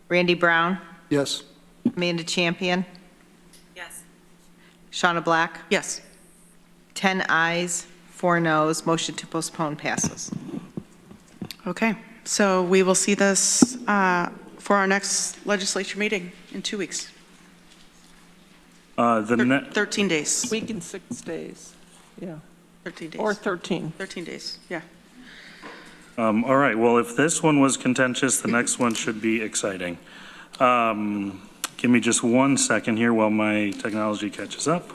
Randy Brown. Yes. Amanda Champion. Yes. Shauna Black. Yes. 10 ayes, 4 noes. Motion to postpone passes. Okay. So we will see this for our next legislature meeting in 2 weeks. 13 days. Week and 6 days. Yeah. 13 days. Or 13. 13 days, yeah. All right, well, if this one was contentious, the next one should be exciting. Give me just 1 second here while my technology catches up.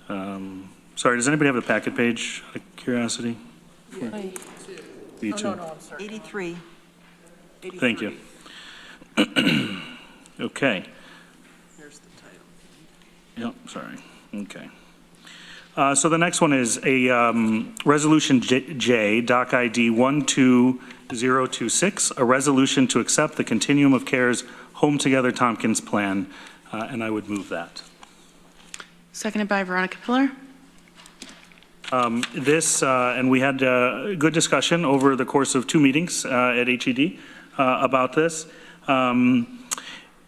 Sorry, does anybody have a packet page, out of curiosity? B2. No, I'm sorry. 83. Thank you. Okay. Here's the title. Yep, sorry. Okay. So the next one is a Resolution J, Doc ID 12026, a resolution to accept the Continuum of Care's Home Together Tompkins plan, and I would move that. Seconded by Veronica Pillar. And we had a good discussion over the course of 2 meetings at HED about this. And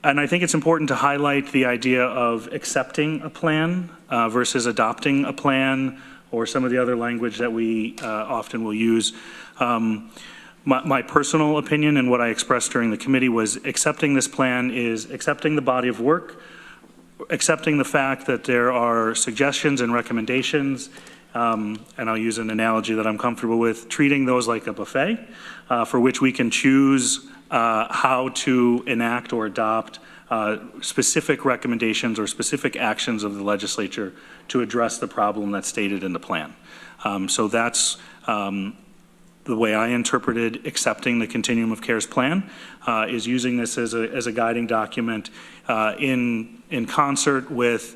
I think it's important to highlight the idea of accepting a plan versus adopting a plan, or some of the other language that we often will use. My personal opinion and what I expressed during the committee was accepting this plan is accepting the body of work, accepting the fact that there are suggestions and recommendations, and I'll use an analogy that I'm comfortable with, treating those like a buffet for which we can choose how to enact or adopt specific recommendations or specific actions of the legislature to address the problem that's stated in the plan. So that's the way I interpreted accepting the Continuum of Care's plan, is using this as a guiding document in concert with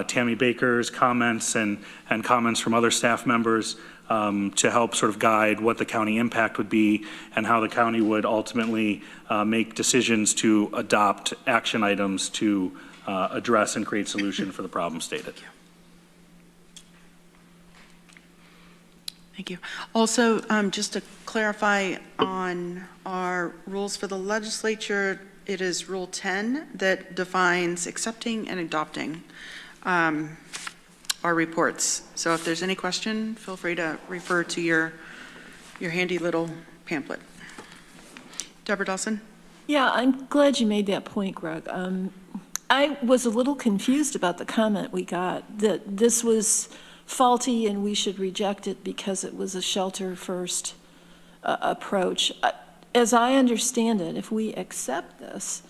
Tammy Baker's comments and comments from other staff members to help sort of guide what the county impact would be and how the county would ultimately make decisions to adopt action items to address and create solution for the problem stated. Thank you. Also, just to clarify on our rules for the legislature, it is Rule 10 that defines accepting and adopting our reports. So if there's any question, feel free to refer to your handy little pamphlet. Deborah Dawson? Yeah, I'm glad you made that point, Greg. I was a little confused about the comment we got, that this was faulty and we should reject it because it was a shelter-first approach. As I understand it, if we accept this,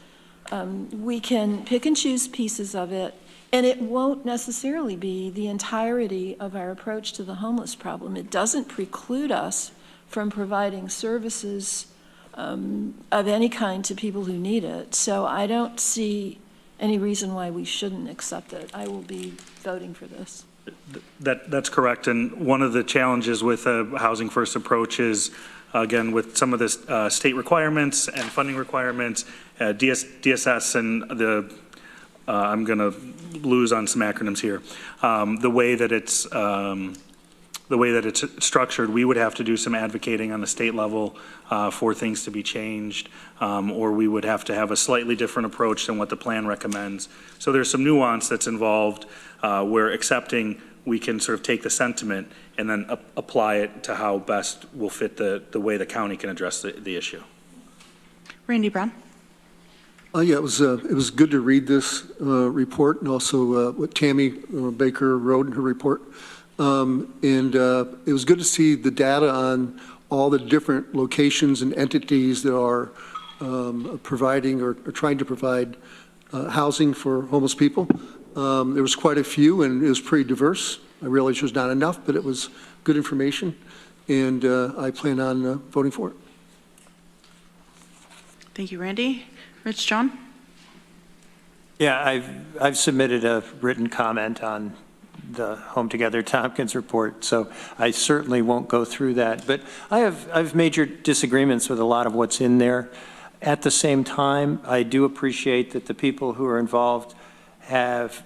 we can pick and choose pieces of it, and it won't necessarily be the entirety of our approach to the homeless problem. It doesn't preclude us from providing services of any kind to people who need it. So I don't see any reason why we shouldn't accept it. I will be voting for this. That's correct. And one of the challenges with a housing first approach is, again, with some of the state requirements and funding requirements, DSS and the I'm going to lose on some acronyms here. The way that it's structured, we would have to do some advocating on the state level for things to be changed, or we would have to have a slightly different approach than what the plan recommends. So there's some nuance that's involved where accepting, we can sort of take the sentiment and then apply it to how best will fit the way the county can address the issue. Randy Brown. Yeah, it was good to read this report, and also what Tammy Baker wrote in her report. It was good to see the data on all the different locations and entities that are providing or trying to provide housing for homeless people. There was quite a few, and it was pretty diverse. I realize there's not enough, but it was good information, and I plan on voting for it. Thank you, Randy. Rich John? Yeah, I've submitted a written comment on the Home Together Tompkins report, so I certainly won't go through that. But I've major disagreements with a lot of what's in there. At the same time, I do appreciate that the people who are involved have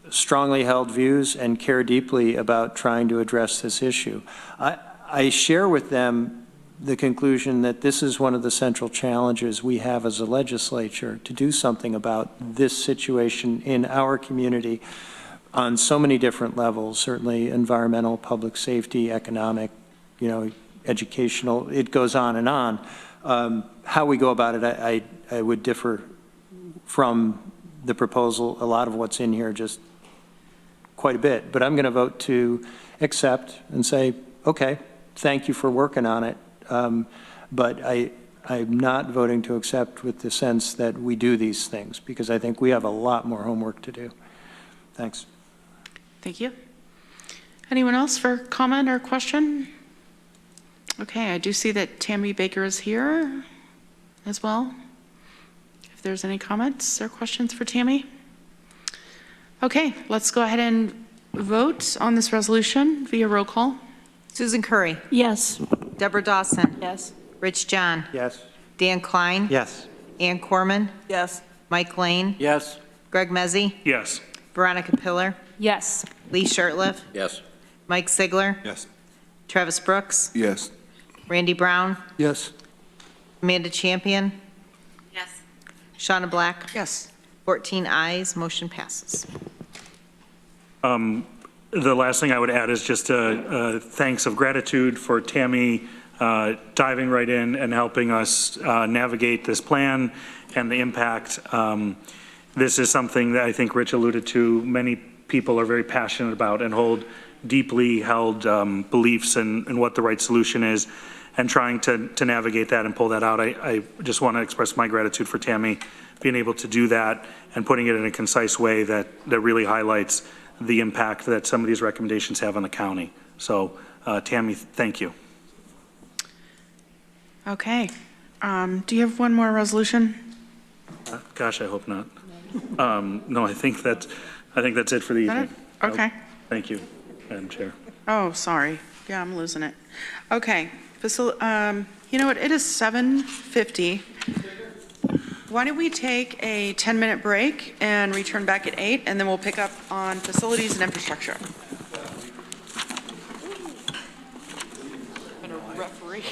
strongly held views and care deeply about trying to address this issue. I share with them the conclusion that this is one of the central challenges we have as a legislature, to do something about this situation in our community on so many different levels, certainly environmental, public safety, economic, educational, it goes on and on. How we go about it, I would differ from the proposal. A lot of what's in here, just quite a bit, but I'm going to vote to accept and say, okay, thank you for working on it. But I'm not voting to accept with the sense that we do these things, because I think we have a lot more homework to do. Thanks. Thank you. Anyone else for comment or question? Okay, I do see that Tammy Baker is here as well. If there's any comments or questions for Tammy. Okay, let's go ahead and vote on this resolution via roll call. Susan Curry. Yes. Deborah Dawson. Yes. Rich John. Yes. Dan Klein. Yes. Ann Corman. Yes. Mike Lane. Yes. Greg Mezzi. Yes. Veronica Pillar. Yes. Lee Shertliff. Yes. Mike Sigler. Yes. Travis Brooks. Yes. Randy Brown. Yes. Amanda Champion. Yes. Shauna Black. Yes. 14 ayes, motion passes. The last thing I would add is just thanks of gratitude for Tammy diving right in and helping us navigate this plan and the impact. This is something that I think Rich alluded to. Many people are very passionate about and hold deeply held beliefs in what the right solution is, and trying to navigate that and pull that out. I just want to express my gratitude for Tammy being able to do that and putting it in a concise way that really highlights the impact that some of these recommendations have on the county. So Tammy, thank you. Okay. Do you have one more resolution? Gosh, I hope not. No, I think that's it for the evening. Okay. Thank you, Madam Chair. Oh, sorry. Yeah, I'm losing it. Okay. You know what? It is 7:50. Why don't we take a 10-minute break and return back at 8, and then we'll pick up on facilities and infrastructure. I'm gonna referee.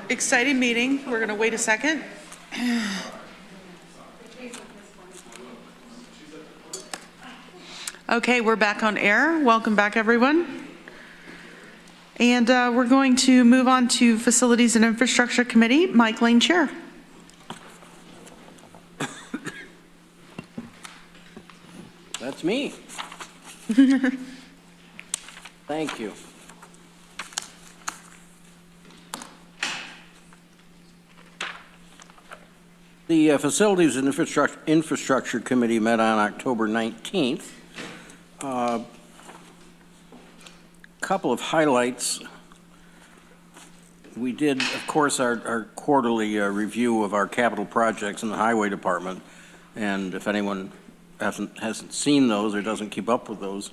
exciting meeting. We're going to wait a second. Okay, we're back on air. Welcome back, everyone. And we're going to move on to Facilities and Infrastructure Committee. Mike Lane, Chair. That's me. Thank you. The Facilities and Infrastructure Committee met on October 19th. Couple of highlights. We did, of course, our quarterly review of our capital projects in the Highway Department, and if anyone hasn't seen those or doesn't keep up with those,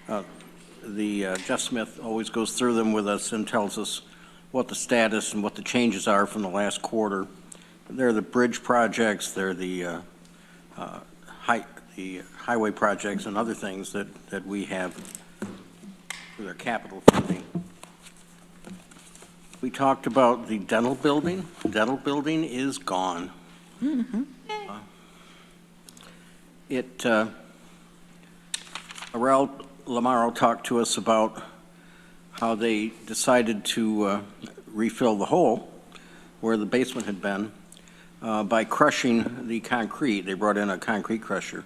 Jeff Smith always goes through them with us and tells us what the status and what the changes are from the last quarter. They're the bridge projects, they're the highway projects and other things that we have for their capital funding. We talked about the dental building. The dental building is gone. Mm-hmm. Arel Lamaro talked to us about how they decided to refill the hole where the basement had been by crushing the concrete. They brought in a concrete crusher.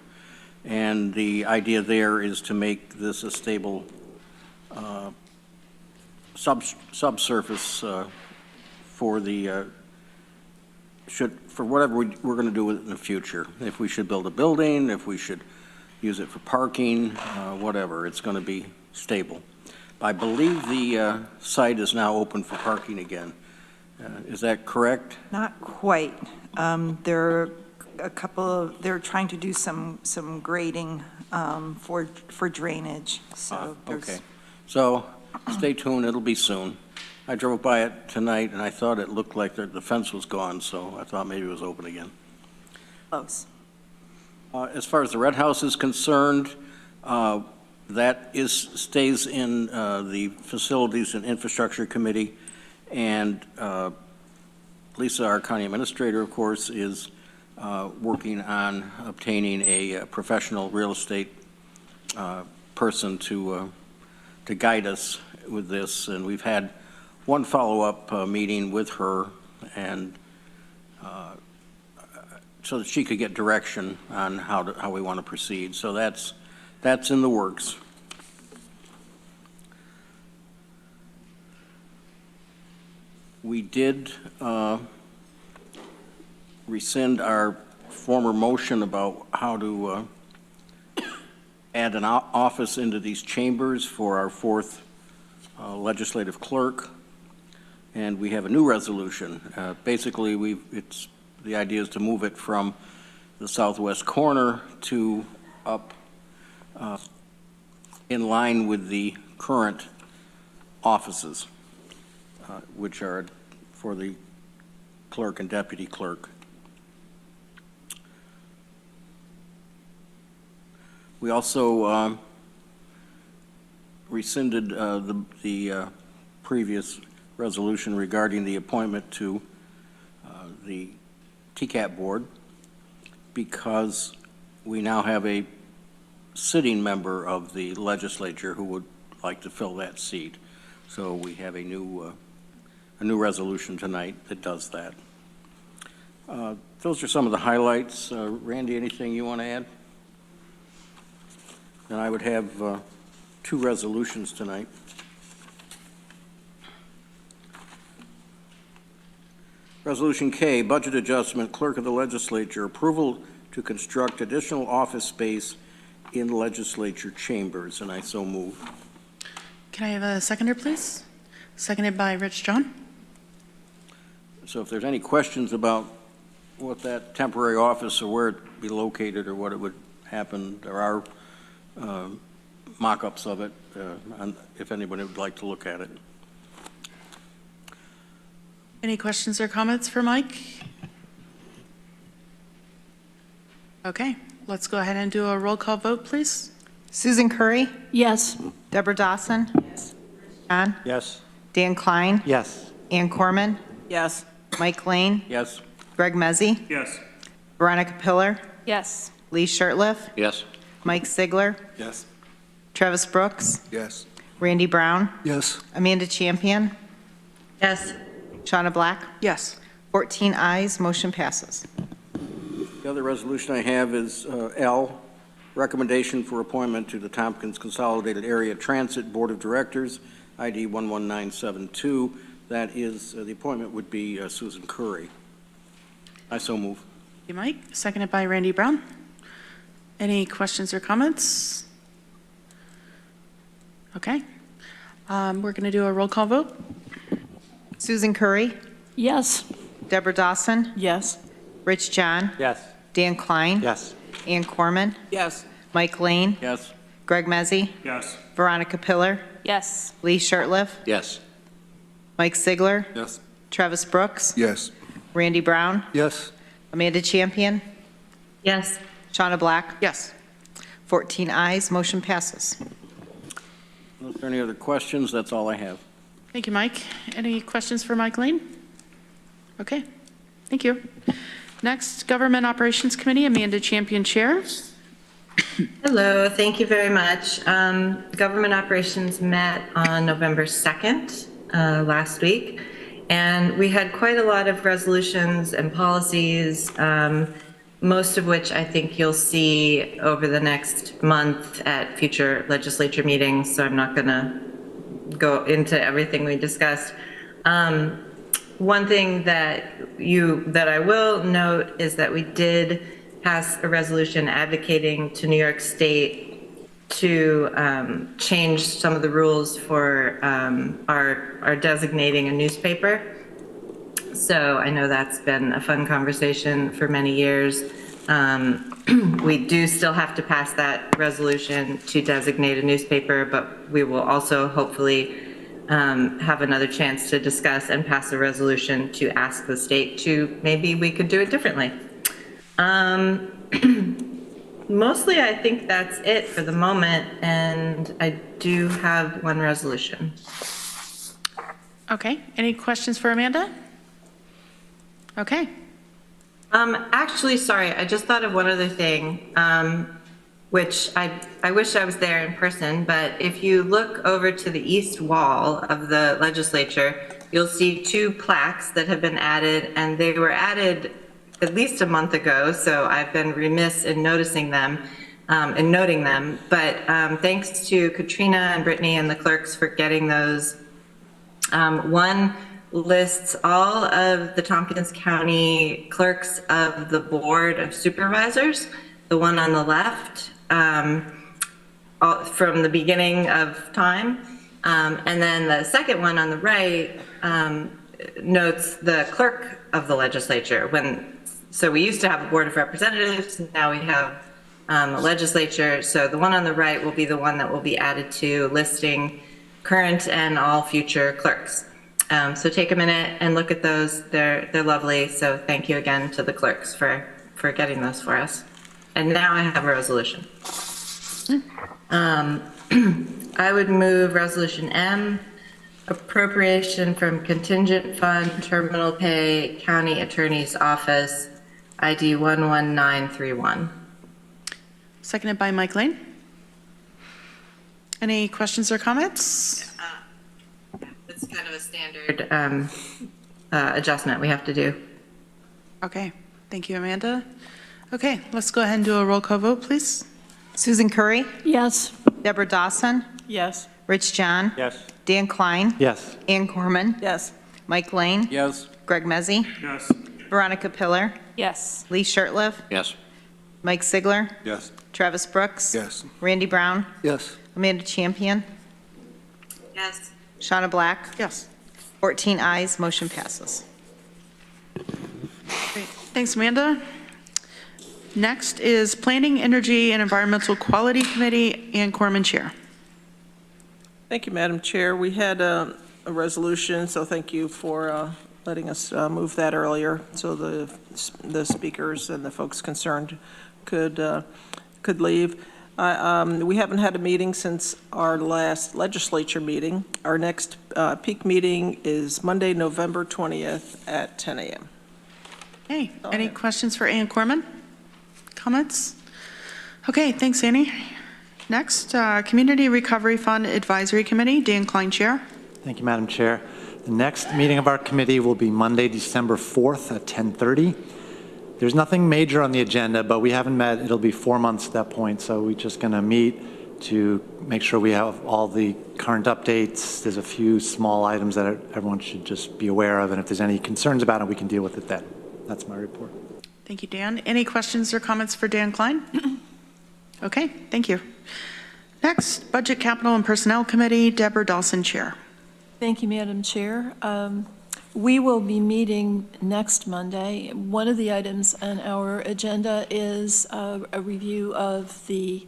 And the idea there is to make this a stable subsurface for whatever we're going to do with it in the future. If we should build a building, if we should use it for parking, whatever, it's going to be stable. I believe the site is now open for parking again. Is that correct? Not quite. There are a couple of, they're trying to do some grading for drainage. So okay. So stay tuned, it'll be soon. I drove by it tonight and I thought it looked like the fence was gone, so I thought maybe it was open again. Close. As far as the Red House is concerned, that stays in the Facilities and Infrastructure Committee, and Lisa, our county administrator, of course, is working on obtaining a professional real estate person to guide us with this, and we've had one follow-up meeting with her, and so that she could get direction on how we want to proceed. So that's in the works. We did rescind our former motion about how to add an office into these chambers for our fourth legislative clerk, and we have a new resolution. Basically, the idea is to move it from the southwest corner to up in line with the current offices, which are for the clerk and deputy clerk. We also rescinded the previous resolution regarding the appointment to the TCAP board, because we now have a sitting member of the legislature who would like to fill that seat. So we have a new resolution tonight that does that. Those are some of the highlights. Randy, anything you want to add? And I would have two resolutions tonight. Resolution K, budget adjustment, clerk of the legislature, approval to construct additional office space in legislature chambers, and I so move. Can I have a seconder, please? Seconded by Rich John. So if there's any questions about what that temporary office or where it be located or what it would happen, there are mock-ups of it, if anybody would like to look at it. Any questions or comments for Mike? Okay, let's go ahead and do a roll call vote, please. Susan Curry? Yes. Deborah Dawson? Yes. John? Yes. Dan Klein? Yes. Ann Corman? Yes. Mike Lane, Yes. Greg Mezzi, Yes. Veronica Pillar, Yes. Lee Shirtliff, Yes. Mike Sigler, Yes. Travis Brooks, Yes. Randy Brown, Yes. Amanda Champion, Yes. Shauna Black. Yes. 14 ayes, motion passes. The other resolution I have is L, recommendation for appointment to the Tompkins Consolidated Area Transit Board of Directors, ID 11972. That is, the appointment would be Susan Curry. I so move. Thank you, Mike. Seconded by Randy Brown. Any questions or comments? Okay. We're going to do a roll call vote. Susan Curry, Yes. Deborah Dawson, Yes. Rich John, Yes. Dan Klein, Yes. Ann Corman, Yes. Mike Lane, Yes. Greg Mezzi, Yes. Veronica Pillar, Yes. Lee Shirtliff, Yes. Mike Sigler, Yes. Travis Brooks, Yes. Randy Brown, Yes. Amanda Champion, Yes. Shauna Black. Yes. 14 ayes, motion passes. If there are any other questions, that's all I have. Thank you, Mike. Any questions for Mike Lane? Okay. Thank you. Next, Government Operations Committee, Amanda Champion, Chair. Hello, thank you very much. Government Operations met on November 2nd, last week, and we had quite a lot of resolutions and policies, most of which I think you'll see over the next month at future legislature meetings, so I'm not going to go into everything we discussed. One thing that I will note is that we did pass a resolution advocating to New York State to change some of the rules for our designating a newspaper. So I know that's been a fun conversation for many years. We do still have to pass that resolution to designate a newspaper, but we will also hopefully have another chance to discuss and pass a resolution to ask the state to, maybe we could do it differently. Mostly, I think that's it for the moment, and I do have one resolution. Okay. Any questions for Amanda? Okay. Actually, sorry, I just thought of one other thing, which I wish I was there in person, but if you look over to the east wall of the legislature, you'll see two plaques that have been added, and they were added at least a month ago, so I've been remiss in noticing them and noting them. But thanks to Katrina and Brittany and the clerks for getting those. One lists all of the Tompkins County clerks of the Board of Supervisors, the one on the left, from the beginning of time. And then the second one on the right notes the clerk of the legislature. So we used to have a Board of Representatives, now we have a legislature. So the one on the right will be the one that will be added to listing current and all future clerks. So take a minute and look at those. They're lovely. So thank you again to the clerks for getting those for us. And now I have a resolution. I would move Resolution M, appropriation from contingent fund, terminal pay, county attorney's office, ID 11931. Seconded by Mike Lane. Any questions or comments? It's kind of a standard adjustment we have to do. Okay. Thank you, Amanda. Okay, let's go ahead and do a roll call vote, please. Susan Curry, Yes. Deborah Dawson, Yes. Rich John, Yes. Dan Klein, Yes. Ann Corman, Yes. Mike Lane, Yes. Greg Mezzi, Yes. Veronica Pillar, Yes. Lee Shirtliff, Yes. Mike Sigler, Yes. Travis Brooks, Yes. Randy Brown, Yes. Amanda Champion, Yes. Shauna Black. Yes. 14 ayes, motion passes. Great. Thanks, Amanda. Next is Planning, Energy, and Environmental Quality Committee, Ann Corman, Chair. Thank you, Madam Chair. We had a resolution, so thank you for letting us move that earlier so the speakers and the folks concerned could leave. We haven't had a meeting since our last legislature meeting. Our next peak meeting is Monday, November 20th at 10 a.m. Okay, any questions for Ann Corman? Comments? Okay, thanks, Annie. Next, Community Recovery Fund Advisory Committee, Dan Klein, Chair. Thank you, Madam Chair. The next meeting of our committee will be Monday, December 4th at 10:30. There's nothing major on the agenda, but we haven't met. It'll be 4 months at that point, so we're just going to meet to make sure we have all the current updates. There's a few small items that everyone should just be aware of, and if there's any concerns about it, we can deal with it then. That's my report. Thank you, Dan. Any questions or comments for Dan Klein? Okay, thank you. Next, Budget, Capital, and Personnel Committee, Deborah Dawson, Chair. Thank you, Madam Chair. We will be meeting next Monday. One of the items on our agenda is a review of the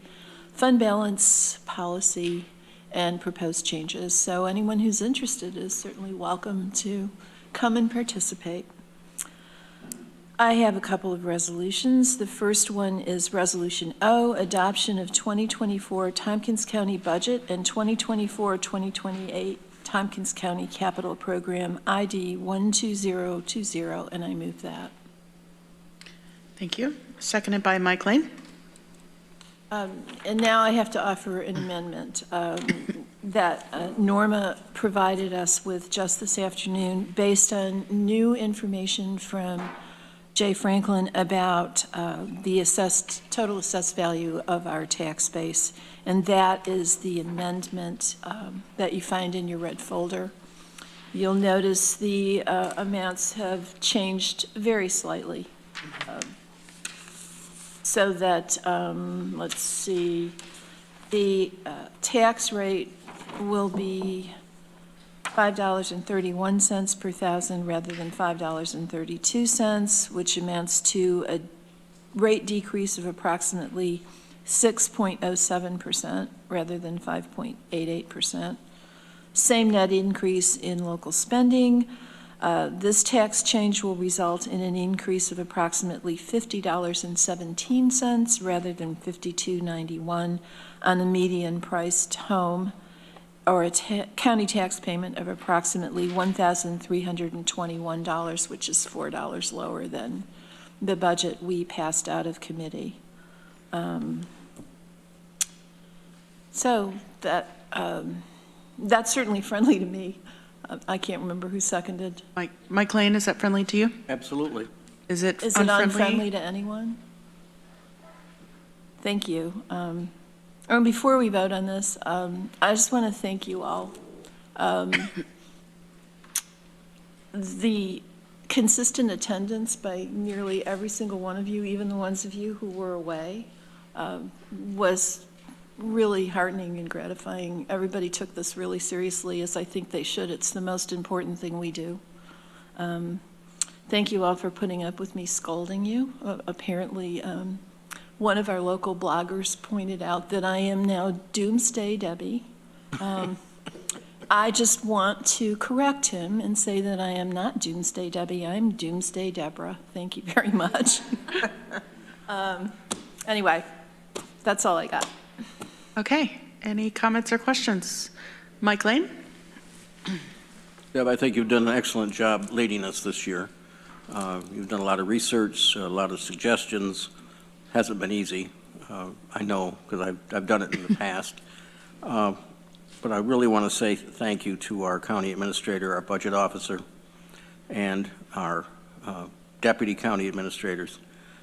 fund balance policy and proposed changes. So anyone who's interested is certainly welcome to come and participate. I have a couple of resolutions. The first one is Resolution O, adoption of 2024 Tompkins County budget and 2024-2028 Tompkins County Capital Program ID 12020, and I move that. Thank you. Seconded by Mike Lane. And now I have to offer an amendment that Norma provided us with just this afternoon based on new information from Jay Franklin about the total assessed value of our tax base. And that is the amendment that you find in your red folder. You'll notice the amounts have changed very slightly. So that, let's see, the tax rate will be $5.31 per thousand rather than $5.32, which amounts to a rate decrease of approximately 6.07% rather than 5.88%. Same net increase in local spending. This tax change will result in an increase of approximately $50.17 rather than $52.91 on a median priced home, or a county tax payment of approximately $1,321, which is $4 lower than the budget we passed out of committee. So that's certainly friendly to me. I can't remember who seconded. Mike Lane, is that friendly to you? Absolutely. Is it Is unfriendly? it unfriendly to anyone? Thank you. And before we vote on this, I just want to thank you all. The consistent attendance by nearly every single one of you, even the ones of you who were away, was really heartening and gratifying. Everybody took this really seriously, as I think they should. It's the most important thing we do. Thank you all for putting up with me scolding you. Apparently, one of our local bloggers pointed out that I am now Doomsday Debbie. I just want to correct him and say that I am not Doomsday Debbie, I'm Doomsday Deborah. Thank you very much. Anyway, that's all I got. Okay, any comments or questions? Mike Lane? Deb, I think you've done an excellent job leading us this year. You've done a lot of research, a lot of suggestions. Hasn't been easy, I know, because I've done it in the past. But I really want to say thank you to our county administrator, our budget officer, and our deputy county administrators,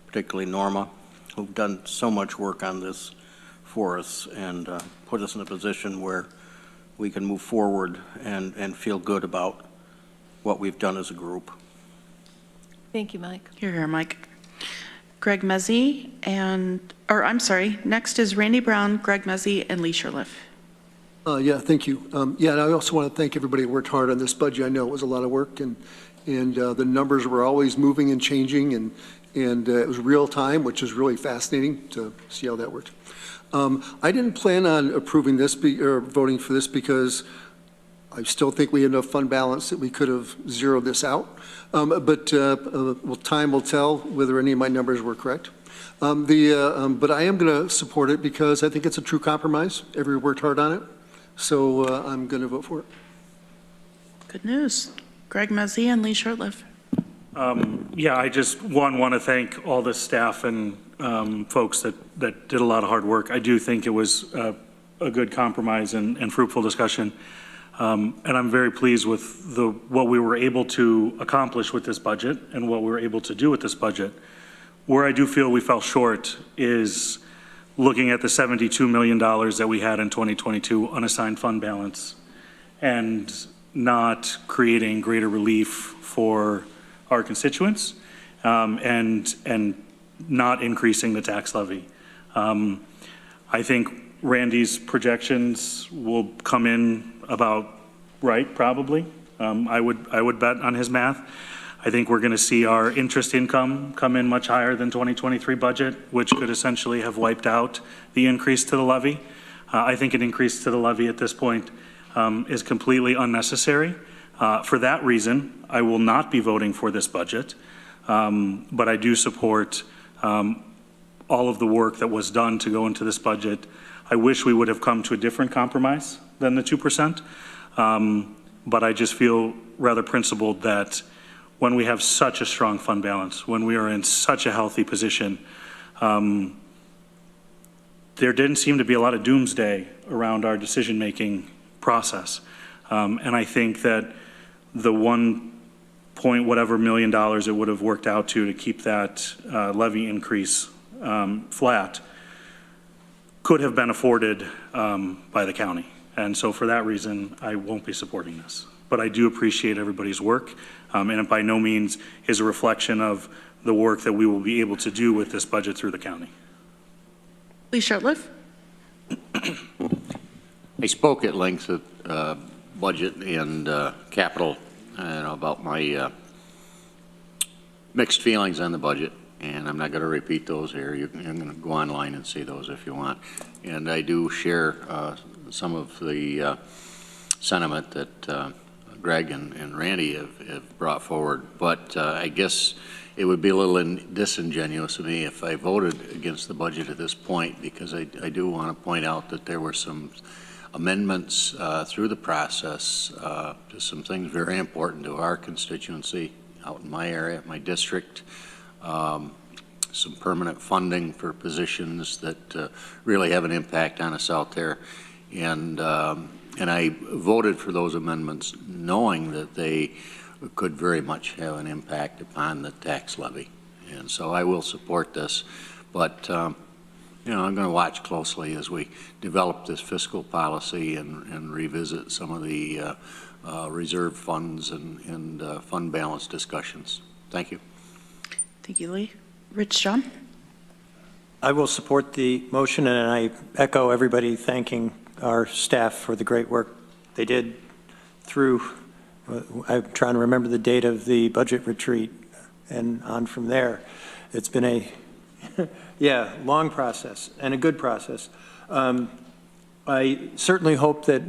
particularly Norma, who've done so much work on this for us and put us in a position where we can move forward and feel good about what we've done as a group. Thank you, Mike. Here, Mike. Greg Mezzi next is Randy Brown, Greg Mezzi, and Lee Sherliff. Yeah, thank you. And I also want to thank everybody who worked hard on this budget. I know it was a lot of work, and the numbers were always moving and changing, and it was real time, which is really fascinating to see how that worked. I didn't plan on approving this or voting for this because I still think we have enough fund balance that we could have zeroed this out. But time will tell whether any of my numbers were correct. But I am going to support it because I think it's a true compromise. Everyone worked hard on it. So I'm going to vote for it. Good news. Greg Mezzi and Lee Shurtleff. Yeah, I just, want to thank all the staff and folks that did a lot of hard work. I do think it was a good compromise and fruitful discussion. And I'm very pleased with what we were able to accomplish with this budget and what we were able to do with this budget. Where I do feel we fell short is looking at the $72 million that we had in 2022 unassigned fund balance and not creating greater relief for our constituents and not increasing the tax levy. I think Randy's projections will come in about right, probably. I would bet on his math. I think we're going to see our interest income come in much higher than 2023 budget, which could essentially have wiped out the increase to the levy. I think an increase to the levy at this point is completely unnecessary. For that reason, I will not be voting for this budget, but I do support all of the work that was done to go into this budget. I wish we would have come to a different compromise than the 2%, but I just feel rather principled that when we have such a strong fund balance, when we are in such a healthy position, there didn't seem to be a lot of doomsday around our decision-making process. And I think that the $1 million it would have worked out to keep that levy increase flat could have been afforded by the county. And so for that reason, I won't be supporting this. But I do appreciate everybody's work, and it by no means is a reflection of the work that we will be able to do with this budget through the county. Lee Shurtleff. I spoke at length at budget and capital about my mixed feelings on the budget, and I'm not going to repeat those here. I'm going to go online and see those if you want. And I do share some of the sentiment that Greg and Randy have brought forward, but I guess it would be a little disingenuous of me if I voted against the budget at this point, because I do want to point out that there were some amendments through the process to some things very important to our constituency out in my area, my district, some permanent funding for positions that really have an impact on us out there. And I voted for those amendments knowing that they could very much have an impact upon the tax levy. And so I will support this. But, I'm going to watch closely as we develop this fiscal policy and revisit some of the reserve funds and fund balance discussions. Thank you. Thank you, Lee. Rich John. I will support the motion, and I echo everybody thanking our staff for the great work they did through, I'm trying to remember the date of the budget retreat and on from there. It's been a, long process and a good process. I certainly hope that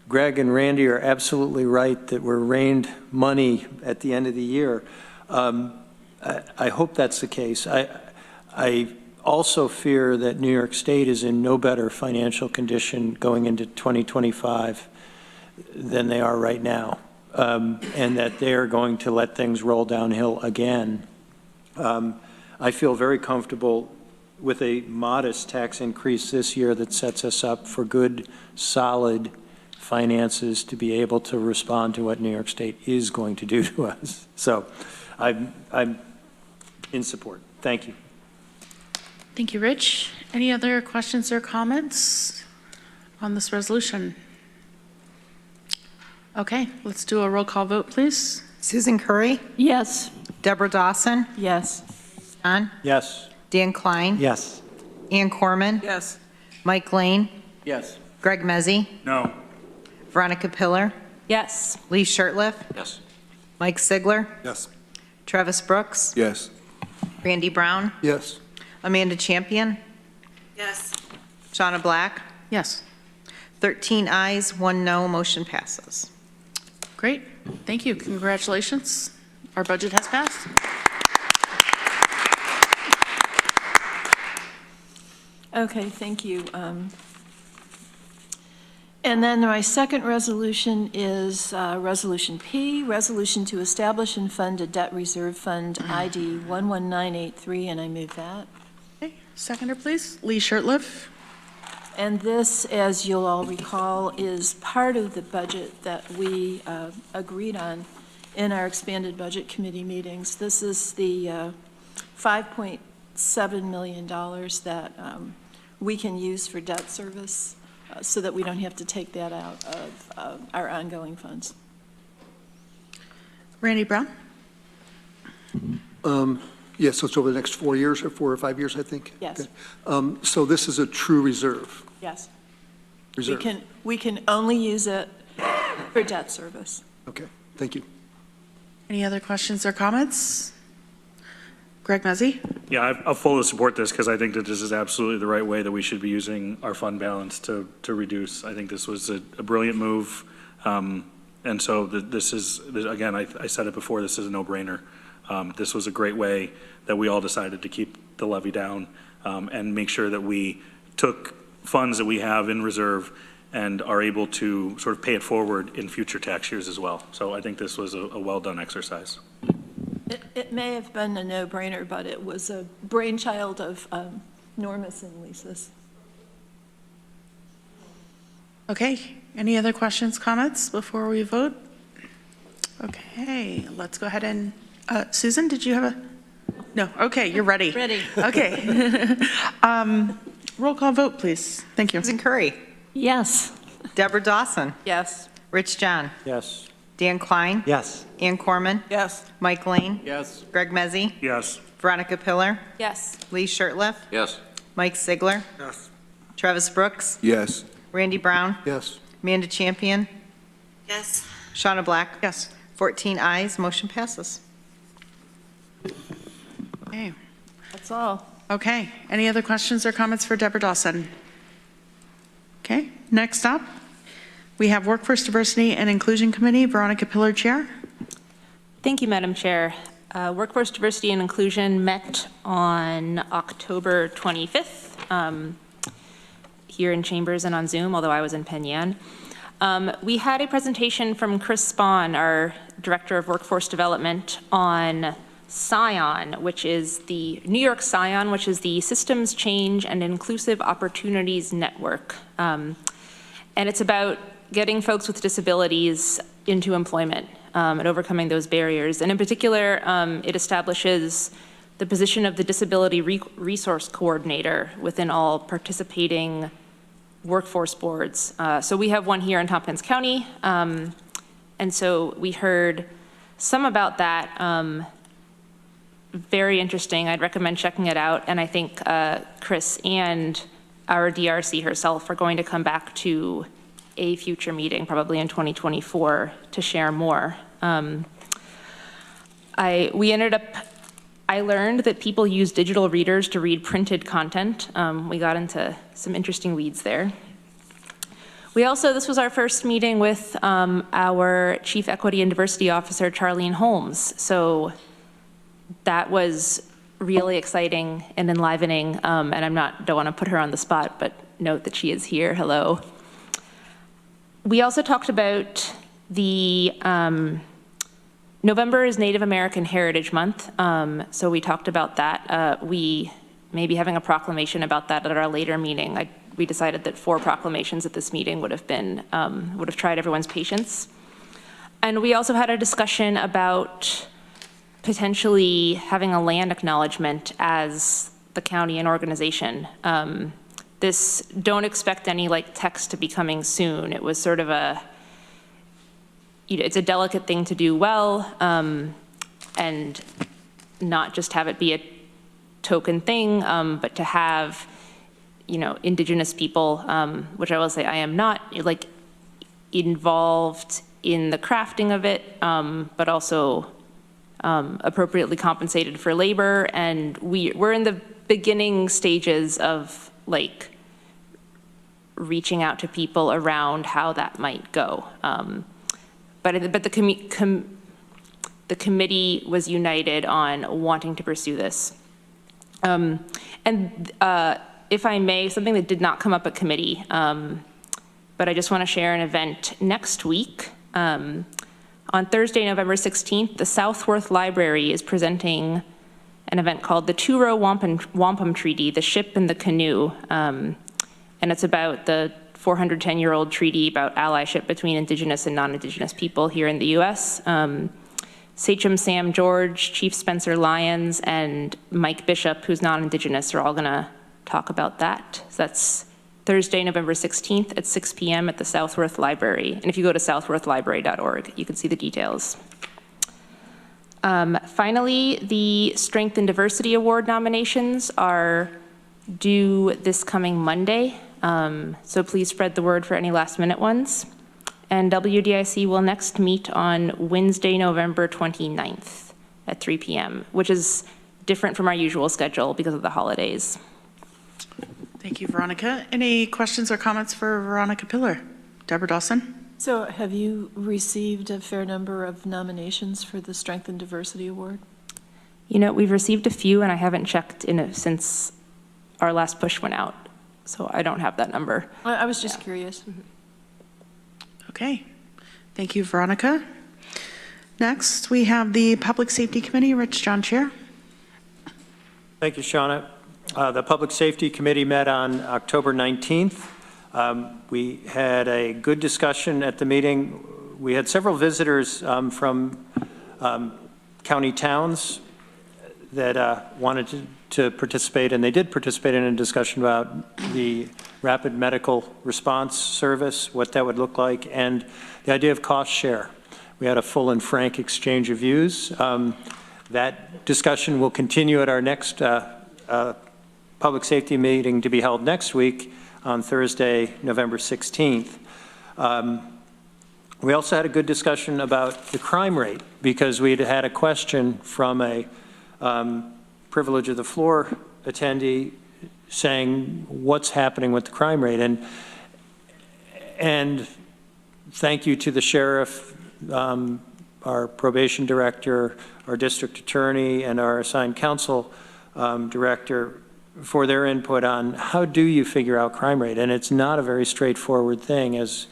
Greg and Randy are absolutely right that we're rained money at the end of the year. I hope that's the case. I also fear that New York State is in no better financial condition going into 2025 than they are right now, and that they are going to let things roll downhill again. I feel very comfortable with a modest tax increase this year that sets us up for good, solid finances to be able to respond to what New York State is going to do to us. So I'm in support. Thank you. Thank you, Rich. Any other questions or comments on this resolution? Okay, let's do a roll call vote, please. Susan Curry? Yes. Deborah Dawson? Yes. John? Yes. Dan Klein? Yes. Ann Corman? Yes. Mike Lane? Yes. Greg Mezzi? No. Veronica Pillar? Yes. Lee Shurtleff? Yes. Mike Sigler? Yes. Travis Brooks? Yes. Randy Brown? Yes. Amanda Champion? Yes. Shauna Black? Yes. 13 ayes, 1 no, motion passes. Great. Thank you. Congratulations. Our budget has passed. Okay, thank you. And then my second resolution is Resolution P, resolution to establish and fund a debt reserve fund ID 11983, and I move that. Okay, seconder, please. Lee Shirtliff. And this, as you'll all recall, is part of the budget that we agreed on in our expanded budget committee meetings. This is the $5.7 million that we can use for debt service so that we don't have to take that out of our ongoing funds. Randy Brown. Yes, so it's over the next 4 years, or 4 or 5 years, I think? Yes. Okay. So this is a true reserve? Yes. Reserve. We can only use it for debt service. Okay, thank you. Any other questions or comments? Greg Mezzi? Yeah, I'll fully support this because I think that this is absolutely the right way that we should be using our fund balance to reduce. I think this was a brilliant move. And so this is, again, I said it before, this is a no-brainer. This was a great way that we all decided to keep the levy down and make sure that we took funds that we have in reserve and are able to sort of pay it forward in future tax years as well. So I think this was a well-done exercise. It may have been a no-brainer, but it was a brainchild of Normus and Lisa's. Okay, any other questions, comments before we vote? Okay, let's go ahead and, Susan, did you have a? No, okay, you're ready. Ready. Okay. Roll call vote, please. Thank you. Susan Curry. Yes. Deborah Dawson. Yes. Rich John. Yes. Dan Klein. Yes. Ann Corman. Yes. Mike Lane. Yes. Greg Mezzi. Yes. Veronica Pillar. Yes. Lee Shirtliff. Yes. Mike Sigler. Yes. Travis Brooks. Yes. Randy Brown. Yes. Amanda Champion. Yes. Shauna Black. Yes. 14 ayes, motion passes. Okay. That's all. Okay, any other questions or comments for Deborah Dawson? Okay, next up, we have Workforce Diversity and Inclusion Committee, Veronica Pillar, Chair. Thank you, Madam Chair. Workforce Diversity and Inclusion met on October 25th here in Chambers and on Zoom, although I was in Penn Yan. We had a presentation from Chris Spahn, our Director of Workforce Development, on SCION, which is the New York SCION, which is the Systems Change and Inclusive Opportunities Network. And it's about getting folks with disabilities into employment and overcoming those barriers. And in particular, it establishes the position of the Disability Resource Coordinator within all participating workforce boards. So we have one here in Tompkins County. And so we heard some about that. Very interesting. I'd recommend checking it out. And I think Chris and our DRC herself are going to come back to a future meeting, probably in 2024, to share more. I learned that people use digital readers to read printed content. We got into some interesting weeds there. This was our first meeting with our Chief Equity and Diversity Officer, Charlene Holmes. So that was really exciting and enlivening, and don't want to put her on the spot, but note that she is here. Hello. We also talked about the November is Native American Heritage Month, so we talked about that. We may be having a proclamation about that at our later meeting. We decided that 4 proclamations at this meeting would have tried everyone's patience. And we also had a discussion about potentially having a land acknowledgement as the county and organization. Don't expect any text to be coming soon. It was sort of it's a delicate thing to do well, and not just have it be a token thing, but to have, Indigenous people, which I will say I am not involved in the crafting of it, but also appropriately compensated for labor. And we're in the beginning stages of reaching out to people around how that might go. but the committee was united on wanting to pursue this. If I may, something that did not come up at committee, but I just want to share an event next week. On Thursday, November 16th, the Southworth Library is presenting an event called the Two-Row Wampum Treaty, the Ship and the Canoe. And it's about the 410-year-old treaty about allyship between Indigenous and non-Indigenous people here in the U.S. Sachem Sam George, Chief Spencer Lyons, and Mike Bishop, who's non-Indigenous, are all going to talk about that. So that's Thursday, November 16th at 6 p.m. at the Southworth Library. And if you go to southworthlibrary.org, you can see the details. Finally, the Strength and Diversity Award nominations are due this coming Monday. So please spread the word for any last-minute ones. And WDIC will next meet on Wednesday, November 29th at 3 p.m., which is different from our usual schedule because of the holidays. Thank you, Veronica. Any questions or comments for Veronica Pillar? Deborah Dawson? So have you received a fair number of nominations for the Strength and Diversity Award? You know, we've received a few, and I haven't checked in it since our last push went out, so I don't have that number. I was just curious. Okay. Thank you, Veronica. Next, we have the Public Safety Committee. Rich John, Chair. Thank you, Shauna. The Public Safety Committee met on October 19th. We had a good discussion at the meeting. We had several visitors from county towns that wanted to participate, and they did participate in a discussion about the rapid medical response service, what that would look like, and the idea of cost share. We had a full and frank exchange of views. That discussion will continue at our next public safety meeting to be held next week on Thursday, November 16th. We also had a good discussion about the crime rate because we'd had a question from a privilege of the floor attendee saying what's happening with the crime rate. And thank you to the sheriff, our probation director, our district attorney, and our assigned counsel director for their input on how do you figure out crime rate. And it's not a very straightforward thing as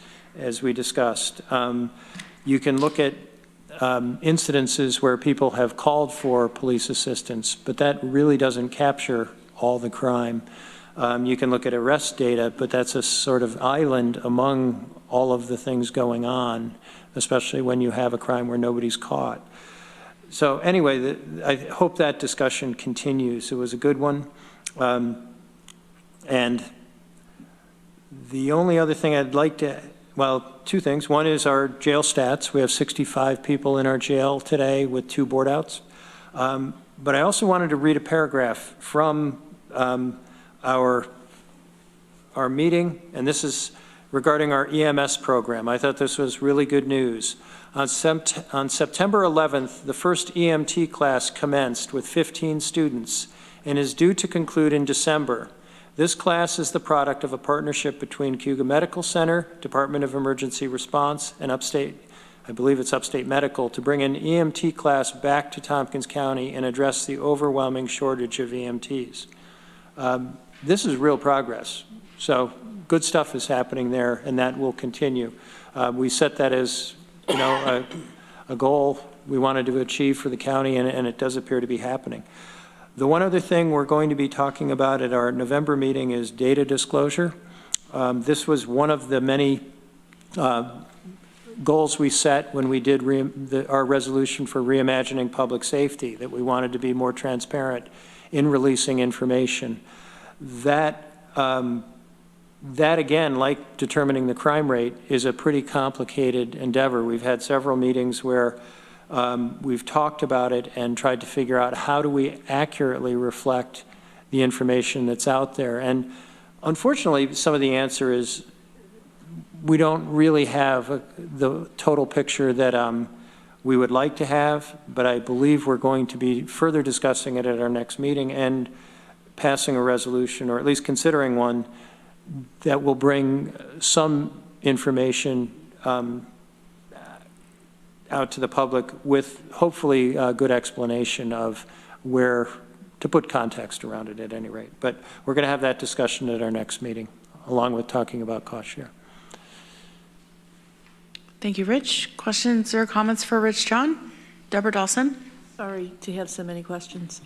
we discussed. You can look at incidences where people have called for police assistance, but that really doesn't capture all the crime. You can look at arrest data, but that's a sort of island among all of the things going on, especially when you have a crime where nobody's caught. So anyway, I hope that discussion continues. It was a good one. And the only other thing I'd like to, well, two things. One is our jail stats. We have 65 people in our jail today with 2 board outs. But I also wanted to read a paragraph from our meeting, and this is regarding our EMS program. I thought this was really good news. On September 11th, the first EMT class commenced with 15 students and is due to conclude in December. This class is the product of a partnership between Cayuga Medical Center, Department of Emergency Response, and Upstate, I believe it's Upstate Medical, to bring an EMT class back to Tompkins County and address the overwhelming shortage of EMTs. This is real progress. So good stuff is happening there, and that will continue. We set that as, you know, a goal we wanted to achieve for the county, and it does appear to be happening. The one other thing we're going to be talking about at our November meeting is data disclosure. This was one of the many goals we set when we did our resolution for reimagining public safety, that we wanted to be more transparent in releasing information. That again, like determining the crime rate, is a pretty complicated endeavor. We've had several meetings where we've talked about it and tried to figure out how do we accurately reflect the information that's out there. And unfortunately, some of the answer is we don't really have the total picture that we would like to have, but I believe we're going to be further discussing it at our next meeting and passing a resolution, or at least considering one, that will bring some information out to the public with hopefully a good explanation of where, to put context around it at any rate. But we're going to have that discussion at our next meeting, along with talking about cost share. Thank you, Rich. Questions or comments for Rich John? Deborah Dawson? Sorry to have so many questions.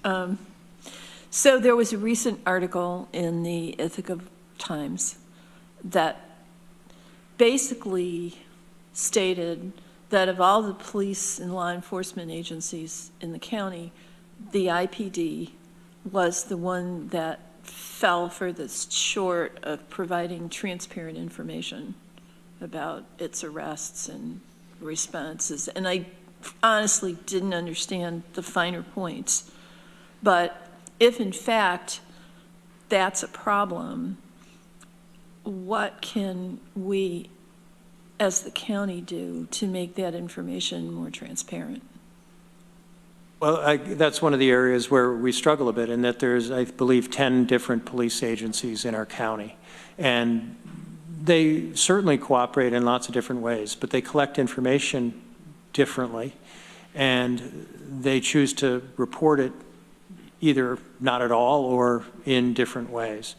So there was a recent article in the Ithaca Times that basically stated that of all the police and law enforcement agencies in the county, the IPD was the one that fell furthest short of providing transparent information about its arrests and responses. And I honestly didn't understand the finer points. But if in fact that's a problem, what can we as the county do to make that information more transparent? Well, that's one of the areas where we struggle a bit, in that there's, I believe, 10 different police agencies in our county. And they certainly cooperate in lots of different ways, but they collect information differently, and they choose to report it either not at all or in different ways.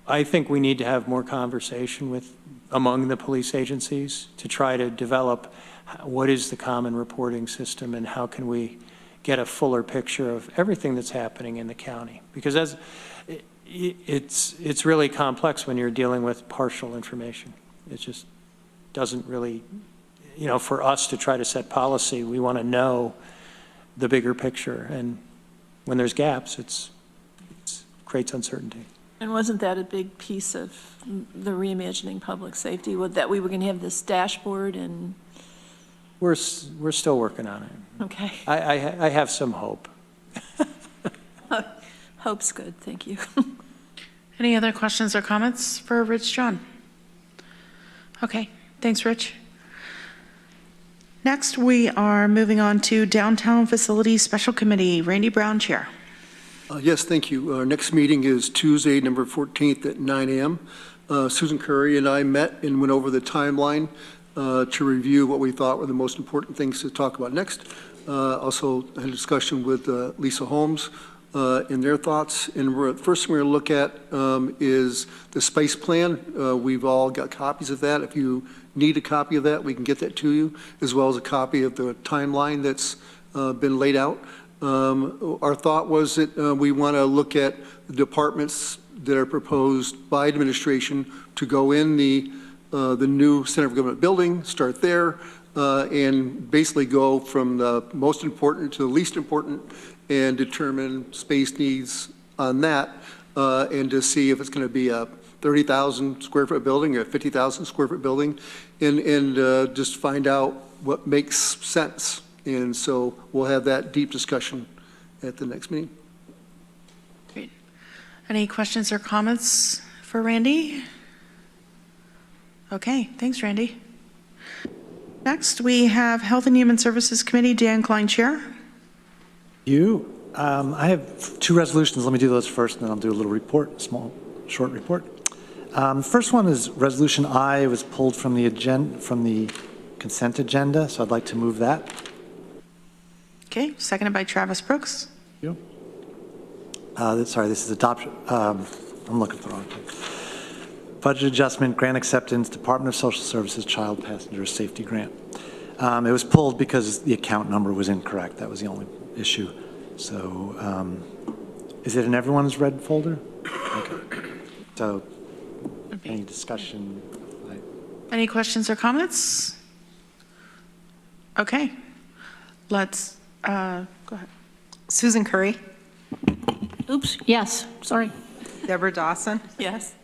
I think we need to have more conversation among the police agencies to try to develop what is the common reporting system and how can we get a fuller picture of everything that's happening in the county. Because it's really complex when you're dealing with partial information. It just doesn't really, for us to try to set policy, we want to know the bigger picture. And when there's gaps, it creates uncertainty. And wasn't that a big piece of the reimagining public safety, that we were going to have this dashboard? And we're still working on it. Okay. I have some hope. Hope's good, thank you. Any other questions or comments for Rich John? Okay, thanks, Rich. Next, we are moving on to Downtown Facilities Special Committee. Randy Brown, Chair. Yes, thank you. Our next meeting is Tuesday, November 14th at 9 a.m. Susan Curry and I met and went over the timeline to review what we thought were the most important things to talk about next. Also had a discussion with Lisa Holmes and their thoughts. And first thing we're going to look at is the space plan. We've all got copies of that. If you need a copy of that, we can get that to you, as well as a copy of the timeline that's been laid out. Our thought was that we want to look at the departments that are proposed by administration to go in the new Center of Government building, start there, and basically go from the most important to the least important and determine space needs on that, and to see if it's going to be a 30,000 square foot building or a 50,000 square foot building, and just find out what makes sense. And so we'll have that deep discussion at the next meeting. Great. Any questions or comments for Randy? Okay, thanks, Randy. Next, we have Health and Human Services Committee, Dan Klein, Chair. I have two resolutions. Let me do those first, and then I'll do a little report, a small, short report. The first one is Resolution I. It was pulled from the consent agenda, so I'd like to move that. Okay, seconded by Travis Brooks. Thank you. Sorry, this is adoption. I'm looking for the wrong thing. Budget adjustment, grant acceptance, Department of Social Services Child Passenger Safety Grant. It was pulled because the account number was incorrect. That was the only issue. So is it in everyone's red folder? Okay. So any discussion? Any questions or comments? Okay, let's go ahead. Susan Curry. Oops, yes, sorry. Deborah Dawson. Yes.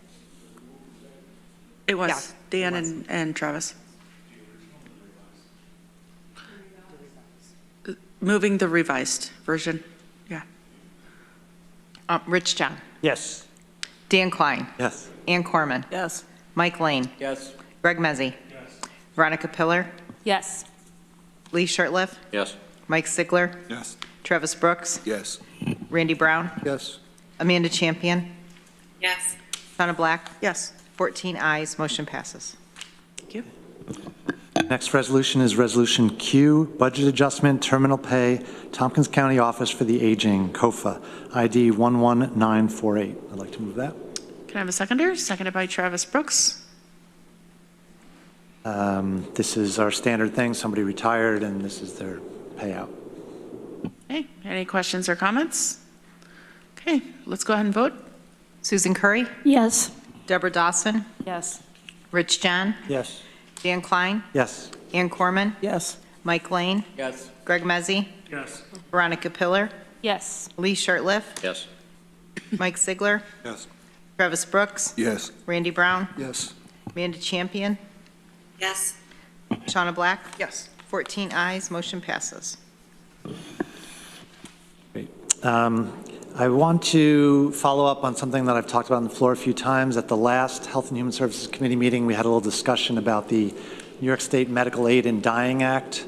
It was Dan and Travis. Moving the revised version, yeah. Rich John. Yes. Dan Klein. Yes. Ann Corman. Yes. Mike Lane. Yes. Greg Mezzi. Yes. Veronica Pillar. Yes. Lee Shirtliff. Yes. Mike Sigler. Yes. Travis Brooks. Yes. Randy Brown. Yes. Amanda Champion. Yes. Donna Black. Yes. 14 ayes, motion passes. Thank you. Next resolution is Resolution Q, Budget Adjustment, Terminal Pay, Tompkins County Office for the Aging, COFA, ID 11948. I'd like to move that. Can I have a seconder? Seconded by Travis Brooks. This is our standard thing. Somebody retired, and this is their payout. Okay, any questions or comments? Okay, let's go ahead and vote. Susan Curry? Yes. Deborah Dawson? Yes. Rich John? Yes. Dan Klein? Yes. Ann Corman? Yes. Mike Lane? Yes. Greg Mezzi? Yes. Veronica Pillar? Yes. Lee Shirtliff? Yes. Mike Sigler? Yes. Travis Brooks? Yes. Randy Brown? Yes. Amanda Champion? Yes. Shauna Black? Yes. 14 ayes, motion passes. I want to follow up on something that I've talked about on the floor a few times. At the last Health and Human Services Committee meeting, we had a little discussion about the New York State Medical Aid in Dying Act.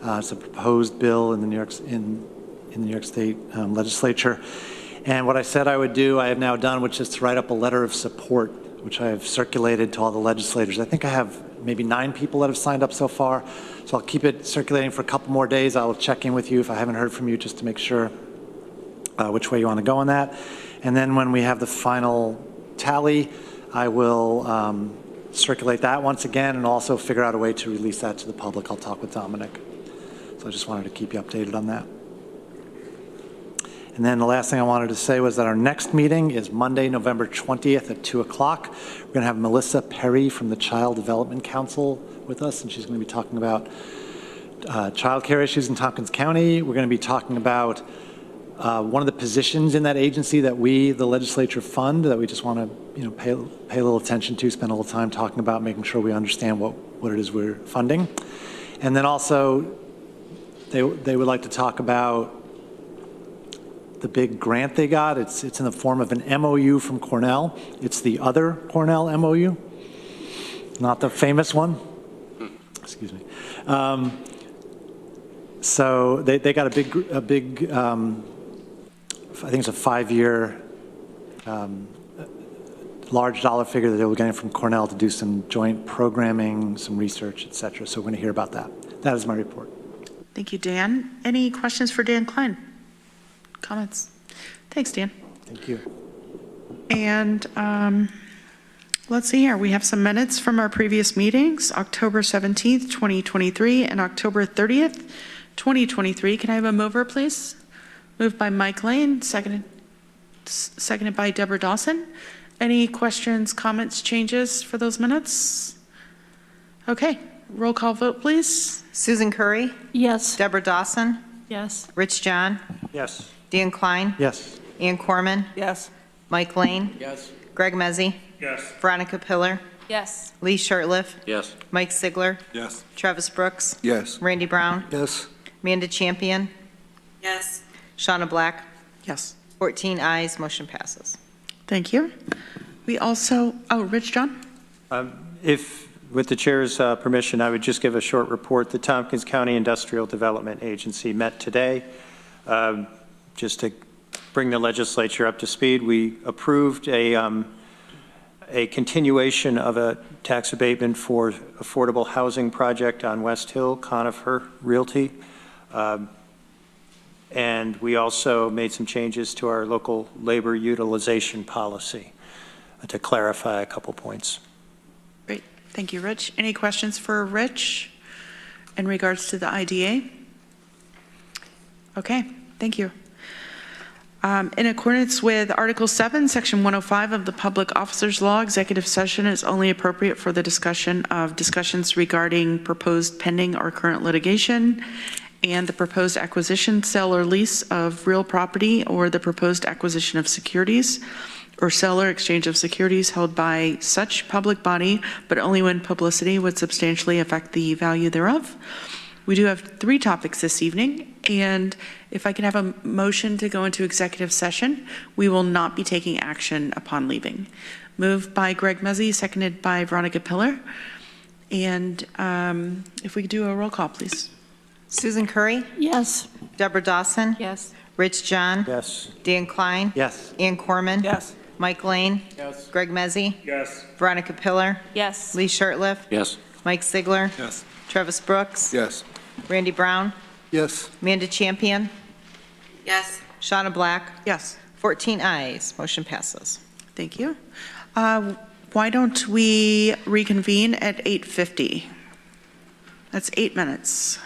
It's a proposed bill in the New York State Legislature. And what I said I would do, I have now done, which is to write up a letter of support, which I have circulated to all the legislators. I think I have maybe 9 people that have signed up so far. So I'll keep it circulating for a couple more days. I'll check in with you if I haven't heard from you, just to make sure which way you want to go on that. And then when we have the final tally, I will circulate that once again and also figure out a way to release that to the public. I'll talk with Dominic. So I just wanted to keep you updated on that. And then the last thing I wanted to say was that our next meeting is Monday, November 20th at 2 o'clock. We're going to have Melissa Perry from the Child Development Council with us, and she's going to be talking about child care issues in Tompkins County. We're going to be talking about one of the positions in that agency that we, the legislature, fund, that we just want to pay a little attention to, spend a little time talking about, making sure we understand what it is we're funding. And then also, they would like to talk about the big grant they got. It's in the form of an MOU from Cornell. It's the other Cornell MOU, not the famous one. Excuse me. So they got a big I think it's a 5-year large dollar figure that they were getting from Cornell to do some joint programming, some research, et cetera. So we're going to hear about that. That is my report. Thank you, Dan. Any questions for Dan Klein? Comments? Thanks, Dan. Thank you. And let's see here. We have some minutes from our previous meetings, October 17th, 2023, and October 30th, 2023. Can I have a mover, please? Moved by Mike Lane, seconded by Deborah Dawson. Any questions, comments, changes for those minutes? Okay, roll call vote, please. Susan Curry? Yes. Deborah Dawson? Yes. Rich John? Yes. Dan Klein? Yes. Ann Corman? Yes. Mike Lane? Yes. Greg Mezzi? Yes. Veronica Pillar? Yes. Lee Shirtliff? Yes. Mike Sigler? Yes. Travis Brooks? Yes. Randy Brown? Yes. Amanda Champion? Yes. Shauna Black? Yes. 14 ayes, motion passes. Thank you. We also, Rich John? If, with the chair's permission, I would just give a short report. The Tompkins County Industrial Development Agency met today. Just to bring the legislature up to speed, we approved a continuation of a tax abatement for affordable housing project on West Hill, Conifer Realty. And we also made some changes to our local labor utilization policy to clarify a couple points. Great. Thank you, Rich. Any questions for Rich in regards to the IDA? Okay, thank you. In accordance with Article 7, Section 105 of the Public Officers Law, executive session is only appropriate for the discussion of discussions regarding proposed pending or current litigation and the proposed acquisition, sale, or lease of real property, or the proposed acquisition of securities or sale or exchange of securities held by such public body, but only when publicity would substantially affect the value thereof. We do have 3 topics this evening, and if I can have a motion to go into executive session, we will not be taking action upon leaving. Moved by Greg Mezzi, seconded by Veronica Pillar. And if we could do a roll call, please. Susan Curry? Yes. Deborah Dawson? Yes. Rich John? Yes. Dan Klein? Yes. Ann Corman? Yes. Mike Lane? Yes. Greg Mezzi? Yes. Veronica Pillar? Yes. Lee Shirtliff? Yes. Mike Sigler? Yes. Travis Brooks. Yes. Randy Brown. Yes. Amanda Champion. Yes. Shauna Black. Yes. 14 ayes. Motion passes. Thank you. Why don't we reconvene at 8:50? That's 8 minutes.